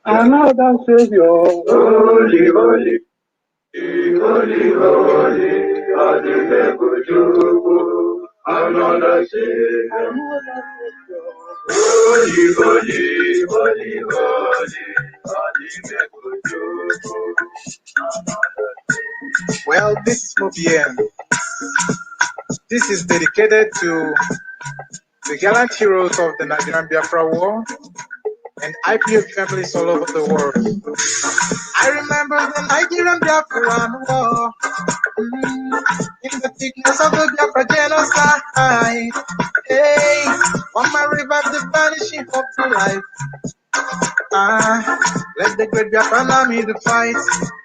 Another Savior, holy, holy, holy, holy, another Savior, holy, holy, holy, Well, this is OBM. This is dedicated to the gallant heroes of the Nigerian Biafra War and IPOB families all over the world. I remember the Nigerian Biafra War, in the thickness of the Biafra genocide. Hey, on my river, the vanishing of the life. Let the great Biafra army to fight,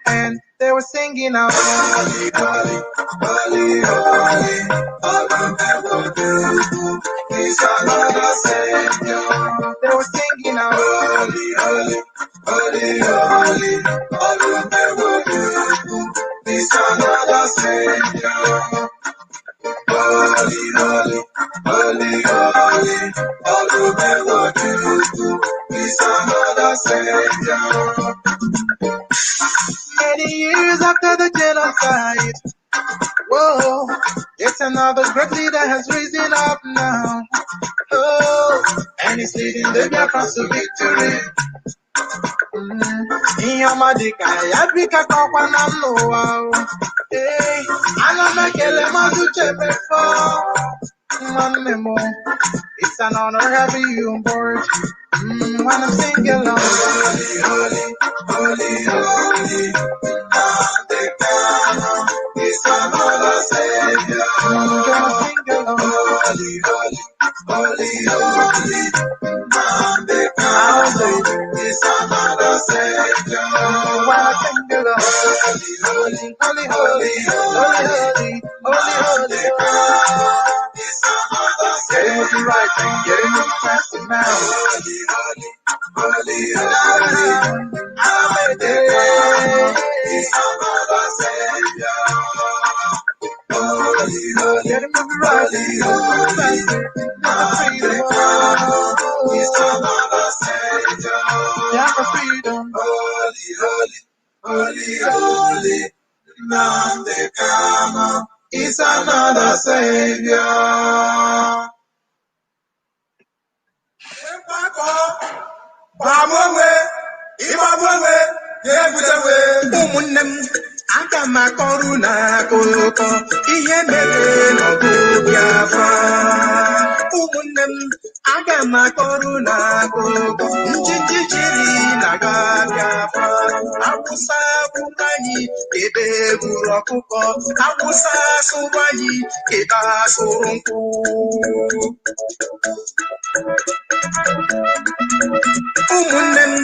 and they were singing out, holy, holy, holy, holy, he's another Savior. They were singing out, holy, holy, holy, holy, he's another Savior. Holy, holy, holy, holy, he's another Savior. Many years after the genocide, whoa, yet another great leader has risen up now. Oh, and he's leading the Biafrans to victory. Iyamadika, Yabika Kokwana Noa. Hey, Anamekele Mazuche one memo. It's an honor having you on board. When I'm singing along, holy, holy, holy, holy, Nnamdi Kanu, it's another Savior. Gonna sing along, holy, holy, holy, holy, Nnamdi Kanu, it's another Savior. When I sing along, holy, holy, holy, holy, holy, holy, holy. Getting with the right thing, getting with the faster now. Holy, holy, holy, I'm a day. He's another Savior. Holy, holy, getting with the right thing, he's another Savior. Yeah, for freedom. Holy, holy, holy, holy, Nnamdi Kanu is another Savior. Ụmụnne m, aga m akọrọ n'akụkọ ihe mere n'ọgụ Biafra. Ụmụnne m, aga m akọrọ n'akụkọ njiji jiri na-aga Biafra. Awụsa gburu anyị ebe gburu ọkụkọ, Awụsa sụrụ anyị ebe asụrụ nkwụ. Ụmụnne m,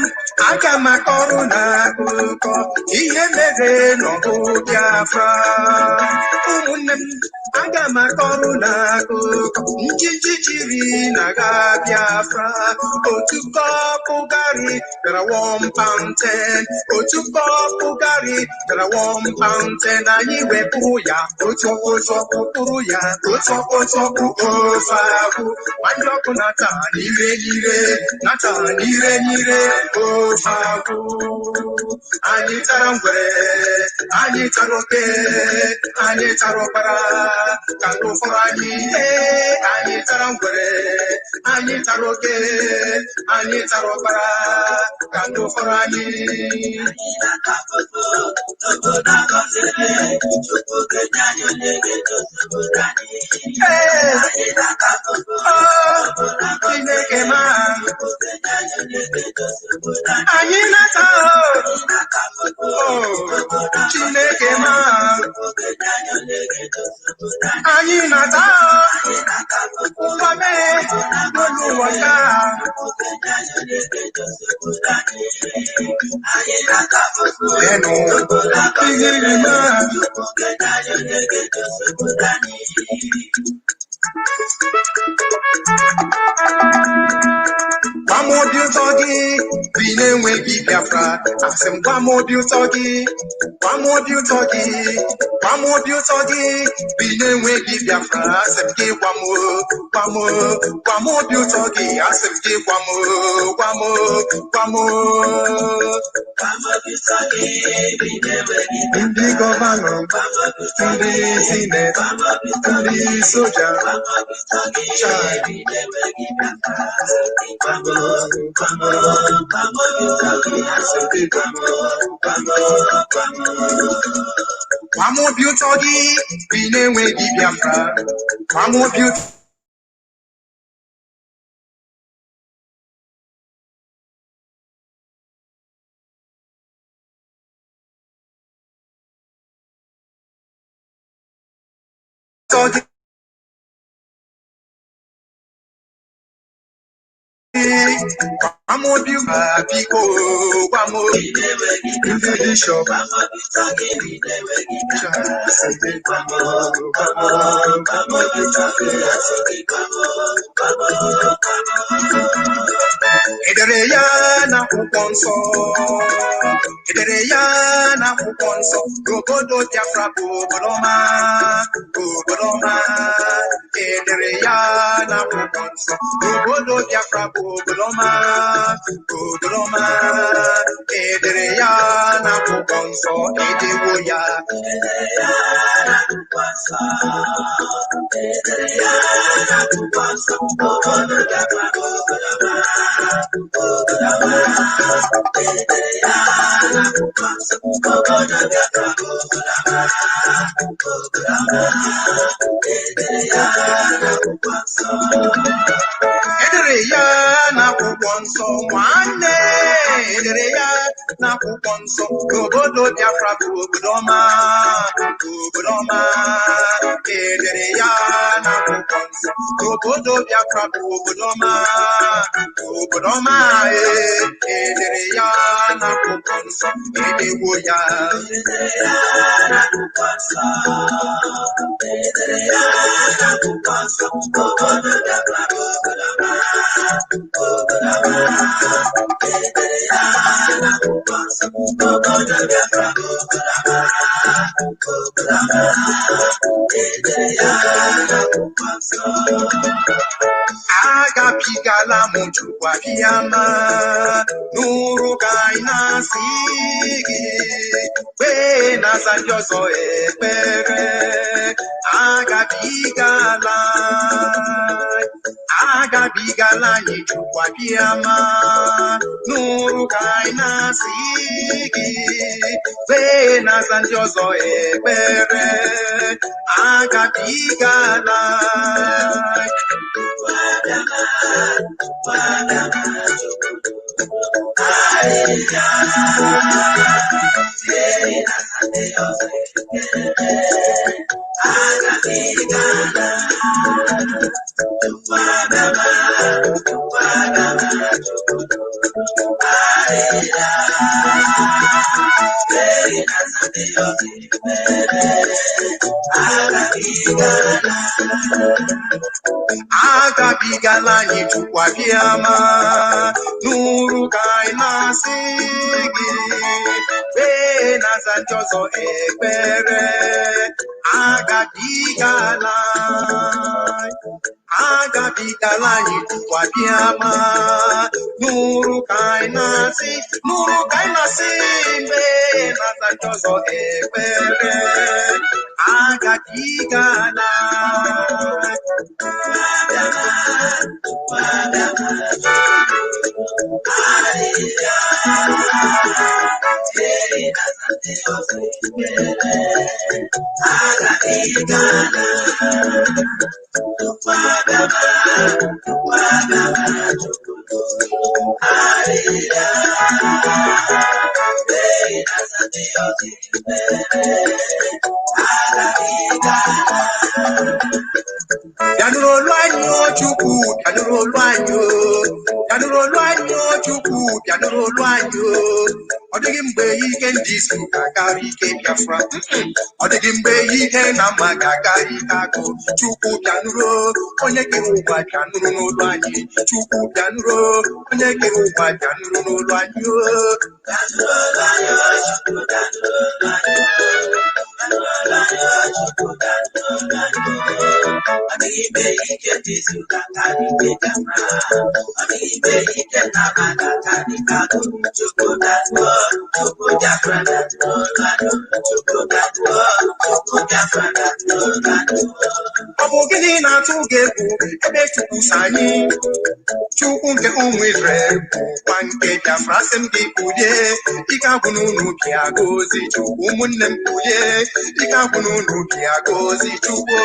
aga m akọrọ n'akụkọ ihe mere n'ọgụ Biafra. Ụmụnne m, aga m akọrọ n'akụkọ njiji jiri na-aga Biafra. Otu kọpụ garị bịara £1.10. Otu kọpụ garị bịara £1.10. Anyị wepụ ya otu kpụrụ ya otu ofe ahụ. Nwanyị ọkụ na-ata n'ire n'ire, nata n'ire n'ire, ofe agwụ. Anyị tara ngwere, anyị tara oke, anyị tara ọkpara, ka ndị ụfọdụ anyị. Anyị tara ngwere, anyị tara oke, anyị tara ọkpara, ka ndị ụfọdụ anyị. Chineke ma anyị nata Chineke ma anyị nata Kwabe n'ụwa ka enu ihiri ma Biafra. Asem Guamodu Togi, Guamodu Togi, Guamodu Togi, Binewegi Biafra, Asem Gi Guamodu Togi, Asem Gi Guamo. Ndị gọvanọ, ndị sineti, ndị soja, Kwamobi ụtọ gị bi na-enweghị Biafra. Kwamobi ụtọ gị Kwamobi biko Kwamobi ndị bishọp edere ya n'akwụkwọ nsọ, edere ya n'akwụkwọ nsọ, obodo Biafra bụ obodo ọma, obodo ọma. Edere ya n'akwụkwọ nsọ, obodo Biafra bụ obodo ọma, obodo ọma. Edere ya n'akwụkwọ nsọ, edewo ya. Edere ya n'akwụkwọ nsọ, edere ya n'akwụkwọ nsọ, obodo Biafra bụ obodo ọma. Edere ya n'akwụkwọ nsọ nwanne, edere ya n'akwụkwọ nsọ, obodo Biafra bụ obodo ọma, obodo ọma. Edere ya n'akwụkwọ nsọ, obodo Biafra bụ obodo ọma, obodo ọma. Edere ya n'akwụkwọ nsọ, edewo ya. Edere ya n'akwụkwọ nsọ, edere ya n'akwụkwọ nsọ, obodo Biafra bụ obodo ọma, obodo ọma. Edere ya n'akwụkwọ nsọ, obodo Biafra bụ obodo ọma, obodo ọma. Edere ya n'akwụkwọ nsọ. Agapigala m Chukwu abịama n'ụrụ ka anyị na-asị gị, wee na-aza ndị ọzọ ekpere. Agabigala anyị Chukwu abịama n'ụrụ ka anyị na-asị gị, wee na-aza ndị ọzọ ekpere. Agabigala agabigala anyị Chukwu abịama n'ụrụ ka anyị na-asị gị, wee na-aza ndị ọzọ ekpere. Agabigala anyị Chukwu abịama n'ụrụ ka anyị na-asị, n'ụrụ ka anyị na-asị, mgbe na-aza ndị ọzọ ekpere. Agabigala Yanuro luanyo Chukwu, yanuro luanyo Chukwu, bịanụrụ olu anyị o. Ọ dịghị mgbe ike ndị isi ga-akarị ike Biafra. Ọ dịghị mgbe ike na mma ga-akarị ike agụ. Chukwu bịanụrụ onye kere ụwa bịanụrụ n'olu anyị. Chukwu bịanụrụ onye kere ụwa bịanụrụ n'olu anyị o. Ọ bụ gịnị na-atụ gị egwu ebe Chukwu si anyị? Chukwu nke ụmụ Izrel bụkwa nke Biafra. Sị m gị kulie, ike agwụ n'ụlọ ubi agọzi Chukwu. Ụmụnne m kulie, ike agwụ n'ụlọ ubi agọzi Chukwu.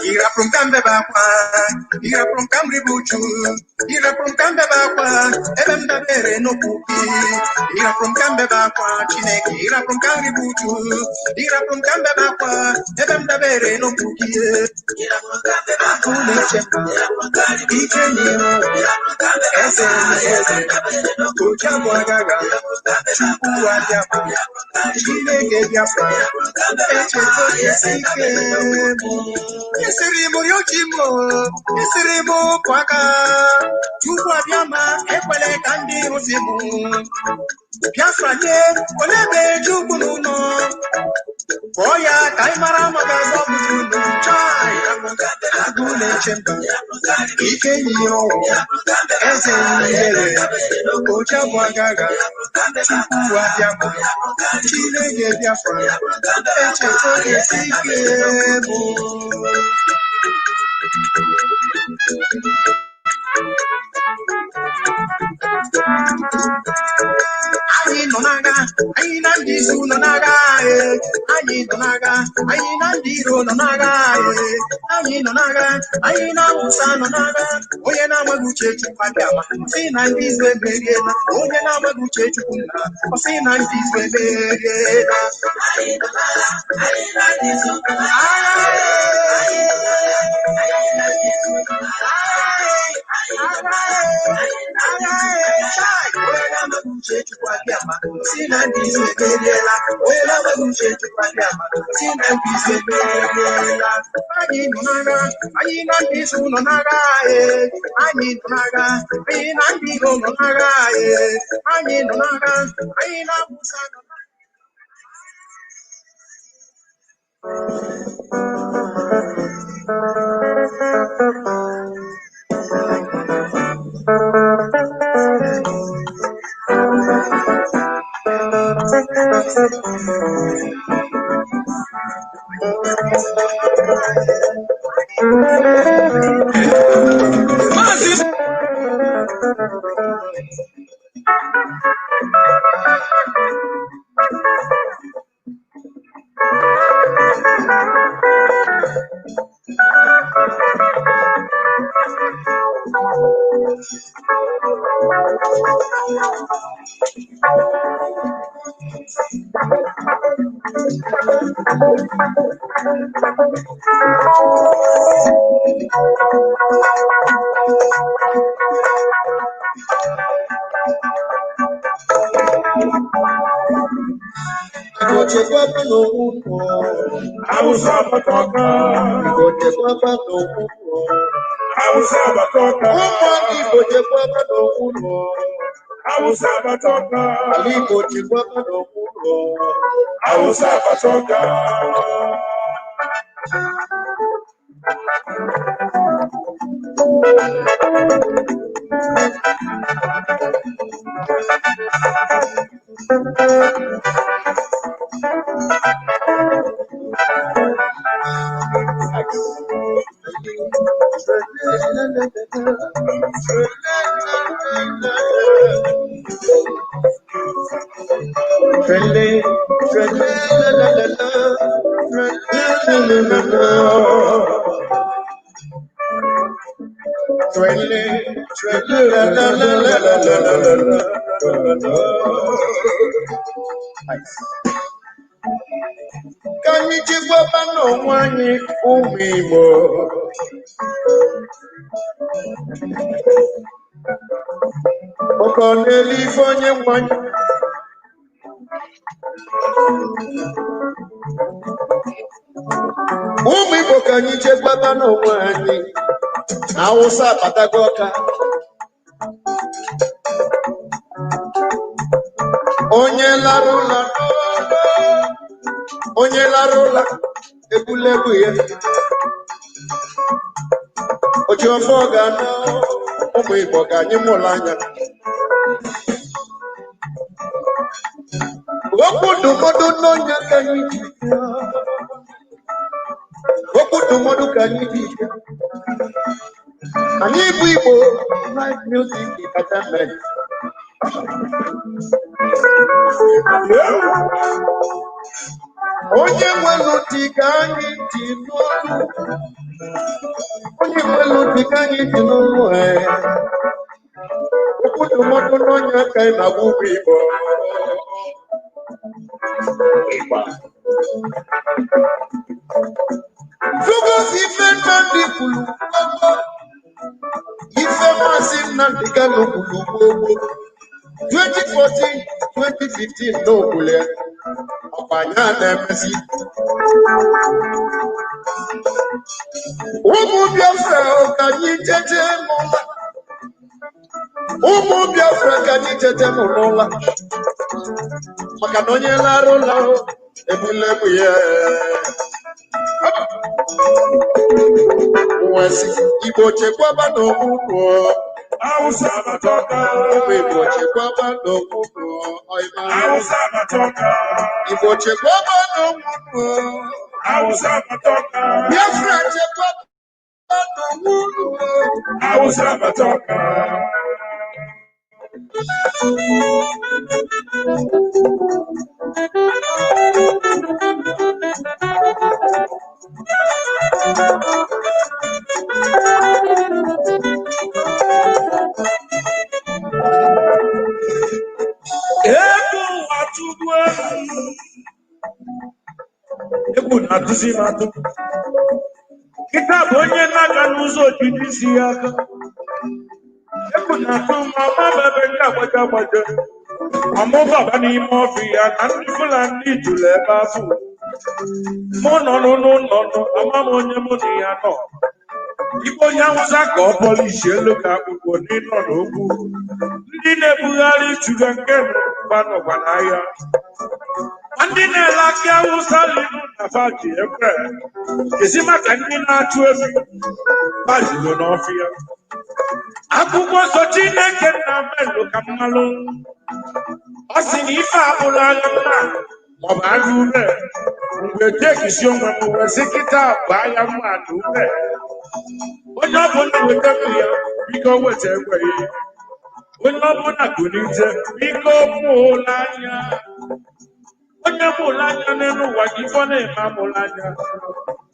Irapụrụ m ka m bebe akwa, irapụrụ m ka m ribe uju, irapụrụ m ka m bebe akwa ebe m dabere n'okwu gị. Irapụrụ m ka m bebe akwa Chineke, irapụrụ m ka m ribe uju, irapụrụ m ka m bebe akwa ebe m dabere n'okwu gị. Agụ na-eche mba, ike nyere eze eze, oji abụ agagha, Chukwu abịa ma Chineke Biafra, echeta esi ike mụ. Isiri m riochi m, isiri m ụkwụ aka, Chukwu abịa ma ekwele ka ndị ozi m. Biafra nye ole ebe Chukwu n'ụlọ, kpọọ ya ka anyị mara maka azọpụta unu. Chai agụ na-eche mba, ike nyere ọnwụ, eze nyere oji abụ agagha, Chukwu abịa ma Chineke Biafra, echeta esi ike bụ. Anyị nọ n'agha, anyị na ndị izu nọ n'agha. Anyị nọ n'agha, anyị na ndị iro nọ n'agha. Anyị nọ n'agha, anyị na Awụsa nọ n'agha. Onye na-amaghị uche Chukwu abịa ma sị na ndị izu emeriela. Onye na-amaghị uche Chukwu nna ọ sị na ndị izu emeriela. Anyị nọ n'agha, anyị na ndị izu nọ n'agha. Si na ndị izu emeriela, onye na-amaghị uche Chukwu abịa ma si na ndị izu emeriela. Anyị nọ n'agha, anyị na ndị izu nọ n'agha. Anyị nọ n'agha, anyị na ndị iro nọ n'agha. Anyị nọ n'agha, anyị na Awụsa nọ n'agha. Mazi Can you give up on one for me more? Okoneli fonye mwanya. Umi bokanyi chegbata no mwani. Awusa patagoka. Onye larula no. Onye larula. Ebulebu ye. Ojo foga no. Umi bokanyi mulanya. Okudu modu no nyakanyi jika. Okudu modu kanyi jika. Ani Igbo live music entertainment. Onye nwelu tika anyị ji n'olu. Onye nwelu tika anyị ji n'olu. Okudu modu no nyakanyi na bubu Igbo. Focus ife Nnamdi kwulu ife Mazi Nnamdi Kanu kwulu gbogbo 2014 2015 n'okwule ọkwanya na-emezi ụmụ Biafra ka anyị tete n'ụla ụmụ Biafra ka anyị tete n'ụla maka na onye lara ụlọ ebulebu ya Nwesi Igbo chekwaba n'okwukwo Hausa matoka Igbo chekwaba n'okwukwo Hausa matoka Igbo chekwaba n'okwukwo Hausa matoka Biafra chekwaba n'okwukwo Hausa matoka Ebu na tuzi matu. Kita bonye naga nuzo jidisi yaka. Ebu na tu mama bebe kabaja baja. Amo baba ni mafia nani fulani jule bafu. No. Ama monye moni ya no. Igbo ya uzako polishi eluka ugo nino n'okwu. Ndị na-ebugharị chuga nke nọkwa n'ahịa. Ndị na-elaki Hausa linu na faji ekwe. Ezi maka ndị na-achụ efi gbazilo n'ọfịa. Akwụkwọ nsọ Chineke na melu ka mmalụ. Ọ sị na ife abụla agha mma maọbụ agha ure. Mgbe tekisi onwe m wee sị kịta bụ agha mma na ure. Onye ọbụla weta ya biko weta ekweghị. Onye ọbụla gụnite biko mụla anya. Onye mụla anya n'elu ụwa gị ifọ na-eme amụla anya.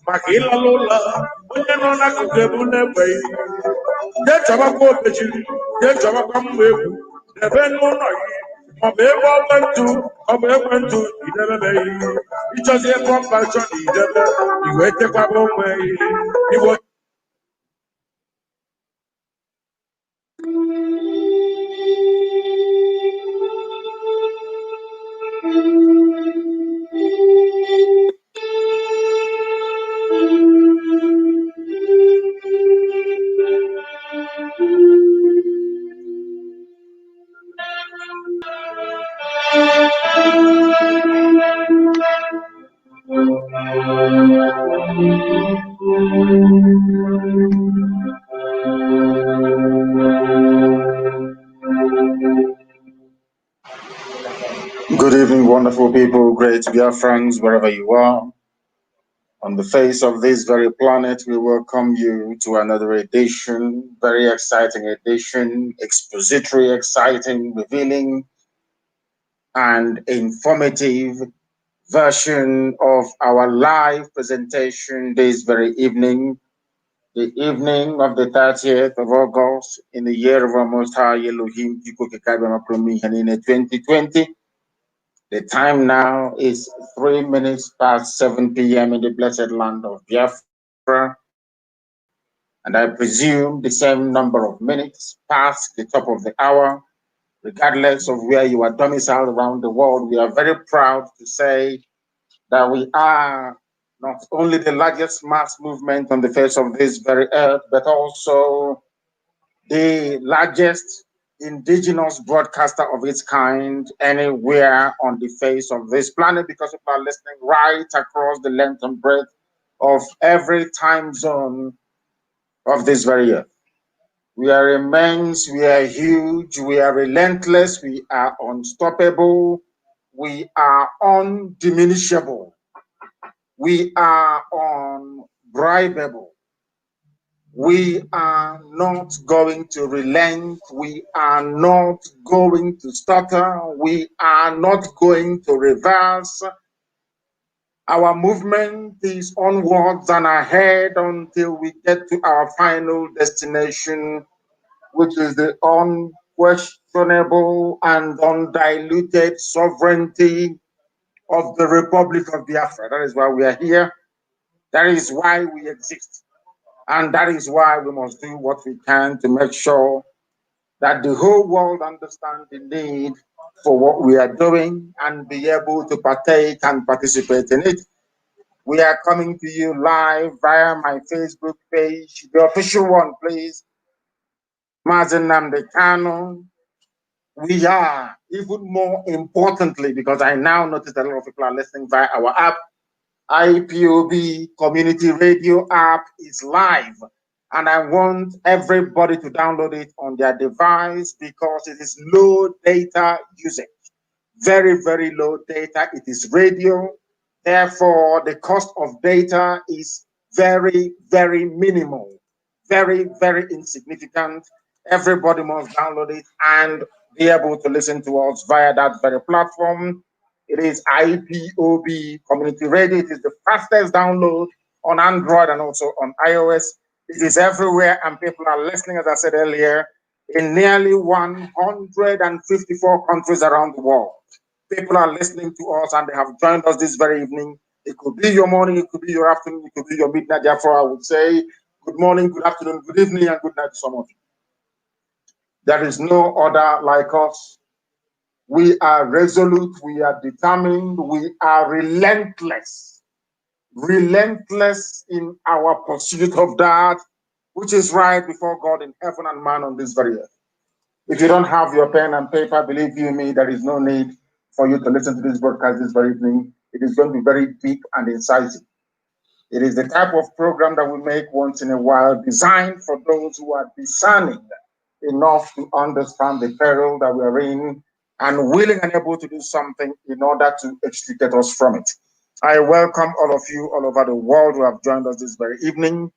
Maka ịlala ụlọ onye nọ n'akụkụ ebe na-ekweghị. Jee chọbakwa obechiri, jee chọbakwa mma egwu, debe n'ụlọ gị. Maọbụ ebe ekwentị idebebeghị. Ịchọzi ebe ọmba chọ na idebe iwe chekwaba onwe Igbo. Good evening, wonderful people, great Biafrans, wherever you are. On the face of this very planet, we welcome you to another edition, very exciting edition, expository, exciting, revealing, and informative version of our live presentation this very evening, the evening of the 30th of August in the year of our Most High Elohim, 2020. The time now is 3 minutes past 7 p.m. in the blessed land of Biafra. And I presume the same number of minutes past the top of the hour, regardless of where you are domiciled around the world. We are very proud to say that we are not only the largest mass movement on the face of this very earth, but also the largest indigenous broadcaster of its kind anywhere on the face of this planet, because people are listening right across the length and breadth of every time zone of this very earth. We are immense, we are huge, we are relentless, we are unstoppable, we are undiminishable, we are unbribable. We are not going to relent. We are not going to stutter. We are not going to reverse. Our movement is onwards and ahead until we get to our final destination, which is the unquestionable and undiluted sovereignty of the Republic of Biafra. That is why we are here. That is why we exist. And that is why we must do what we can to make sure that the whole world understands the need for what we are doing and be able to partake and participate in it. We are coming to you live via my Facebook page, the official one, please. Mazi Nnamdi Kanu. We are, even more importantly, because I now notice that a lot of people are listening via our app, IPOB Community Radio app is live. And I want everybody to download it on their device because it is low data usage. Very, very low data. It is radio. Therefore, the cost of data is very, very minimal. Very, very insignificant. Everybody must download it and be able to listen to us via that very platform. It is IPOB Community Radio. It is the fastest download on Android and also on iOS. It is everywhere, and people are listening, as I said earlier, in nearly 154 countries around the world. People are listening to us, and they have joined us this very evening. It could be your morning, it could be your afternoon, it could be your midnight. Therefore, I would say good morning, good afternoon, good evening, and good night to some of you. There is no other like us. We are resolute, we are determined, we are relentless. Relentless in our pursuit of that which is right before God in heaven and man on this very earth. If you don't have your pen and paper, believe you me, there is no need for you to listen to this broadcast this very evening. It is going to be very deep and incisive. It is the type of program that we make once in a while, designed for those who are discerning enough to understand the peril that we are in and willing and able to do something in order to extricate us from it. I welcome all of you all over the world who have joined us this very evening.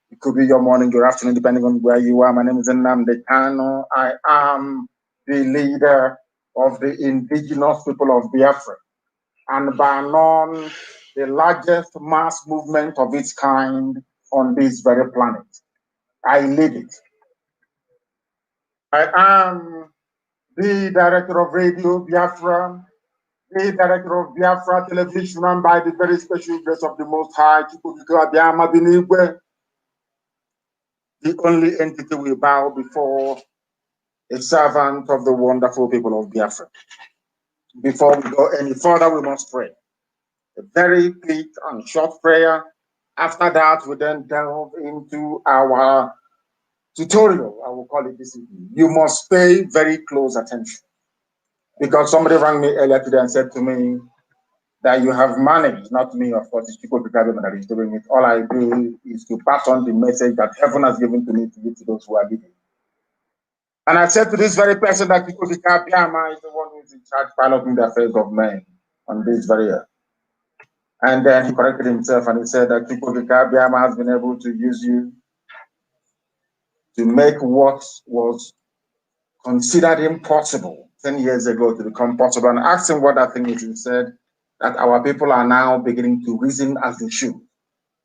It could be your morning, your afternoon, depending on where you are. My name is Nnamdi Kanu. I am the leader of the indigenous people of Biafra, and by none, the largest mass movement of its kind on this very planet. I lead it. I am the director of Radio Biafra, the director of Biafra Television, run by the very special grace of the Most High, the only entity we bow before, a servant of the wonderful people of Biafra. Before we go any further, we must pray. A very quick and short prayer. After that, we then delve into our tutorial, I will call it this evening. You must pay very close attention, because somebody rang me earlier today and said to me that you have managed, not me, of course, it's people that is doing it. All I do is to pass on the message that heaven has given to me to give to those who are living. And I said to this very person that Biafra is the one who is in charge piloting the affairs of men on this very earth. And then he corrected himself and he said that Biafra has been able to use you to make what was considered impossible 10 years ago to become possible. And I asked him what that thing is. He said, that our people are now beginning to reason as they should.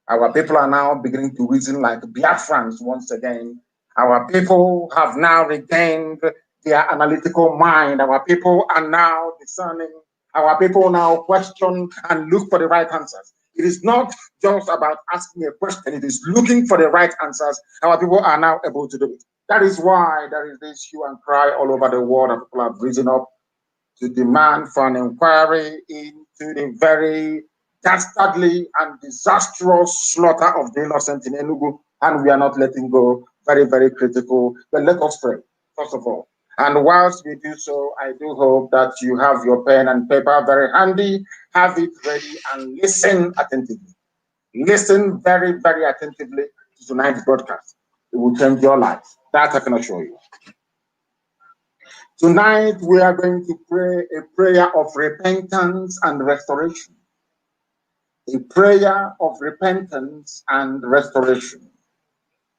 Our people are now beginning to reason like Biafrans once again. Our people have now regained their analytical mind. Our people are now discerning. Our people now question and look for the right answers. It is not just about asking a question, it is looking for the right answers. Our people are now able to do it. That is why there is this hue and cry all over the world, and people have risen up to demand for an inquiry into the very dastardly and disastrous slaughter of the innocent in Enugu, and we are not letting go. Very, very critical. But let us pray, first of all. And whilst we do so, I do hope that you have your pen and paper very handy, have it ready, and listen attentively. Listen very, very attentively to tonight's broadcast. It will change your life. That I can assure you. Tonight, we are going to pray a prayer of repentance and restoration. A prayer of repentance and restoration.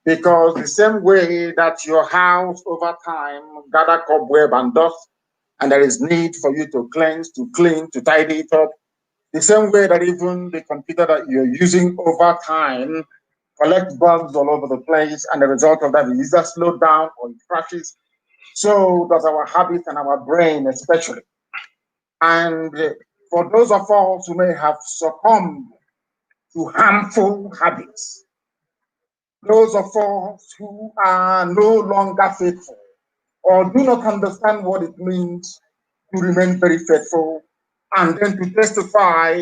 Because the same way that your house over time gather cobweb and dust, and there is need for you to cleanse, to clean, to tidy it up, the same way that even the computer that you're using over time collects bugs all over the place, and the result of that is either slowed down or it crashes. So does our habit and our brain especially. And for those of us who may have succumbed to harmful habits, those of us who are no longer faithful or do not understand what it means to remain very faithful and then to testify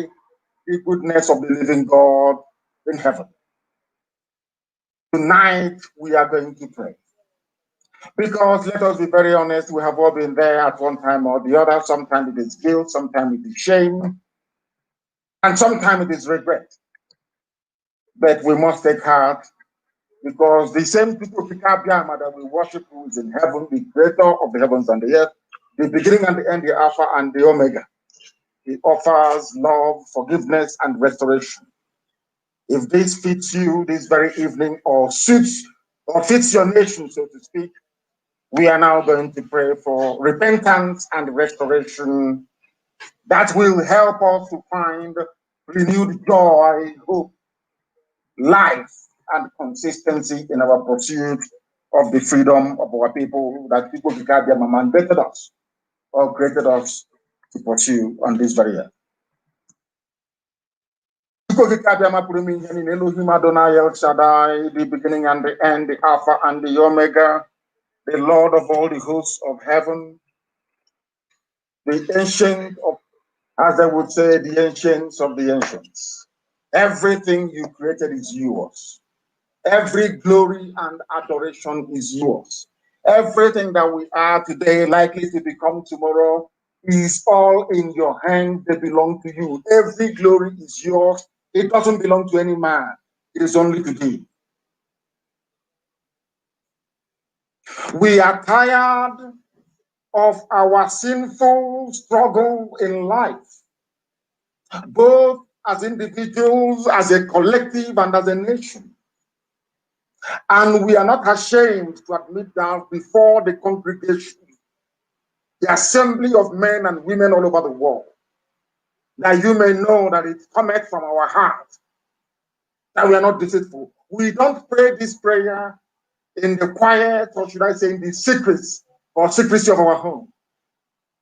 the goodness of the living God in heaven. Tonight, we are going to pray. Because let us be very honest, we have all been there at one time or the other. Sometimes it is guilt, sometimes it is shame, and sometimes it is regret. But we must take heart because the same Biafra that we worship who is in heaven, the creator of the heavens and the earth, the beginning and the end, the Alpha and the Omega. He offers love, forgiveness, and restoration. If this fits you this very evening or suits or fits your nation, so to speak, we are now going to pray for repentance and restoration that will help us to find renewed joy, hope, life, and consistency in our pursuit of the freedom of our people that people mandated us or created us to pursue on this very earth. Elohim Adonai El Shaddai, the beginning and the end, the Alpha and the Omega, the Lord of all the hosts of heaven, the ancient of, as I would say, the ancients of the ancients. Everything you created is yours. Every glory and adoration is yours. Everything that we are today, likely to become tomorrow, is all in your hand. They belong to you. Every glory is yours. It doesn't belong to any man. It is only to thee. We are tired of our sinful struggle in life, both as individuals, as a collective, and as a nation. And we are not ashamed to admit that before the congregation, the assembly of men and women all over the world, that you may know that it cometh from our heart, that we are not deceitful. We don't pray this prayer in the quiet, or should I say in the secrets or secrecy of our home.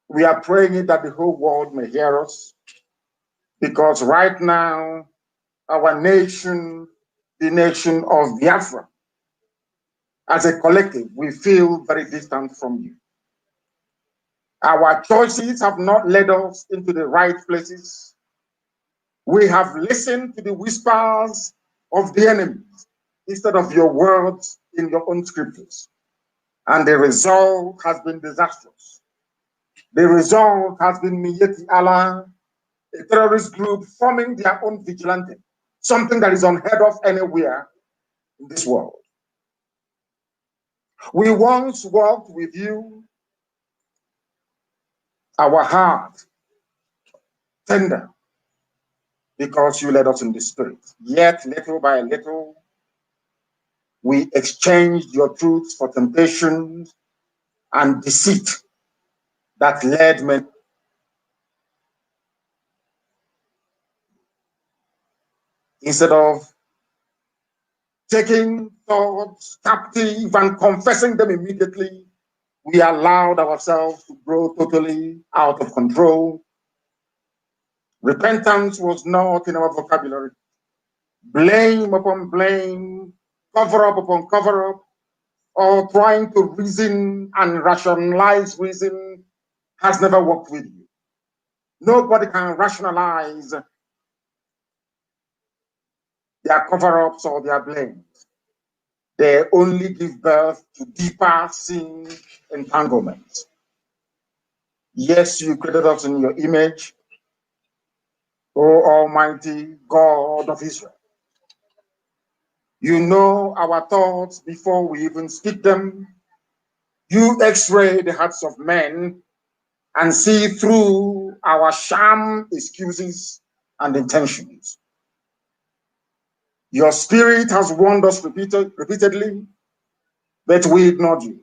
We are praying it that the whole world may hear us, because right now, our nation, the nation of Biafra, as a collective, we feel very distant from you. Our choices have not led us into the right places. We have listened to the whispers of the enemy instead of your words in your own scriptures. And the result has been disastrous. The result has been Miyeti Allah, a terrorist group forming their own vigilante, something that is unheard of anywhere in this world. We once walked with you, our heart tender, because you led us in the spirit. Yet, little by little, we exchanged your truths for temptation and deceit that led men. Instead of taking thoughts captive and confessing them immediately, we allowed ourselves to grow totally out of control. Repentance was not in our vocabulary. Blame upon blame, cover up upon cover up, or trying to reason and rationalize reason has never worked with you. Nobody can rationalize their cover-ups or their blames. They only give birth to deeper sin entanglements. Yes, you created us in your image, O Almighty God of Israel. You know our thoughts before we even speak them. You x-ray the hearts of men and see through our sham excuses and intentions. Your spirit has warned us repeatedly, but we ignored you.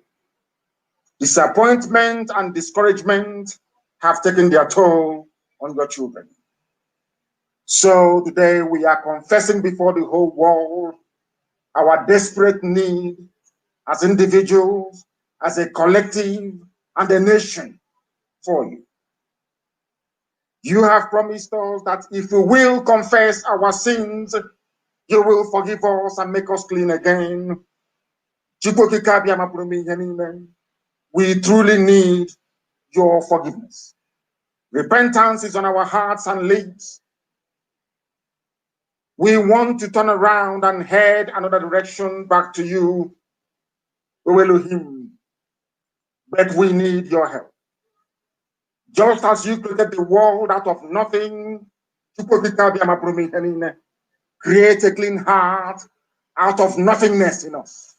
Disappointment and discouragement have taken their toll on your children. So today we are confessing before the whole world our desperate need as individuals, as a collective, and a nation for you. You have promised us that if we will confess our sins, you will forgive us and make us clean again. We truly need your forgiveness. Repentance is on our hearts and lips. We want to turn around and head another direction back to you, O Elohim, but we need your help. Just as you created the world out of nothing, create a clean heart out of nothingness in us.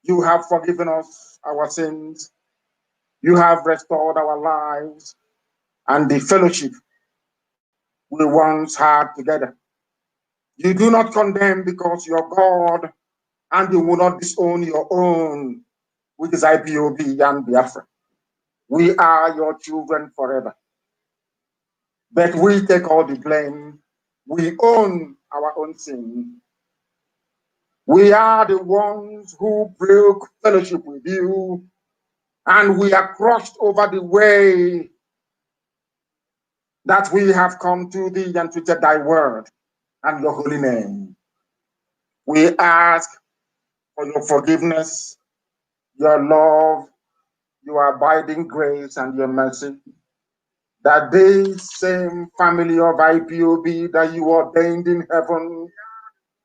You have forgiven us our sins. You have restored our lives and the fellowship we once had together. You do not condemn because you're God, and you will not disown your own, which is IPOB and Biafra. We are your children forever. But we take all the blame. We own our own sin. We are the ones who broke fellowship with you, and we are crushed over the way that we have come to thee and treated thy word and your holy name. We ask for your forgiveness, your love, your abiding grace, and your mercy, that this same family of IPOB that you ordained in heaven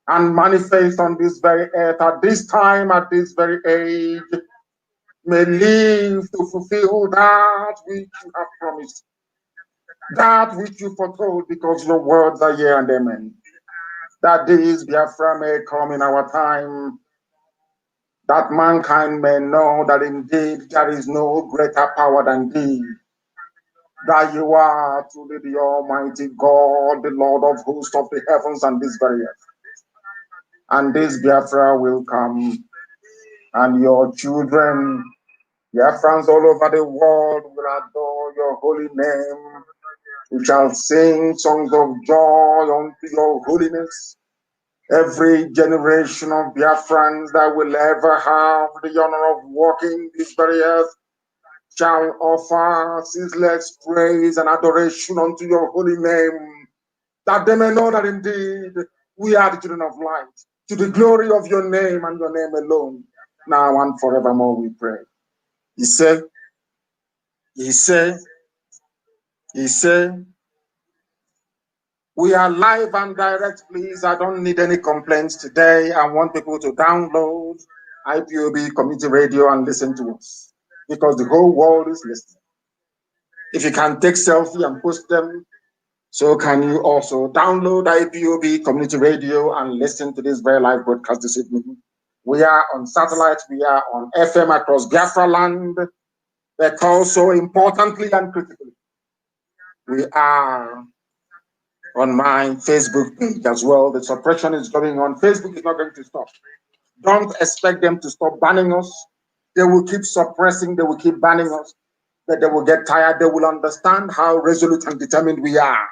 and manifest on this very earth at this time, at this very age, may live to fulfill that which you have promised, that which you foretold, because your words are yea and amen. That this Biafra may come in our time, that mankind may know that indeed there is no greater power than thee, that you are truly the Almighty God, the Lord of hosts of the heavens and this very earth. And this Biafra will come, and your children, Biafrans all over the world, will adore your holy name. We shall sing songs of joy unto your holiness. Every generation of Biafrans that will ever have the honor of walking this very earth shall offer ceaseless praise and adoration unto your holy name, that they may know that indeed we are the children of light, to the glory of your name and your name alone, now and forevermore we pray. He said, we are live and direct, please. I don't need any complaints today. I want people to download IPOB Community Radio and listen to us, because the whole world is listening. If you can take selfie and post them, so can you also download IPOB Community Radio and listen to this very live broadcast this evening. We are on satellite, we are on FM across Biafra land, but also importantly and critically, we are on my Facebook page as well. The suppression is going on. Facebook is not going to stop. Don't expect them to stop banning us. They will keep suppressing, they will keep banning us, but they will get tired. They will understand how resolute and determined we are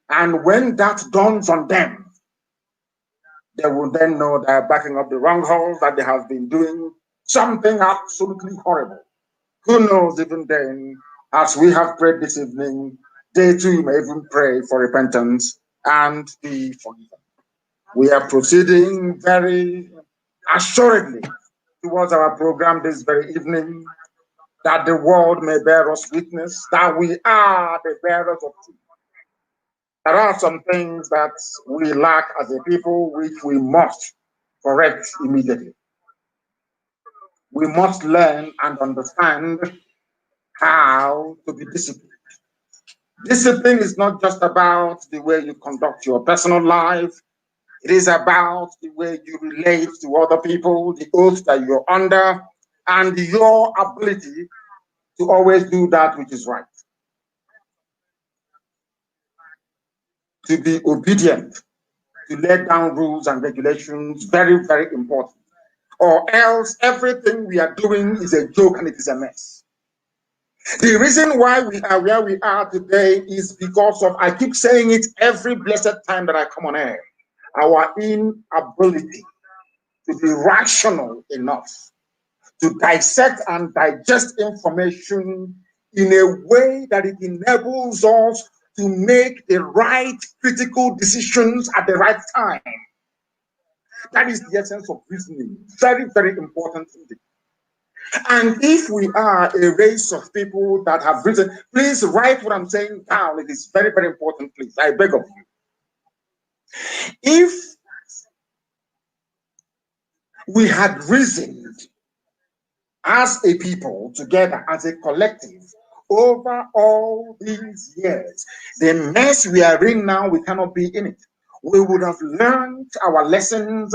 And when that dawns on them, they will then know they're backing up the wrong holes, that they have been doing something absolutely horrible. Who knows, even then, as we have prayed this evening, they too may even pray for repentance and be forgiven. We are proceeding very assuredly towards our program this very evening, that the world may bear us witness that we are the bearers of truth. There are some things that we lack as a people, which we must correct immediately. We must learn and understand how to be disciplined. Discipline is not just about the way you conduct your personal life. It is about the way you relate to other people, the oath that you're under, and your ability to always do that which is right. To be obedient, to lay down rules and regulations, very, very important. Or else everything we are doing is a joke and it is a mess. The reason why we are where we are today is because of, I keep saying it every blessed time that I come on air, our inability to be rational enough to dissect and digest information in a way that it enables us to make the right critical decisions at the right time. That is the essence of reasoning. Very, very important thing. And if we are a race of people that have risen, please write what I'm saying down. It is very, very important, please. I beg of you. If we had reasoned as a people, together, as a collective, over all these years, the mess we are in now, we cannot be in it. We would have learned our lessons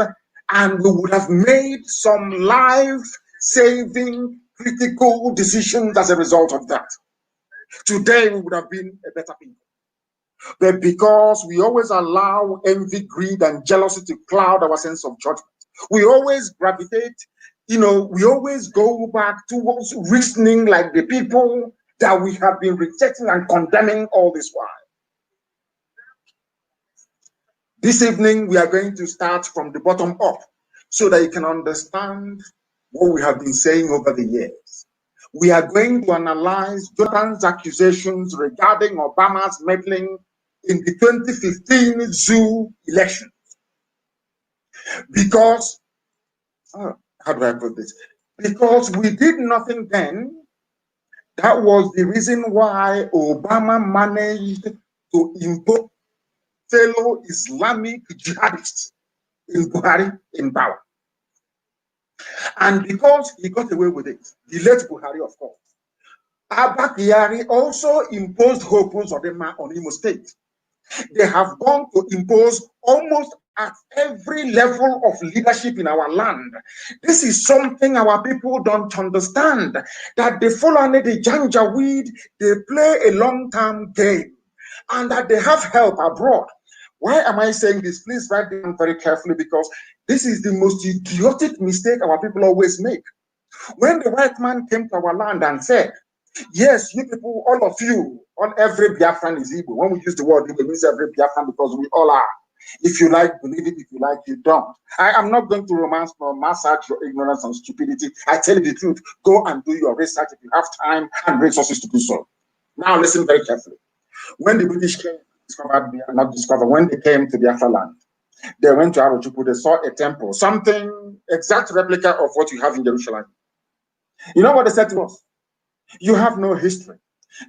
and we would have made some life-saving, critical decisions as a result of that. Today, we would have been a better people. But because we always allow envy, greed, and jealousy to cloud our sense of judgment, we always gravitate, we always go back towards reasoning like the people that we have been rejecting and condemning all this while. This evening, we are going to start from the bottom up so that you can understand what we have been saying over the years. We are going to analyze Jonathan's accusations regarding Obama's meddling in the 2015 zoo elections. Because, how do I put this? Because we did nothing then. That was the reason why Obama managed to impose fellow Islamic jihadists in Buhari in power. And because he got away with it, the late Buhari, of course, Abba Kyari also imposed Hopus Odema on Imo State. They have gone to impose almost at every level of leadership in our land. This is something our people don't understand, that the Fulani, the Janjaweed, they play a long-term game and that they have help abroad. Why am I saying this? Please write down very carefully, because this is the most idiotic mistake our people always make. When the white man came to our land and said, yes, you people, all of you, every Biafran is Igbo. When we use the word Igbo, it means every Biafran, because we all are. If you like, believe it. If you like, you don't. I am not going to romance or massage your ignorance and stupidity. I tell you the truth. Go and do your research if you have time and resources to do so. Now listen very carefully. When the British came, when they came to Biafra land, they went to Arochukwu, they saw a temple, something exact replica of what you have in Jerusalem. You know what they said to us? You have no history.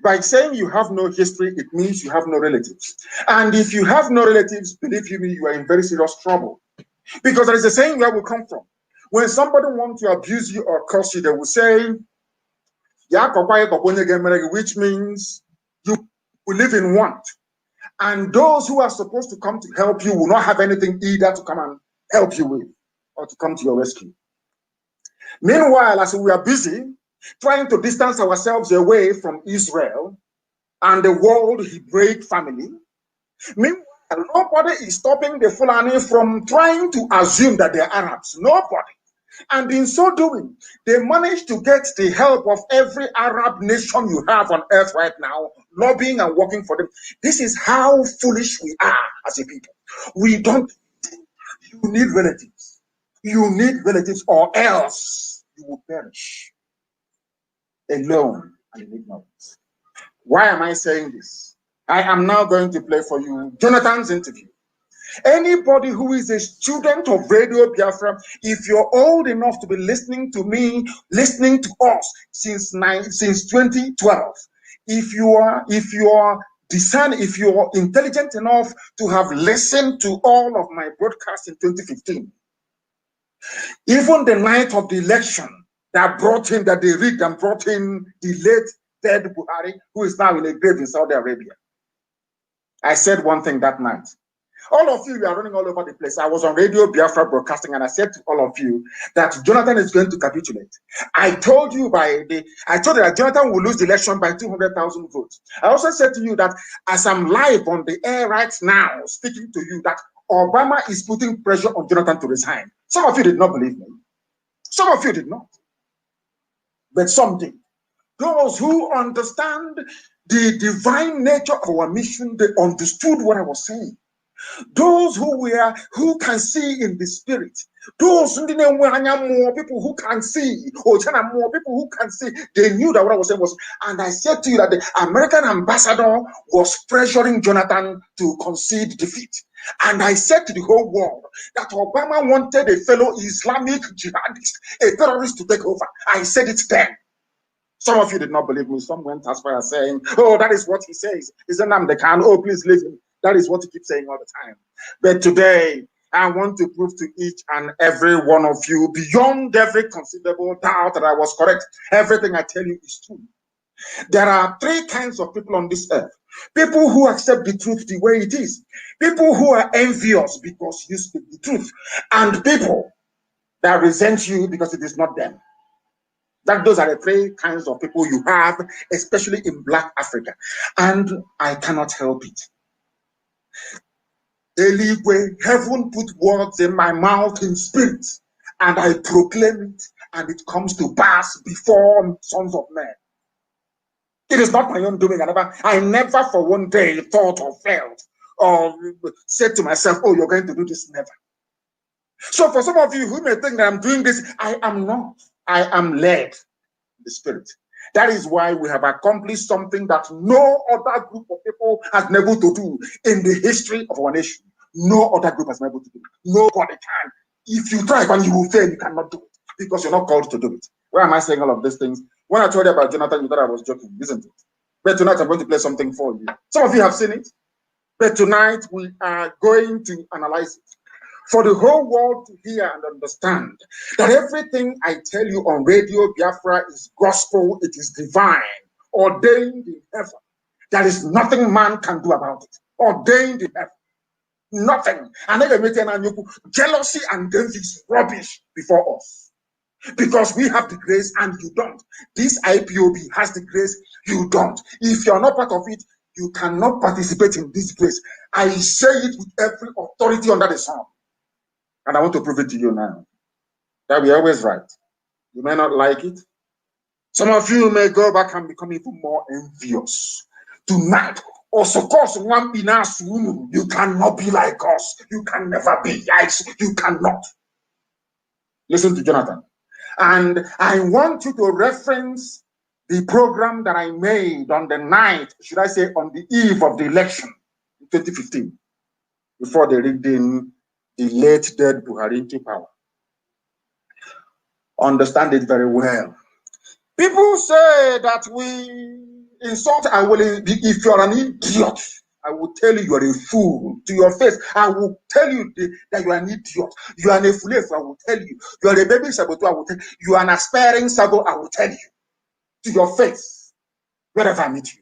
By saying you have no history, it means you have no relatives. And if you have no relatives, believe you me, you are in very serious trouble. Because there is a saying where we come from. When somebody wants to abuse you or curse you, they will say, which means you will live in want. And those who are supposed to come to help you will not have anything either to come and help you with or to come to your rescue. Meanwhile, as we are busy trying to distance ourselves away from Israel and the world Hebraic family, meanwhile, nobody is stopping the Fulani from trying to assume that they're Arabs. Nobody. And in so doing, they managed to get the help of every Arab nation you have on earth right now, lobbying and working for them. This is how foolish we are as a people. We don't, you need relatives. You need relatives or else you will perish alone and in ignorance. Why am I saying this? I am now going to play for you Jonathan's interview. Anybody who is a student of Radio Biafra, if you're old enough to be listening to me, listening to us since 2012, if you are discerned, if you are intelligent enough to have listened to all of my broadcasts in 2015, even the night of the election that they rigged and brought in the late dead Buhari, who is now in a grave in Saudi Arabia. I said one thing that night. All of you are running all over the place. I was on Radio Biafra broadcasting, and I said to all of you that Jonathan is going to capitulate. I told you that Jonathan will lose the election by 200,000 votes. I also said to you that as I'm live on the air right now, speaking to you, that Obama is putting pressure on Jonathan to resign. Some of you did not believe me. Some of you did not. But some did. Those who understand the divine nature of our mission, they understood what I was saying. Those who can see in the spirit, those more people who can see, or more people who can see, they knew that what I was saying was, and I said to you that the American ambassador was pressuring Jonathan to concede defeat. And I said to the whole world that Obama wanted a fellow Islamic jihadist, a terrorist to take over. I said it then. Some of you did not believe me. Some went as far as saying, oh, that is what he says. He's a Nnamdi Kanu. Oh, please leave him. That is what he keeps saying all the time. But today, I want to prove to each and every one of you, beyond every conceivable doubt, that I was correct. Everything I tell you is true. There are three kinds of people on this earth. People who accept the truth the way it is. People who are envious because you speak the truth. And people that resent you because it is not them. Those are the three kinds of people you have, especially in Black Africa. And I cannot help it. Eligwe, heaven put words in my mouth in spirit, and I proclaim it, and it comes to pass before sons of men. It is not my own doing. I never for one day thought or felt or said to myself, oh, you're going to do this. Never. So for some of you who may think that I'm doing this, I am not. I am led in the spirit. That is why we have accomplished something that no other group of people has been able to do in the history of our nation. No other group has been able to do it. Nobody can. If you try and you will fail, you cannot do it because you're not called to do it. Why am I saying all of these things? When I told you about Jonathan, you thought I was joking, isn't it? But tonight I'm going to play something for you. Some of you have seen it, but tonight we are going to analyze it. For the whole world to hear and understand that everything I tell you on Radio Biafra is gospel, it is divine, ordained in heaven. There is nothing man can do about it. Ordained in heaven. Nothing. And jealousy and envy is rubbish before us. Because we have the grace and you don't. This IPOB has the grace, you don't. If you're not part of it, you cannot participate in this grace. I say it with every authority under the sun. And I want to prove it to you now. That we're always right. You may not like it. Some of you may go back and become even more envious. Tonight, also, cause one in us, you cannot be like us. You can never be. Yes, you cannot. Listen to Jonathan. And I want you to reference the program that I made on the night, should I say on the eve of the election in 2015, before they rigged in the late dead Buhari into power. Understand it very well. People say that we insult, if you're an idiot, I will tell you you're a fool to your face. I will tell you that you are an idiot. You are a fool, I will tell you. You are a baby saboteur, I will tell you. You are an aspiring sabo, I will tell you. To your face, wherever I meet you.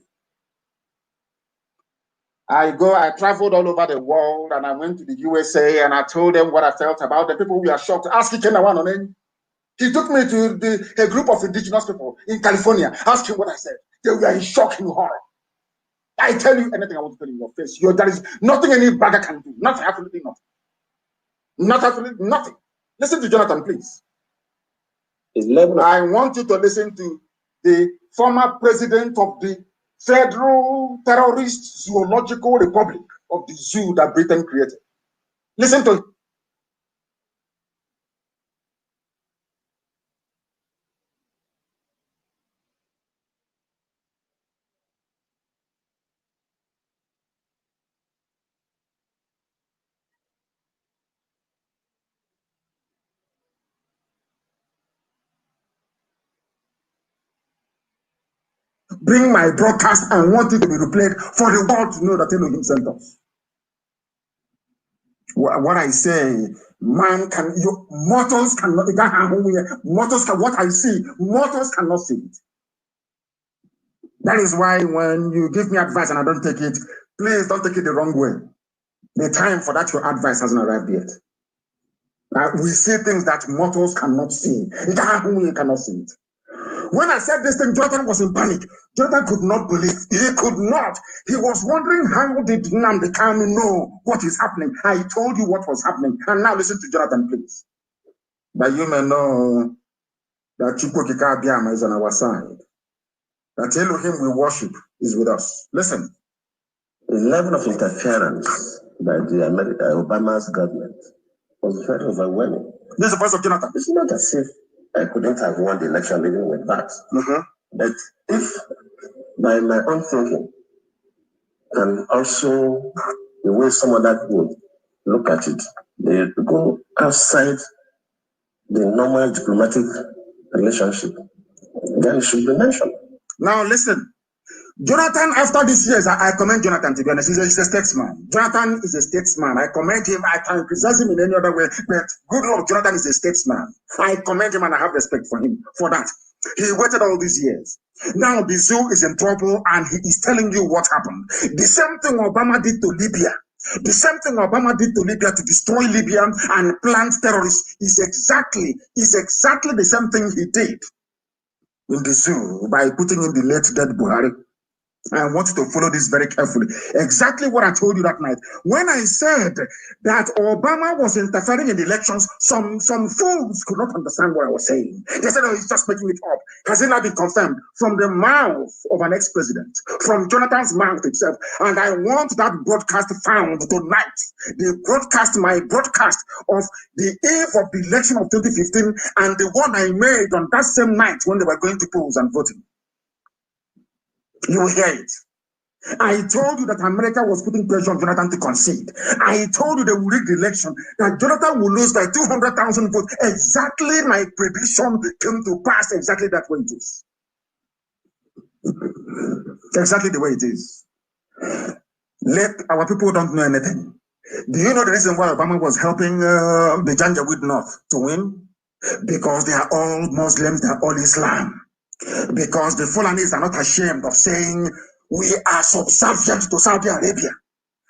I traveled all over the world and I went to the USA and I told them what I felt about the people who are shocked. Ask him. He took me to a group of indigenous people in California. Ask him what I said. They were in shock and horror. I tell you anything I want to tell you in your face. There is nothing any bagger can do. Nothing, absolutely nothing. Not absolutely nothing. Listen to Jonathan, please. I want you to listen to the former president of the Federal Terrorist Zoological Republic of the zoo that Britain created. Listen to it. Bring my broadcast and want it to be replayed for the world to know that Elohim sent us. What I say, mortals cannot, what I see, mortals cannot see it. That is why when you give me advice and I don't take it, please don't take it the wrong way. The time for that your advice hasn't arrived yet. We see things that mortals cannot see. You cannot see it. When I said this thing, Jonathan was in panic. Jonathan could not believe. He could not. He was wondering, how did Nnamdi Kanu know what is happening? I told you what was happening. And now listen to Jonathan, please. But you may know that Chukwokika Abiyama is on our side. That Elohim we worship is with us. Listen. The level of interference by the Obama's government was very overwhelming. This is the voice of Jonathan. It's not as if I couldn't have won the election even with that. But if by my own thinking and also the way some of that would look at it, they go outside the normal diplomatic relationship, then it should be mentioned. Now listen. Jonathan, after these years, I commend Jonathan, to be honest. He's a statesman. Jonathan is a statesman. I commend him. I can't criticize him in any other way. But good Lord, Jonathan is a statesman. I commend him and I have respect for him for that. He waited all these years. Now the zoo is in trouble and he is telling you what happened. The same thing Obama did to Libya. The same thing Obama did to Libya to destroy Libya and plant terrorists is exactly the same thing he did in the zoo by putting in the late dead Buhari. I want you to follow this very carefully. Exactly what I told you that night. When I said that Obama was interfering in the elections, some fools could not understand what I was saying. They said, oh, he's just making it up. Has it not been confirmed from the mouth of an ex-president, from Jonathan's mouth itself? And I want that broadcast found tonight. My broadcast of the eve of the election of 2015 and the one I made on that same night when they were going to polls and voting. You will hear it. I told you that America was putting pressure on Jonathan to concede. I told you they will rig the election, that Jonathan will lose by 200,000 votes. Exactly my prediction came to pass exactly that way it is. Exactly the way it is. Let our people don't know anything. Do you know the reason why Obama was helping the Janjaweed North to win? Because they are all Muslims, they are all Islam. Because the Fulanis are not ashamed of saying we are subservient to Saudi Arabia.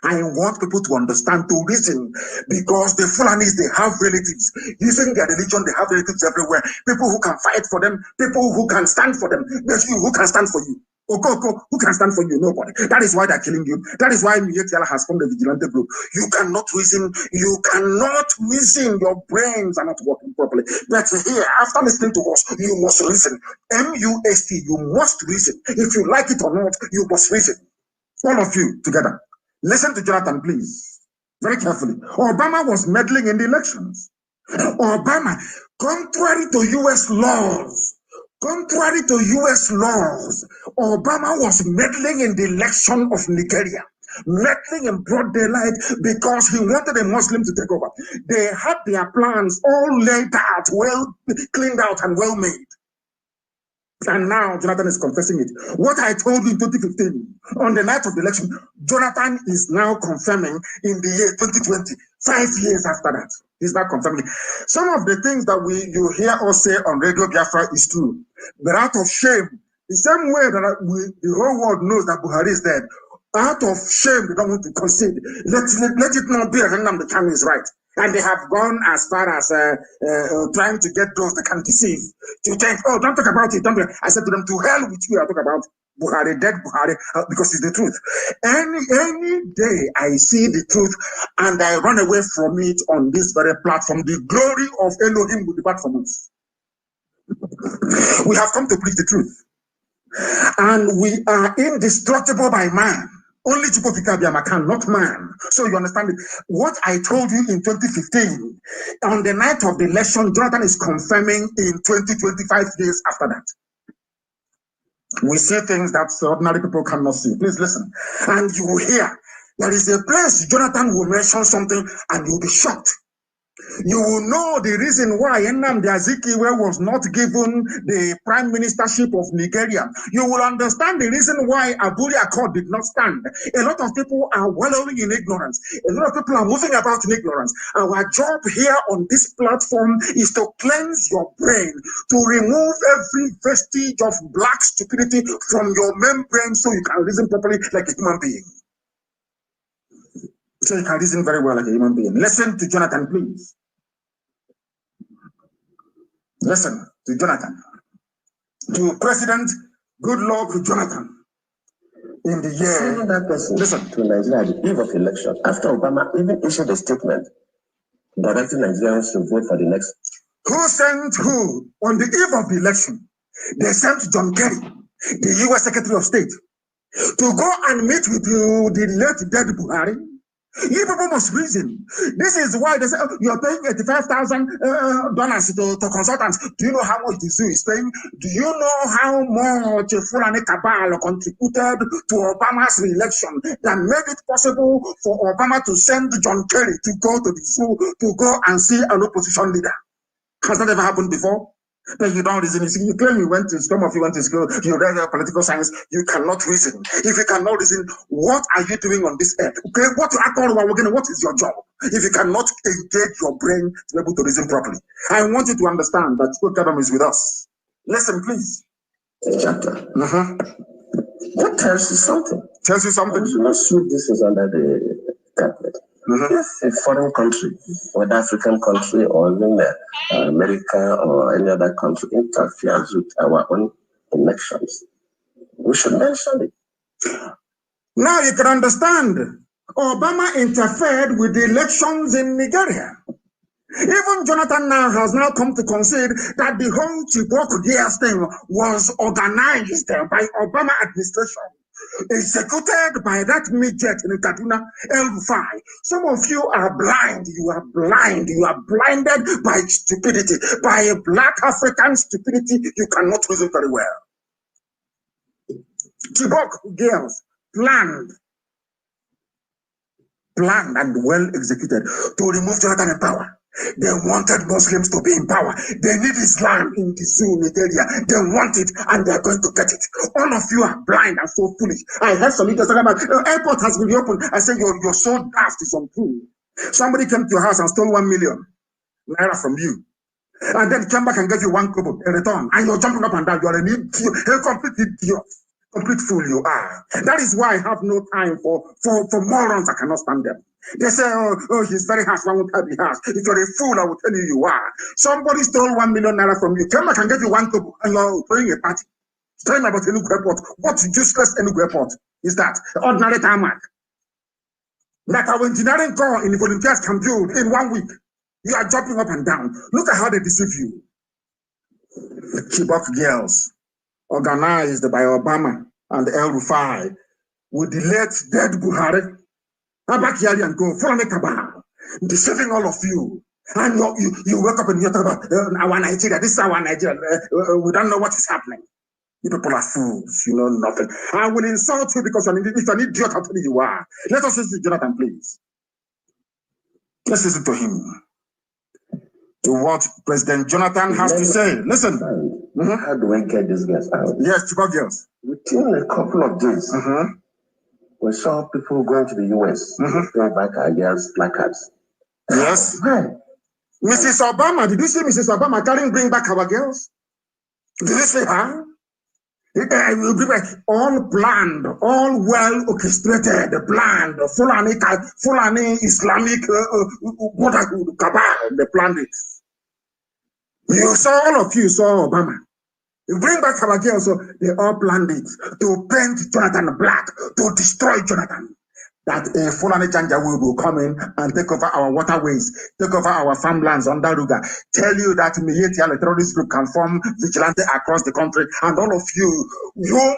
I want people to understand, to reason, because the Fulanis, they have relatives. Using their religion, they have relatives everywhere. People who can fight for them, people who can stand for them. There's you who can stand for you. Okoko, who can stand for you? Nobody. That is why they're killing you. That is why Mietiala has formed a vigilante group. You cannot reason. You cannot reason. Your brains are not working properly. But here, after listening to us, you must reason. MUST, you must reason. If you like it or not, you must reason. All of you together. Listen to Jonathan, please. Very carefully. Obama was meddling in the elections. Obama, contrary to U.S. laws, Obama was meddling in the election of Nigeria, meddling in broad daylight because he wanted a Muslim to take over. They had their plans all laid out, well cleaned out and well made. And now Jonathan is confessing it. What I told you in 2015, on the night of the election, Jonathan is now confirming in the year 2020, 5 years after that. He's now confirming. Some of the things that you hear us say on Radio Biafra is true. But out of shame, the same way that the whole world knows that Buhari is dead, out of shame, they don't want to concede. Let it not be that Nnamdi Kanu is right. And they have gone as far as trying to get those that can deceive. To think, oh, don't talk about it. I said to them, to hell with you, I talk about Buhari, dead Buhari, because it's the truth. Any day I see the truth and I run away from it on this very platform, the glory of Elohim will depart from us. We have come to preach the truth. And we are indestructible by man. Only Chukwu can, not man. So you understand it. What I told you in 2015, on the night of the election, Jonathan is confirming in 2025 days after that. We see things that ordinary people cannot see. Please listen. And you will hear, there is a place Jonathan will mention something and you'll be shocked. You will know the reason why Nnamdi Azikiwe was not given the prime ministership of Nigeria. You will understand the reason why Aburi Accord did not stand. A lot of people are wallowing in ignorance. A lot of people are moving about in ignorance. Our job here on this platform is to cleanse your brain, to remove every vestige of black stupidity from your main brain so you can reason properly like a human being. So you can reason very well like a human being. Listen to Jonathan, please. Listen to Jonathan. To President Goodluck Jonathan. In the year. Sending that person listen to Nigeria at the eve of election, after Obama even issued a statement directing Nigerians to vote for the next. Who sent who? On the eve of the election, they sent John Kerry, the U.S. Secretary of State, to go and meet with the late dead Buhari. You people must reason. This is why they say you're paying $85,000 to consultants. Do you know how much the zoo is paying? Do you know how much Fulani Cabal contributed to Obama's re-election that made it possible for Obama to send John Kerry to go to the zoo to go and see an opposition leader? Has that ever happened before? Then you don't reason. You claim you went to, some of you went to school, you read political science, you cannot reason. If you cannot reason, what are you doing on this earth? Okay, what is your job? If you cannot engage your brain to be able to reason properly. I want you to understand that Chukwu is with us. Listen, please. Chapter. That tells you something. Tells you something. You should not sweep this is under the carpet. If a foreign country, whether African country or even America or any other country interferes with our own elections, we should mention it. Now you can understand. Obama interfered with the elections in Nigeria. Even Jonathan now has now come to concede that the whole Chibok Diaz thing was organized by Obama administration. Executed by that midget in Kaduna, El-Rufai. Some of you are blind. You are blind. You are blinded by stupidity, by black African stupidity. You cannot reason very well. Chibok girls planned and well executed to remove Jonathan in power. They wanted Muslims to be in power. They need Islam in the zoo in Nigeria. They want it and they are going to get it. All of you are blind and so foolish. I heard some leaders talking about the airport has been reopened. I said, you're so daft, it's untrue. Somebody came to your house and stole 1 million naira from you. And then came back and gave you 1 kobo in return. And you're jumping up and down. You're a complete idiot. Complete fool you are. That is why I have no time for morons. I cannot stand them. They say, oh, he's very harsh. Why won't I be harsh? If you're a fool, I will tell you you are. Somebody stole 1 million naira from you. Came back and gave you 1 kobo and you're throwing a party. Telling about Enugu Airport. What useless Enugu Airport is that? Ordinary tarmac. That our engineering corps in the volunteers can build in 1 week. You are jumping up and down. Look at how they deceive you. Chibok girls, organized by Obama and El-Rufai, with the late dead Buhari, Abakari and go, Fulani Cabal, deceiving all of you. And you wake up and you talk about our Nigeria. This is our Nigeria. We don't know what is happening. You people are fools. You know nothing. I will insult you because if an idiot, I'll tell you you are. Let us listen to Jonathan, please. Let's listen to him. To what President Jonathan has to say. Listen. How do I get these guys out? Yes, Chibok girls. Within a couple of days, we saw people going to the US to bring back our girls' placards. Yes. Why? Mrs. Obama, did you see Mrs. Obama carrying bring back our girls? Did you see her? All planned, all well orchestrated, planned, Fulani Islamic Brotherhood, Cabal, they planned it. You saw, all of you saw Obama. You bring back our girls, so they all planned it to paint Jonathan black, to destroy Jonathan. that a Fulani Janjaweed will come in and take over our waterways, take over our farmlands under Ruga, tell you that Miyetia, the terrorist group, can form vigilante across the country, and all of you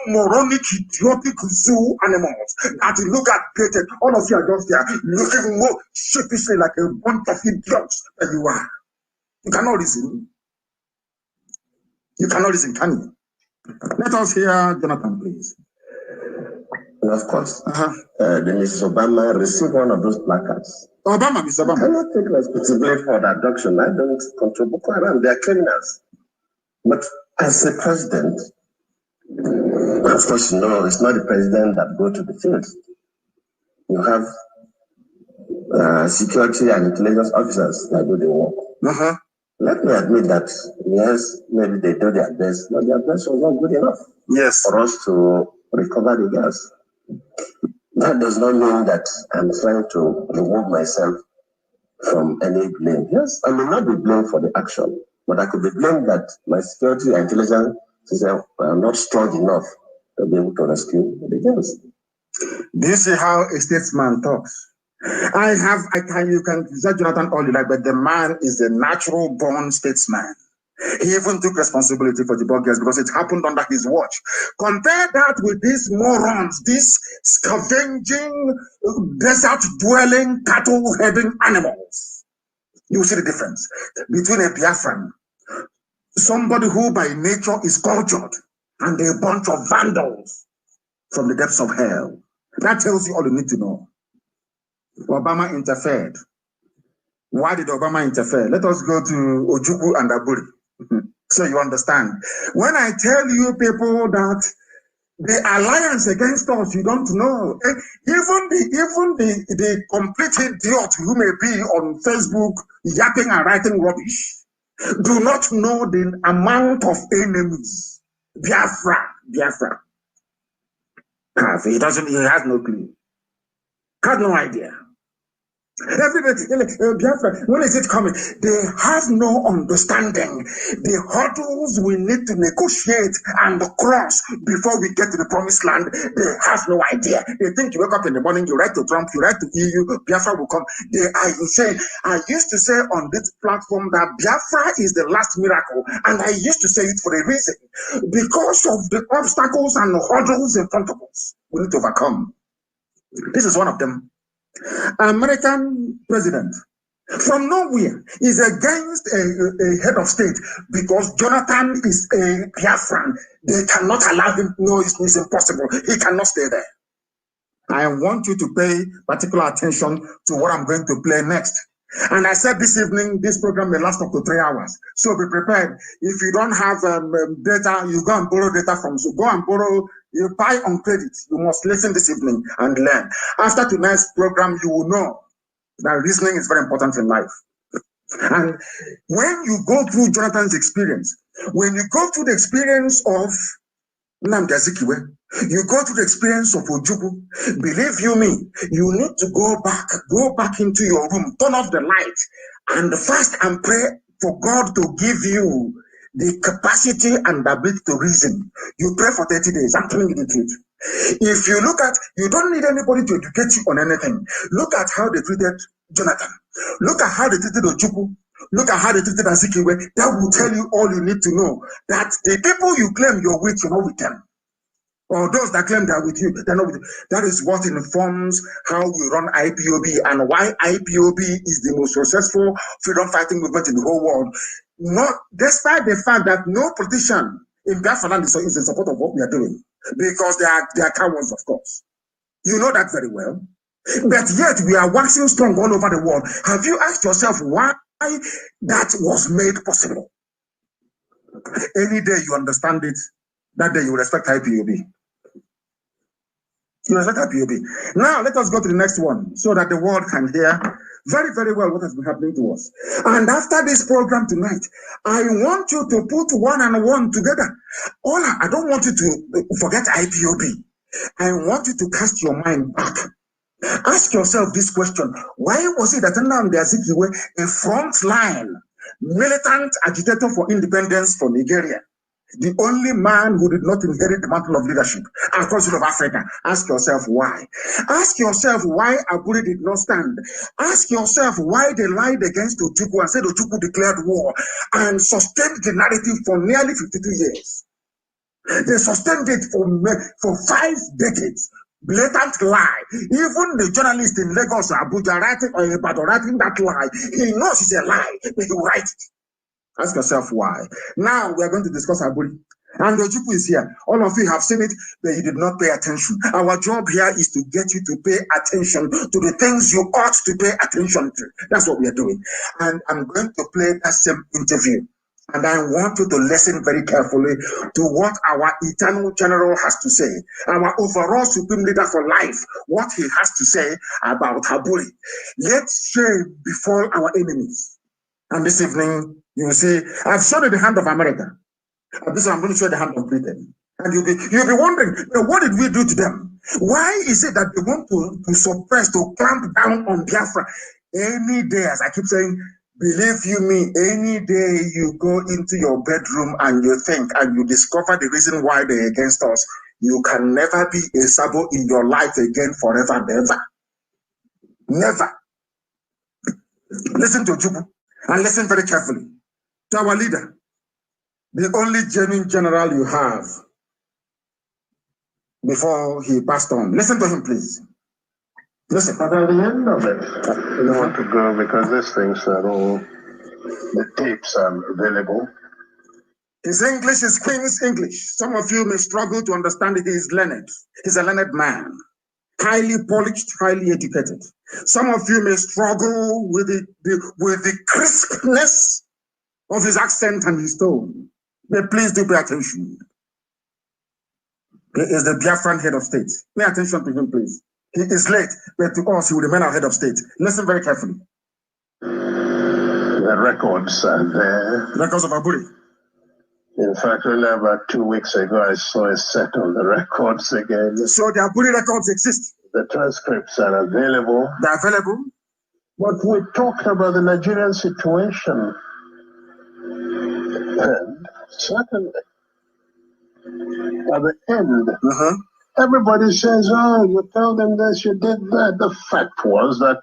moronic, idiotic zoo animals that you look at created, all of you are just there looking more sheepishly like a bunch of idiots that you are. You cannot reason. You cannot reason, can you? Let us hear Jonathan, please. And of course, the Mrs. Obama received one of those placards. Mr. Obama. I cannot take responsibility for the abduction. I don't control Boko Haram. They are criminals. But as a president, of course, you know, it's not the president that go to the field. You have security and intelligence officers that do the work. Let me admit that, yes, maybe they do their best, but their best was not good enough for us to recover the gas. That does not mean that I'm trying to remove myself from any blame. Yes, I may not be blamed for the action, but I could be blamed that my security and intelligence system are not strong enough to be able to rescue the gas. Do you see how a statesman talks? You can say Jonathan all you like, but the man is a natural born statesman. He even took responsibility for the burgers because it happened under his watch. Compare that with these morons, these scavenging, desert-dwelling, cattle-heading animals. You see the difference between a Biafran, somebody who by nature is cultured, and a bunch of vandals from the depths of hell. That tells you all you need to know. Obama interfered. Why did Obama interfere? Let us go to Ojukwu and Aburi. So you understand. When I tell you people that the alliance against us, you don't know. Even the complete idiot who may be on Facebook yapping and writing rubbish do not know the amount of enemies. Biafra. He has no clue. Has no idea. Everybody, Biafra, when is it coming? They have no understanding. The hurdles we need to negotiate and cross before we get to the promised land, they have no idea. They think you wake up in the morning, you write to Trump, you write to EU, Biafra will come. They are insane. I used to say on this platform that Biafra is the last miracle, and I used to say it for a reason. Because of the obstacles and hurdles in front of us, we need to overcome. This is one of them. American president from nowhere is against a head of state because Jonathan is a Biafran. They cannot allow him. No, it's impossible. He cannot stay there. I want you to pay particular attention to what I'm going to play next. And I said this evening, this program may last up to 3 hours. So be prepared. If you don't have data, you go and borrow data from. So go and borrow. You buy on credit. You must listen this evening and learn. After tonight's program, you will know that reasoning is very important in life. And when you go through Jonathan's experience, when you go through the experience of Nnamdi Azikiwe, you go through the experience of Ojukwu, believe you me, you need to go back into your room, turn off the light, and fast and pray for God to give you the capacity and the ability to reason. You pray for 30 days. I'm telling you the truth. If you look at, you don't need anybody to educate you on anything. Look at how they treated Jonathan. Look at how they treated Ojukwu. Look at how they treated Azikiwe. That will tell you all you need to know. That the people you claim you're with, you're not with them. Or those that claim they're with you, they're not with you. That is what informs how we run IPOB and why IPOB is the most successful freedom fighting movement in the whole world. Not despite the fact that no politician in Biafra land is in support of what we are doing, because they are cowards, of course. You know that very well. But yet we are waxing strong all over the world. Have you asked yourself why that was made possible? Any day you understand it, that day you respect IPOB. You respect IPOB. Now let us go to the next one so that the world can hear very, very well what has been happening to us. And after this program tonight, I want you to put one and one together. I don't want you to forget IPOB. I want you to cast your mind back. Ask yourself this question. Why was it that Nnamdi Azikiwe, a frontline militant agitator for independence for Nigeria, The only man who did not inherit the mantle of leadership across the of Africa. Ask yourself why. Ask yourself why Aburi did not stand. Ask yourself why they lied against Ojukwu and said Ojukwu declared war and sustained the narrative for nearly 52 years. They sustained it for 5 decades. Blatant lie. Even the journalist in Lagos or Abuja writing that lie, he knows it's a lie, but he will write it. Ask yourself why. Now we are going to discuss Aburi. And Ojukwu is here. All of you have seen it, but you did not pay attention. Our job here is to get you to pay attention to the things you ought to pay attention to. That's what we are doing. And I'm going to play that same interview. And I want you to listen very carefully to what our eternal general has to say, our overall supreme leader for life, what he has to say about Aburi. Let shame befall our enemies. And this evening, you will see, I've shown you the hand of America. And this I'm going to show you the hand of Britain. And you'll be wondering, what did we do to them? Why is it that they want to suppress, to clamp down on Biafra? Any day, as I keep saying, believe you me, any day you go into your bedroom and you think and you discover the reason why they're against us, you can never be a Sabo in your life again forever and ever. Never. Listen to Jubu. And listen very carefully to our leader, the only genuine general you have before he passed on. Listen to him, please. Listen. But at the end of it, I don't want to go because these things are all, the tapes are available. His English is Queen's English. Some of you may struggle to understand it. He is learned. He's a learned man. Highly polished, highly educated. Some of you may struggle with the crispness of his accent and his tone. But please do pay attention. He is the Biafran head of state. Pay attention to him, please. He is late, but to us, he will remain our head of state. Listen very carefully. The records are there. Records of Aburi. In fact, only about 2 weeks ago, I saw a set of the records again. So the Aburi records exist. The transcripts are available. They're available. But we talked about the Nigerian situation. And certainly, at the end, everybody says, oh, you tell them this, you did that. The fact was that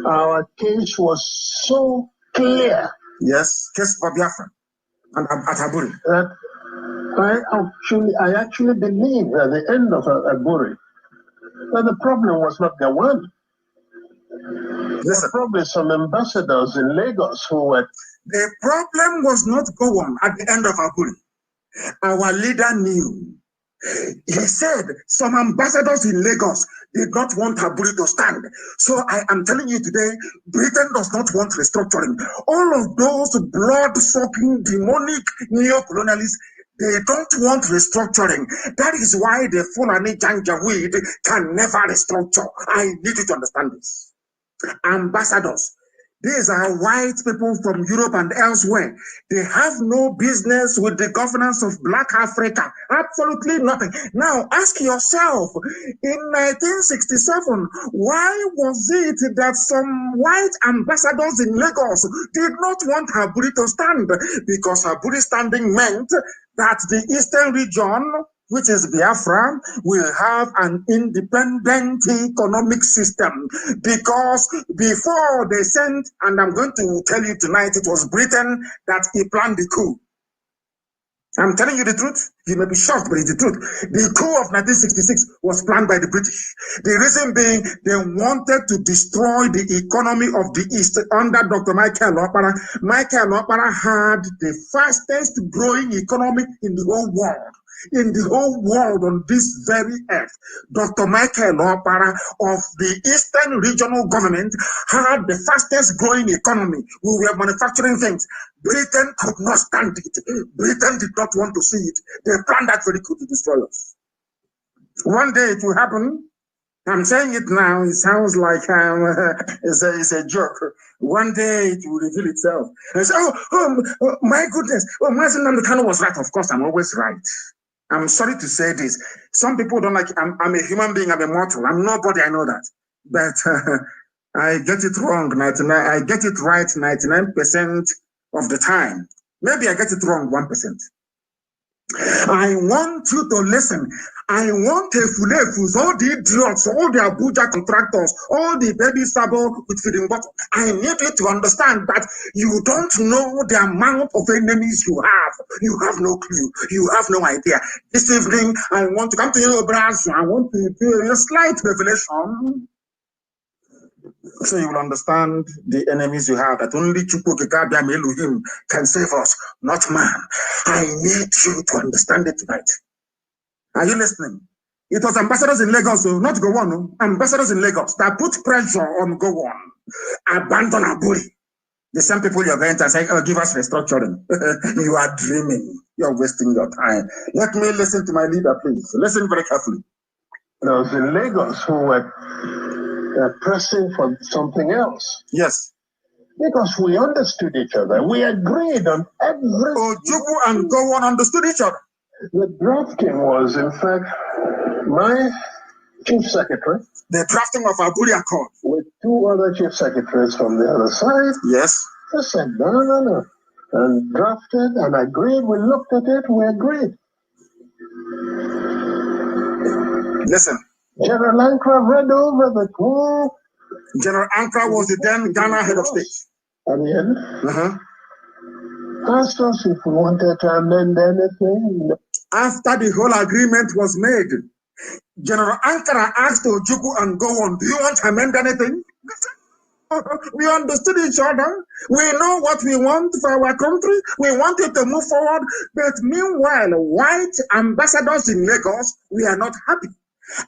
our case was so clear. Yes, case for Biafra. And at Aburi. That I actually believe at the end of Aburi that the problem was not the one. There were probably some ambassadors in Lagos who were. The problem was not Gowon at the end of Aburi. Our leader knew. He said some ambassadors in Lagos did not want Aburi to stand. So I am telling you today, Britain does not want restructuring. All of those blood-sucking, demonic neo-colonialists, they don't want restructuring. That is why the Fulani Janjaweed can never restructure. I need you to understand this. Ambassadors. These are white people from Europe and elsewhere. They have no business with the governance of Black Africa. Absolutely nothing. Now, ask yourself, in 1967, why was it that some white ambassadors in Lagos did not want Aburi to stand? Because Aburi standing meant that the Eastern region, which is Biafra, will have an independent economic system. Because before they sent, and I'm going to tell you tonight, it was Britain that he planned the coup. I'm telling you the truth. You may be shocked, but it's the truth. The coup of 1966 was planned by the British. The reason being, they wanted to destroy the economy of the East under Dr. Michael Okpara. Michael Okpara had the fastest growing economy in the whole world. In the whole world on this very earth, Dr. Michael Okpara of the Eastern Regional Government had the fastest growing economy. We were manufacturing things. Britain could not stand it. Britain did not want to see it. They planned that very coup to destroy us. One day it will happen. I'm saying it now. It sounds like it's a joke. One day it will reveal itself. And say, my goodness. Oh, Mazi Nnamdi Kanu was right. Of course, I'm always right. I'm sorry to say this. Some people don't like it. I'm a human being. I'm a mortal. I'm nobody. I know that. But I get it wrong. I get it right 99% of the time. Maybe I get it wrong 1%. I want you to listen. I want Efulefus, all the idiots, all the Abuja contractors, all the baby sabo with feeding bottle. I need you to understand that you don't know the amount of enemies you have. You have no clue. You have no idea. This evening, I want to come to you, Braz. I want to do a slight revelation, so you will understand the enemies you have, that only Chukwukekabia Elohim can save us, not man. I need you to understand it tonight. Are you listening? It was ambassadors in Lagos, so not Gowon, ambassadors in Lagos that put pressure on Gowon. Abandon Aburi. The same people you're going to say, oh, give us restructuring. You are dreaming. You're wasting your time. Let me listen to my leader, please. Listen very carefully. Those in Lagos who were pressing for something else. Yes. Because we understood each other. We agreed on everything. Ojukwu and Gowon understood each other. The drafting was, in fact, my chief secretary. The drafting of Aburi Accord. With two other chief secretaries from the other side. Yes. They said, no. And drafted and agreed. We looked at it, we agreed. Listen. General Ankara read over the call. General Ankara was the then Ghana head of state. At the end, asked us if we wanted to amend anything. After the whole agreement was made, General Ankara asked Ojukwu and Gowon, do you want to amend anything? We understood each other. We know what we want for our country. We wanted to move forward. But meanwhile, white ambassadors in Lagos, we are not happy.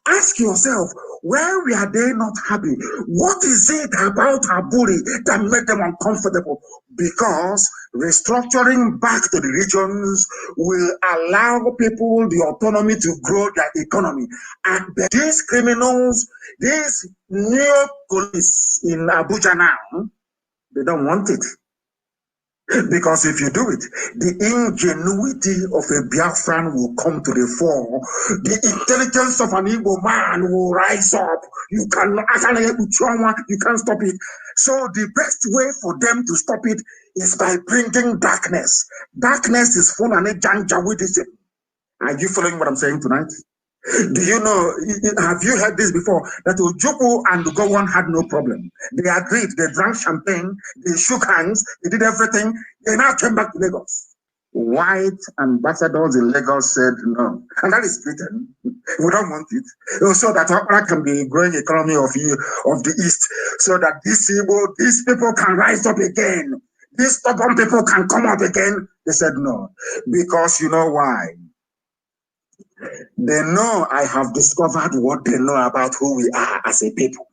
Ask yourself, why were they not happy? What is it about Aburi that made them uncomfortable? Because restructuring back to the regions will allow people the autonomy to grow their economy. And these criminals, these neo-police in Abuja now, they don't want it. Because if you do it, the ingenuity of a Biafran will come to the fore. The intelligence of an Igbo man will rise up. You can't stop it. So the best way for them to stop it is by bringing darkness. Darkness is full and Janjaweedism. Are you following what I'm saying tonight? Do you know, have you heard this before? That Ojukwu and Gowon had no problem. They agreed, they drank champagne, they shook hands, they did everything. They now came back to Lagos. White ambassadors in Lagos said no. And that is Britain. We don't want it. So that Accra can be growing economy of the East. So that these people can rise up again. These stubborn people can come up again. They said no. Because you know why? They know I have discovered what they know about who we are as a people.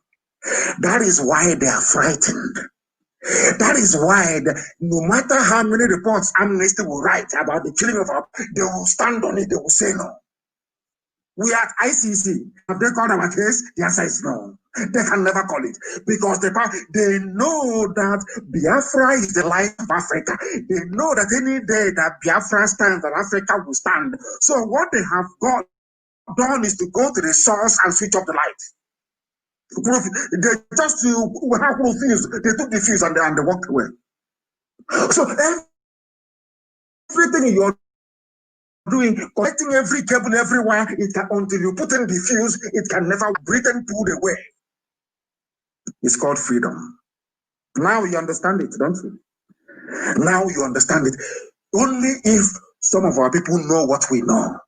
That is why they are frightened. That is why no matter how many reports Amnesty will write about the killing of our, they will stand on it, they will say no. We are at ICC. Have they called our case? The answer is no. They can never call it because they know that Biafra is the light of Africa. They know that any day that Biafra stands, that Africa will stand. So what they have done is to go to the source and switch off the light. They just refused. They took the fuse and they walked away. So everything you're doing, connecting every cable everywhere, until you put in the fuse, it can never Britain pulled away. It's called freedom. Now you understand it, don't you? Now you understand it. Only if some of our people know what we know.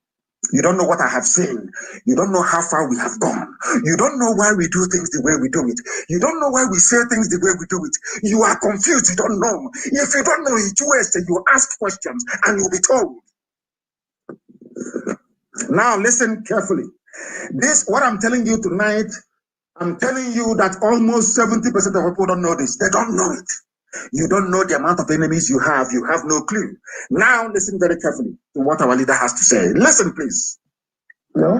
You don't know what I have seen. You don't know how far we have gone. You don't know why we do things the way we do it. You don't know why we say things the way we do it. You are confused. You don't know. If you don't know, it's worse. You ask questions and you'll be told. Now listen carefully. This, what I'm telling you tonight, I'm telling you that almost 70% of people don't know this. They don't know it. You don't know the amount of enemies you have. You have no clue. Now listen very carefully to what our leader has to say. Listen, please. No.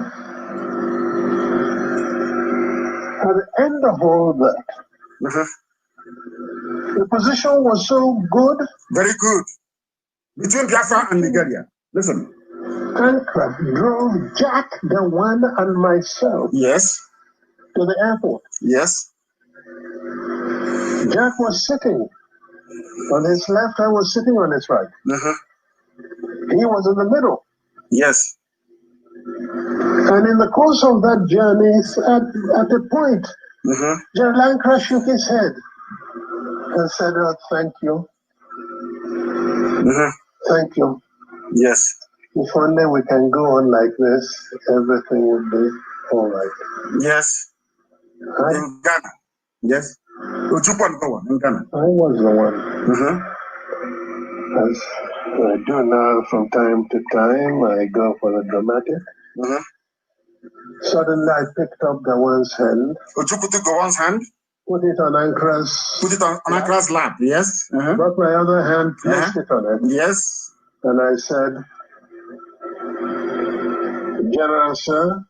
At the end of all that, the position was so good. Very good. Between Biafra and Nigeria. Listen. Ankara drove Jack, the one, and myself. Yes. To the airport. Yes. Jack was sitting on his left, I was sitting on his right. He was in the middle. Yes. And in the course of that journey, at a point, General Ankara shook his head and said, "Oh, thank you. Thank you. Yes. If only we can go on like this, everything would be all right." Yes. In Ghana. Yes. I was the one. As I do now from time to time, I go for the dramatic. Suddenly I picked up Gawan's hand. Ojukwu took Gawan's hand? Put it on Ankara's. Put it on Ankara's lap, yes. Brought my other hand, placed it on it. Yes. And I said, "General, sir,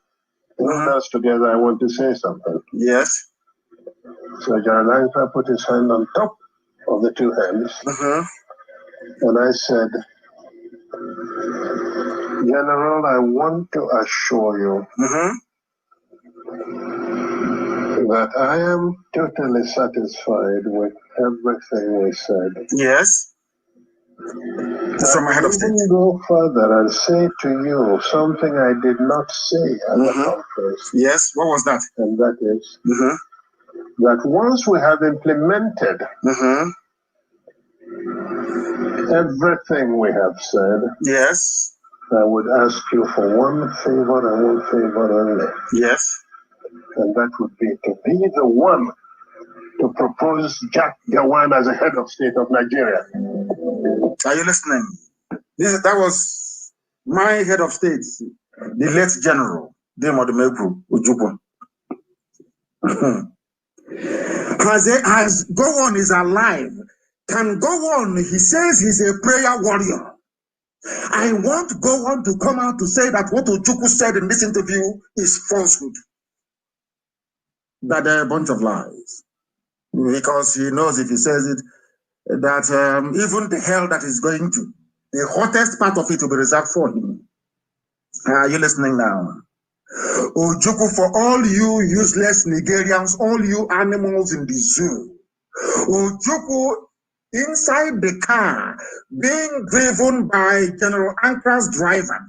hold us together, I want to say something." Yes. So General Ankara put his hand on top of the two hands. And I said, "General, I want to assure you that I am totally satisfied with everything we said." Yes. From my head of state. I will go further and say to you something I did not say at the conference. Yes, what was that? And that is that once we have implemented everything we have said, yes, I would ask you for one favor and one favor only. Yes. And that would be to be the one to propose Jack Gawan as a head of state of Nigeria. Are you listening? That was my head of state, the late General Demodumekwu Ojukwu. As Gowon is alive, can Gowon, he says he's a prayer warrior. I want Gowon to come out to say that what Ojukwu said in this interview is falsehood. That they're a bunch of lies. Because he knows if he says it, that even the hell that is going to, the hottest part of it will be reserved for him. Are you listening now? Ojukwu, for all you useless Nigerians, all you animals in the zoo, Ojukwu inside the car being driven by General Ankara's driver.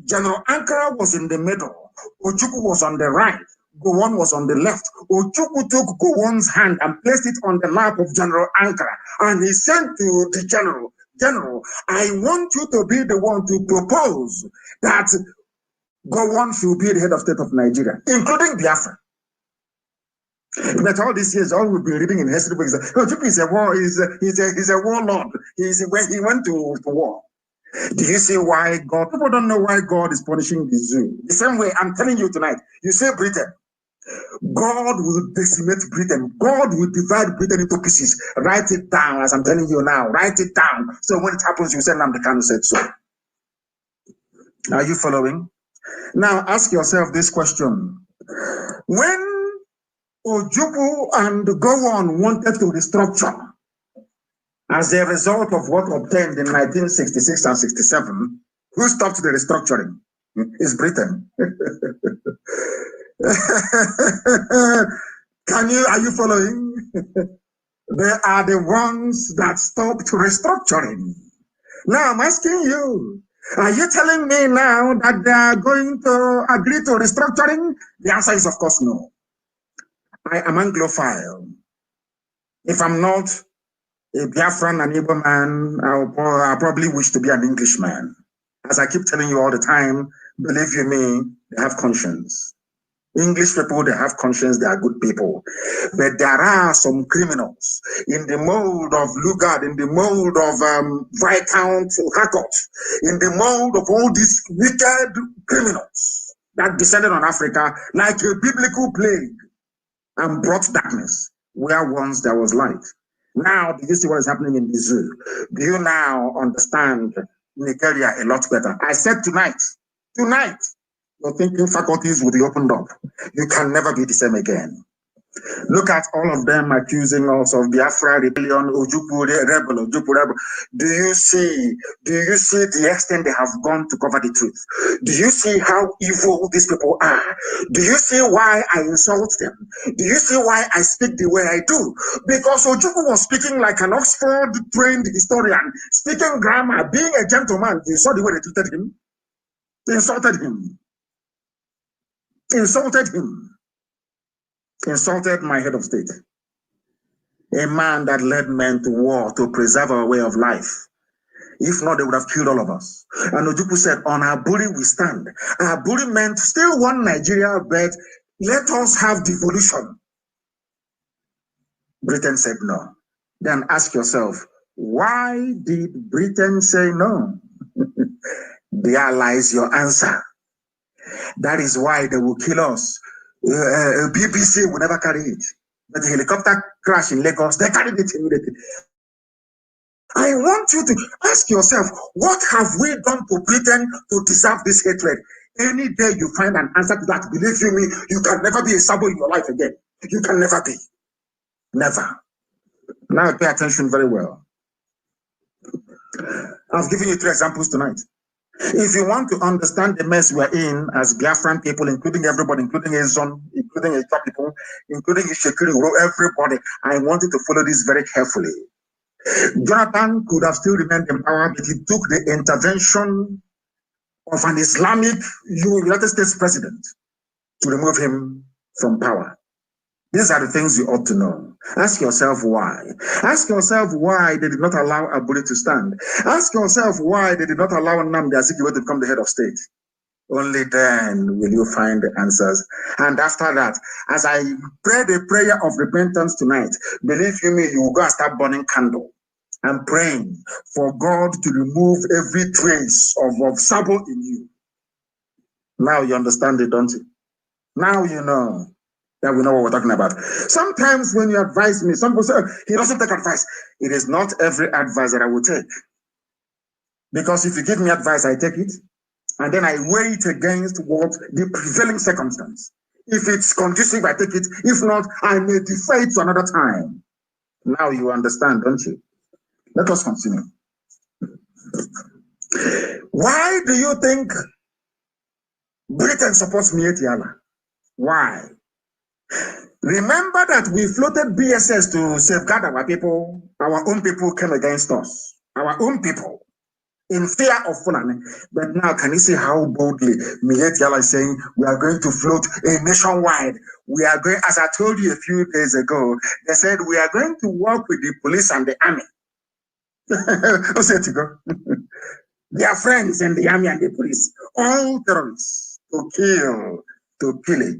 General Ankara was in the middle. Ojukwu was on the right. Gowon was on the left. Ojukwu took Gowon's hand and placed it on the lap of General Ankara. And he said to the general, "General, I want you to be the one to propose that Gowon should be the head of state of Nigeria, including Biafra." But all these years, all we've been reading in history books, Ojukwu is a warlord. He went to war. Do you see why God? People don't know why God is punishing the zoo. The same way I'm telling you tonight. You say Britain. God will decimate Britain. God will divide Britain into pieces. Write it down, as I'm telling you now. Write it down. So when it happens, you say Nnamdi Kanu said so. Are you following? Now ask yourself this question. When Ojukwu and Gowon wanted to restructure as a result of what obtained in 1966 and 67, who stopped the restructuring? It's Britain. Are you following? They are the ones that stopped restructuring. Now I'm asking you, are you telling me now that they are going to agree to restructuring? The answer is of course no. I am Anglophile. If I'm not a Biafran and Igbo man, I'll probably wish to be an Englishman. As I keep telling you all the time, believe you me, they have conscience. English people, they have conscience, they are good people. But there are some criminals in the mold of Lugard, in the mold of Viscount Harcourt, in the mold of all these wicked criminals that descended on Africa like a biblical plague and brought darkness where once there was light. Now, do you see what is happening in the zoo? Do you now understand Nigeria a lot better? I said tonight, your thinking faculties will be opened up. You can never be the same again. Look at all of them accusing us of Biafra rebellion, Ojukwu rebel, Ojukwu rebel. Do you see the extent they have gone to cover the truth? Do you see how evil these people are? Do you see why I insult them? Do you see why I speak the way I do? Because Ojukwu was speaking like an Oxford-trained historian, speaking grammar, being a gentleman. You saw the way they treated him. insulted him, insulted my head of state, a man that led men to war to preserve our way of life. If not, they would have killed all of us. And Ojukwu said, on our body we stand. Our body meant still one Nigeria, but let us have devolution. Britain said no. Then ask yourself, why did Britain say no? There lies your answer. That is why they will kill us. BBC will never carry it. But the helicopter crash in Lagos, they carried it immediately. I want you to ask yourself, what have we done to Britain to deserve this hatred? Any day you find an answer to that, believe you me, you can never be a Sabo in your life again. You can never be. Never. Now pay attention very well. I've given you 3 examples tonight. If you want to understand the mess we're in as Biafran people, including everybody, including Ezon, including Eto'o people, including Ishekiri, everybody, I want you to follow this very carefully. Jonathan could have still remained in power, but he took the intervention of an Islamic United States president to remove him from power. These are the things you ought to know. Ask yourself why. Ask yourself why they did not allow Aburi to stand. Ask yourself why they did not allow Nnamdi Azikiwe to become the head of state. Only then will you find the answers. And after that, as I pray the prayer of repentance tonight, believe you me, you will go and start burning candle and praying for God to remove every trace of Sabo in you. Now you understand it, don't you? Now you know that we know what we're talking about. Sometimes when you advise me, some people say, he doesn't take advice. It is not every advice that I will take. Because if you give me advice, I take it. And then I weigh it against what the prevailing circumstance. If it's conducive, I take it. If not, I may defer it to another time. Now you understand, don't you? Let us continue. Why do you think Britain supports Mietiala? Why? Remember that we floated BSS to safeguard our people. Our own people came against us. Our own people. In fear of Fulani. But now, can you see how boldly Mietiala is saying, we are going to float a nationwide. We are going, as I told you a few days ago, they said, we are going to work with the police and the army. Who said to go? They are friends in the army and the police. All terrorists to kill, to pillage,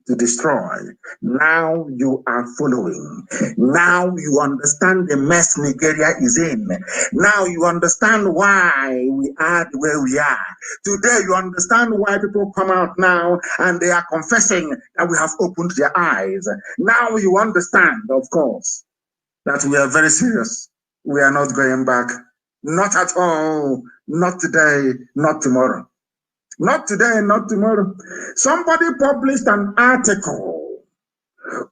to destroy. Now you are following. Now you understand the mess Nigeria is in. Now you understand why we are where we are. Today you understand why people come out now and they are confessing that we have opened their eyes. Now you understand, of course, that we are very serious. We are not going back. Not at all. Not today, not tomorrow. Not today, not tomorrow. Somebody published an article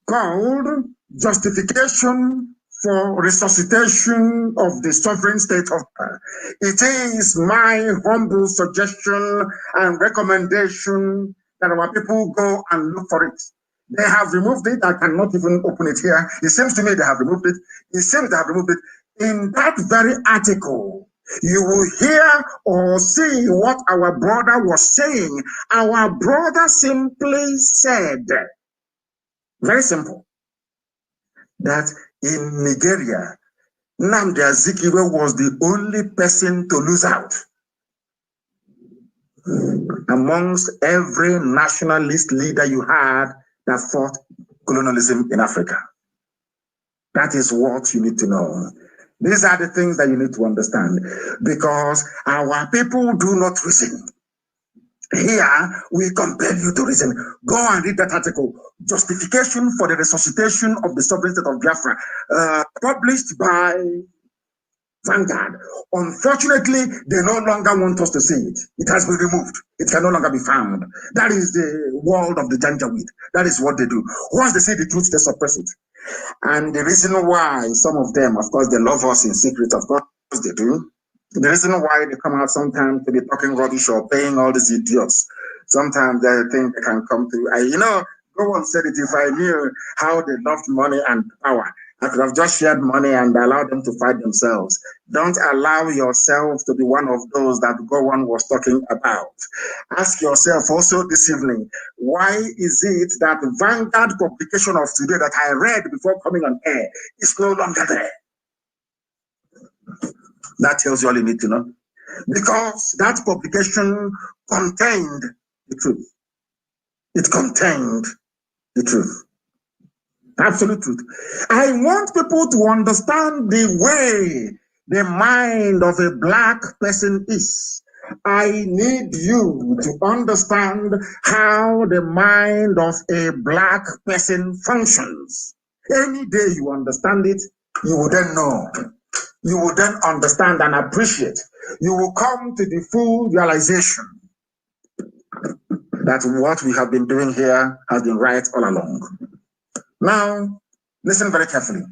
called Justification for Resuscitation of the Sovereign State of Power. It is my humble suggestion and recommendation that our people go and look for it. They have removed it. I cannot even open it here. It seems to me they have removed it. It seems they have removed it. In that very article, you will hear or see what our brother was saying. Our brother simply said, very simple, that in Nigeria, Nnamdi Azikiwe was the only person to lose out amongst every nationalist leader you had that fought colonialism in Africa. That is what you need to know. These are the things that you need to understand, because our people do not reason. Here, we compel you to reason. Go and read that article, Justification for the Resuscitation of the Sovereign State of Biafra, published by Vanguard. Unfortunately, they no longer want us to see it. It has been removed. It can no longer be found. That is the world of the Janjaweed. That is what they do. Once they say the truth, they suppress it. And the reason why some of them, of course, they love us in secret, of course they do. The reason why they come out sometimes to be talking rubbish or paying all these idiots, sometimes they think they can come through. No one said it. If I knew how they loved money and power, I could have just shared money and allowed them to fight themselves. Don't allow yourself to be one of those that Gowon was talking about. Ask yourself also this evening, why is it that Vanguard publication of today that I read before coming on air is no longer there? That tells you all you need to know. Because that publication contained the truth. It contained the truth. Absolute truth. I want people to understand the way the mind of a black person is. I need you to understand how the mind of a black person functions. Any day you understand it, you will then know. You will then understand and appreciate. You will come to the full realization that what we have been doing here has been right all along. Now, listen very carefully.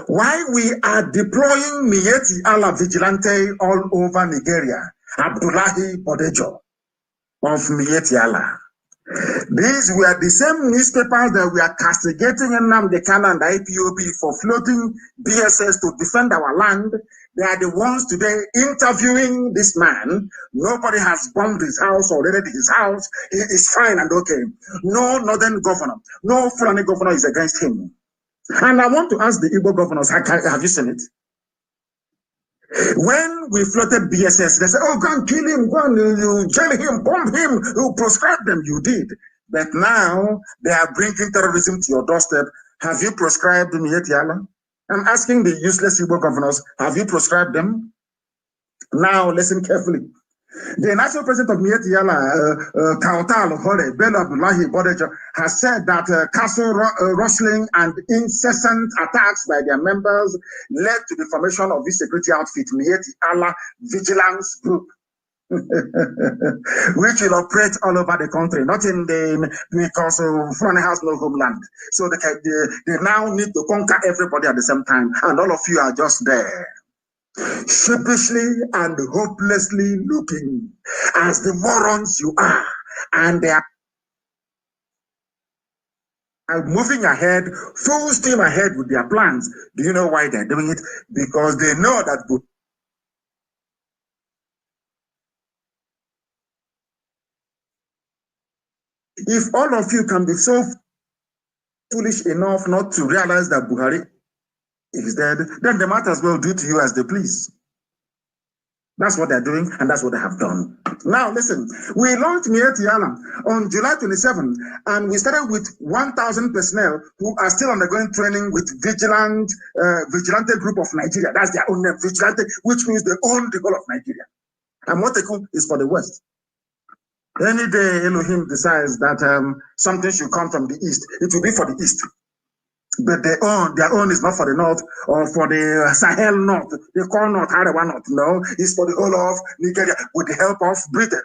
Why we are deploying Miyetti Allah Vigilante all over Nigeria, Abdullahi Bodejo of Miyetti Allah. These were the same newspapers that we are castigating Nnamdi Kanu and IPOB for floating BSS to defend our land. They are the ones today interviewing this man. Nobody has bombed his house or raided his house. He is fine and okay. No northern governor, no Fulani governor is against him. And I want to ask the Igbo governors, have you seen it? When we floated BSS, they said, oh, go and kill him, go and you jail him, bomb him, you proscribe them. You did. But now they are bringing terrorism to your doorstep. Have you proscribed Miyetti Allah? I'm asking the useless Igbo governors, have you proscribed them? Now listen carefully. The national president of Miyetti Allah, Kautal Hore, Bello Abdullahi Bodejo, has said that castle rustling and incessant attacks by their members led to the formation of this security outfit, Miyetti Allah Vigilance Group, which will operate all over the country, not in the, because Fulani has no homeland. So they now need to conquer everybody at the same time, and all of you are just there, sheepishly and hopelessly looking as the morons you are, and they are moving ahead, full steam ahead with their plans. Do you know why they're doing it? Because they know that if all of you can be so foolish enough not to realize that Buhari is dead, then they might as well do to you as they please. That's what they're doing, and that's what they have done. Now, listen, we launched Miyetti Allah on July 27, and we started with 1,000 personnel who are still undergoing training with Vigilante Group of Nigeria. That's their own name, Vigilante, which means they own the whole of Nigeria. And what they call is for the West. Any day Elohim decides that something should come from the East, it will be for the East. But their own is not for the North or for the Sahel North. They call North Arewa North. No, it's for the whole of Nigeria with the help of Britain.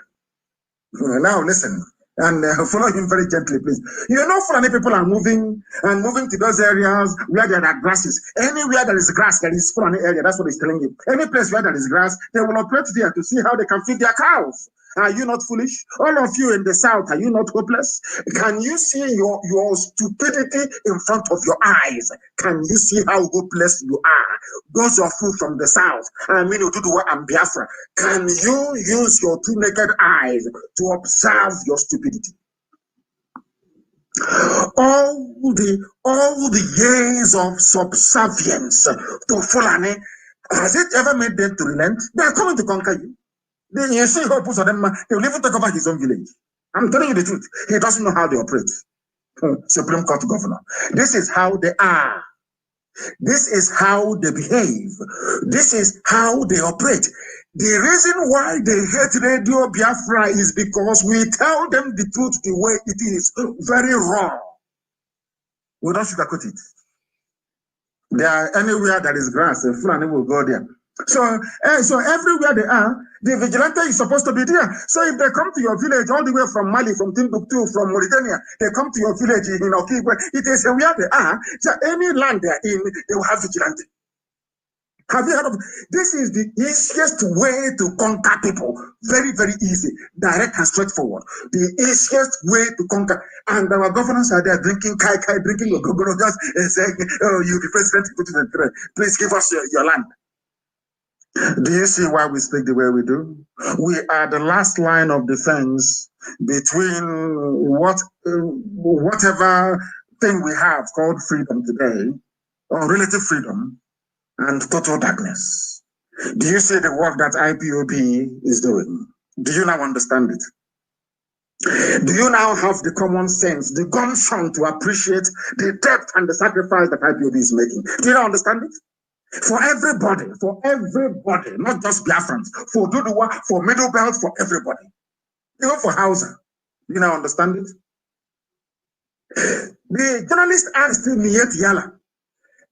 Now listen and follow him very gently, please. You know, Fulani people are moving to those areas where there are grasses. Anywhere there is grass, there is Fulani area. That's what he's telling you. Any place where there is grass, they will operate there to see how they can feed their cows. Are you not foolish? All of you in the South, are you not hopeless? Can you see your stupidity in front of your eyes? Can you see how hopeless you are? Those of you from the South, I mean, Ududuwa and Biafra, can you use your two naked eyes to observe your stupidity? All the years of subservience to Fulani, has it ever made them to relent? They are coming to conquer you. You see how puts on them, he will even take over his own village. I'm telling you the truth. He doesn't know how they operate. Supreme Court governor. This is how they are. This is how they behave. This is how they operate. The reason why they hate Radio Biafra is because we tell them the truth the way it is. Very raw. We don't sugarcoat it. Anywhere there is grass, a Fulani will go there. So everywhere they are, the vigilante is supposed to be there. So if they come to your village all the way from Mali, from Timbuktu, from Mauritania, they come to your village in Okigwe, it is where they are. So any land they are in, they will have vigilante. Have you heard of this? Is the easiest way to conquer people. Very, very easy, direct and straightforward. The easiest way to conquer. And our governors are there drinking kai, drinking ogogoro, just saying, "Oh, you'll be president in 2023. Please give us your land." Do you see why we speak the way we do? We are the last line of defense between whatever thing we have called freedom today, or relative freedom, and total darkness. Do you see the work that IPOB is doing? Do you now understand it? Do you now have the common sense, the gumption to appreciate the depth and the sacrifice that IPOB is making? Do you now understand it? For everybody, not just Biafrans, for Duduwa, for Middle Belt, for everybody. Even for Hausa. Do you now understand it? The journalist asked me yet Yala.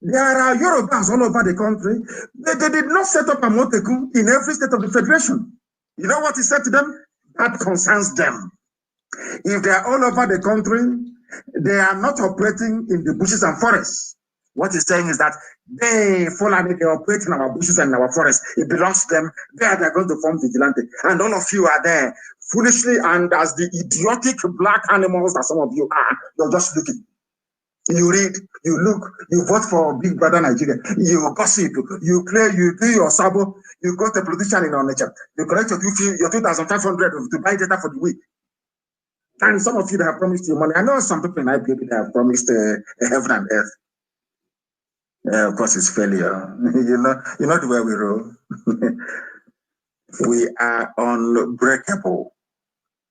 There are Yorubas all over the country. They did not set up a Moteku in every state of the Federation. You know what he said to them? That concerns them. If they are all over the country, they are not operating in the bushes and forests. What he's saying is that they operate in our bushes and our forests. It belongs to them. They're going to form vigilante. And all of you are there foolishly and as the idiotic black animals that some of you are. You're just looking. You read, you look, you vote for Big Brother Nigeria, you gossip, you play, you do your sabo, you go to a politician in our nature, you collect your 2,500 to buy data for the week. And some of you that have promised you money. I know some people in IPOB that have promised heaven and earth. Of course, it's failure. you know the way we roll. We are unbreakable.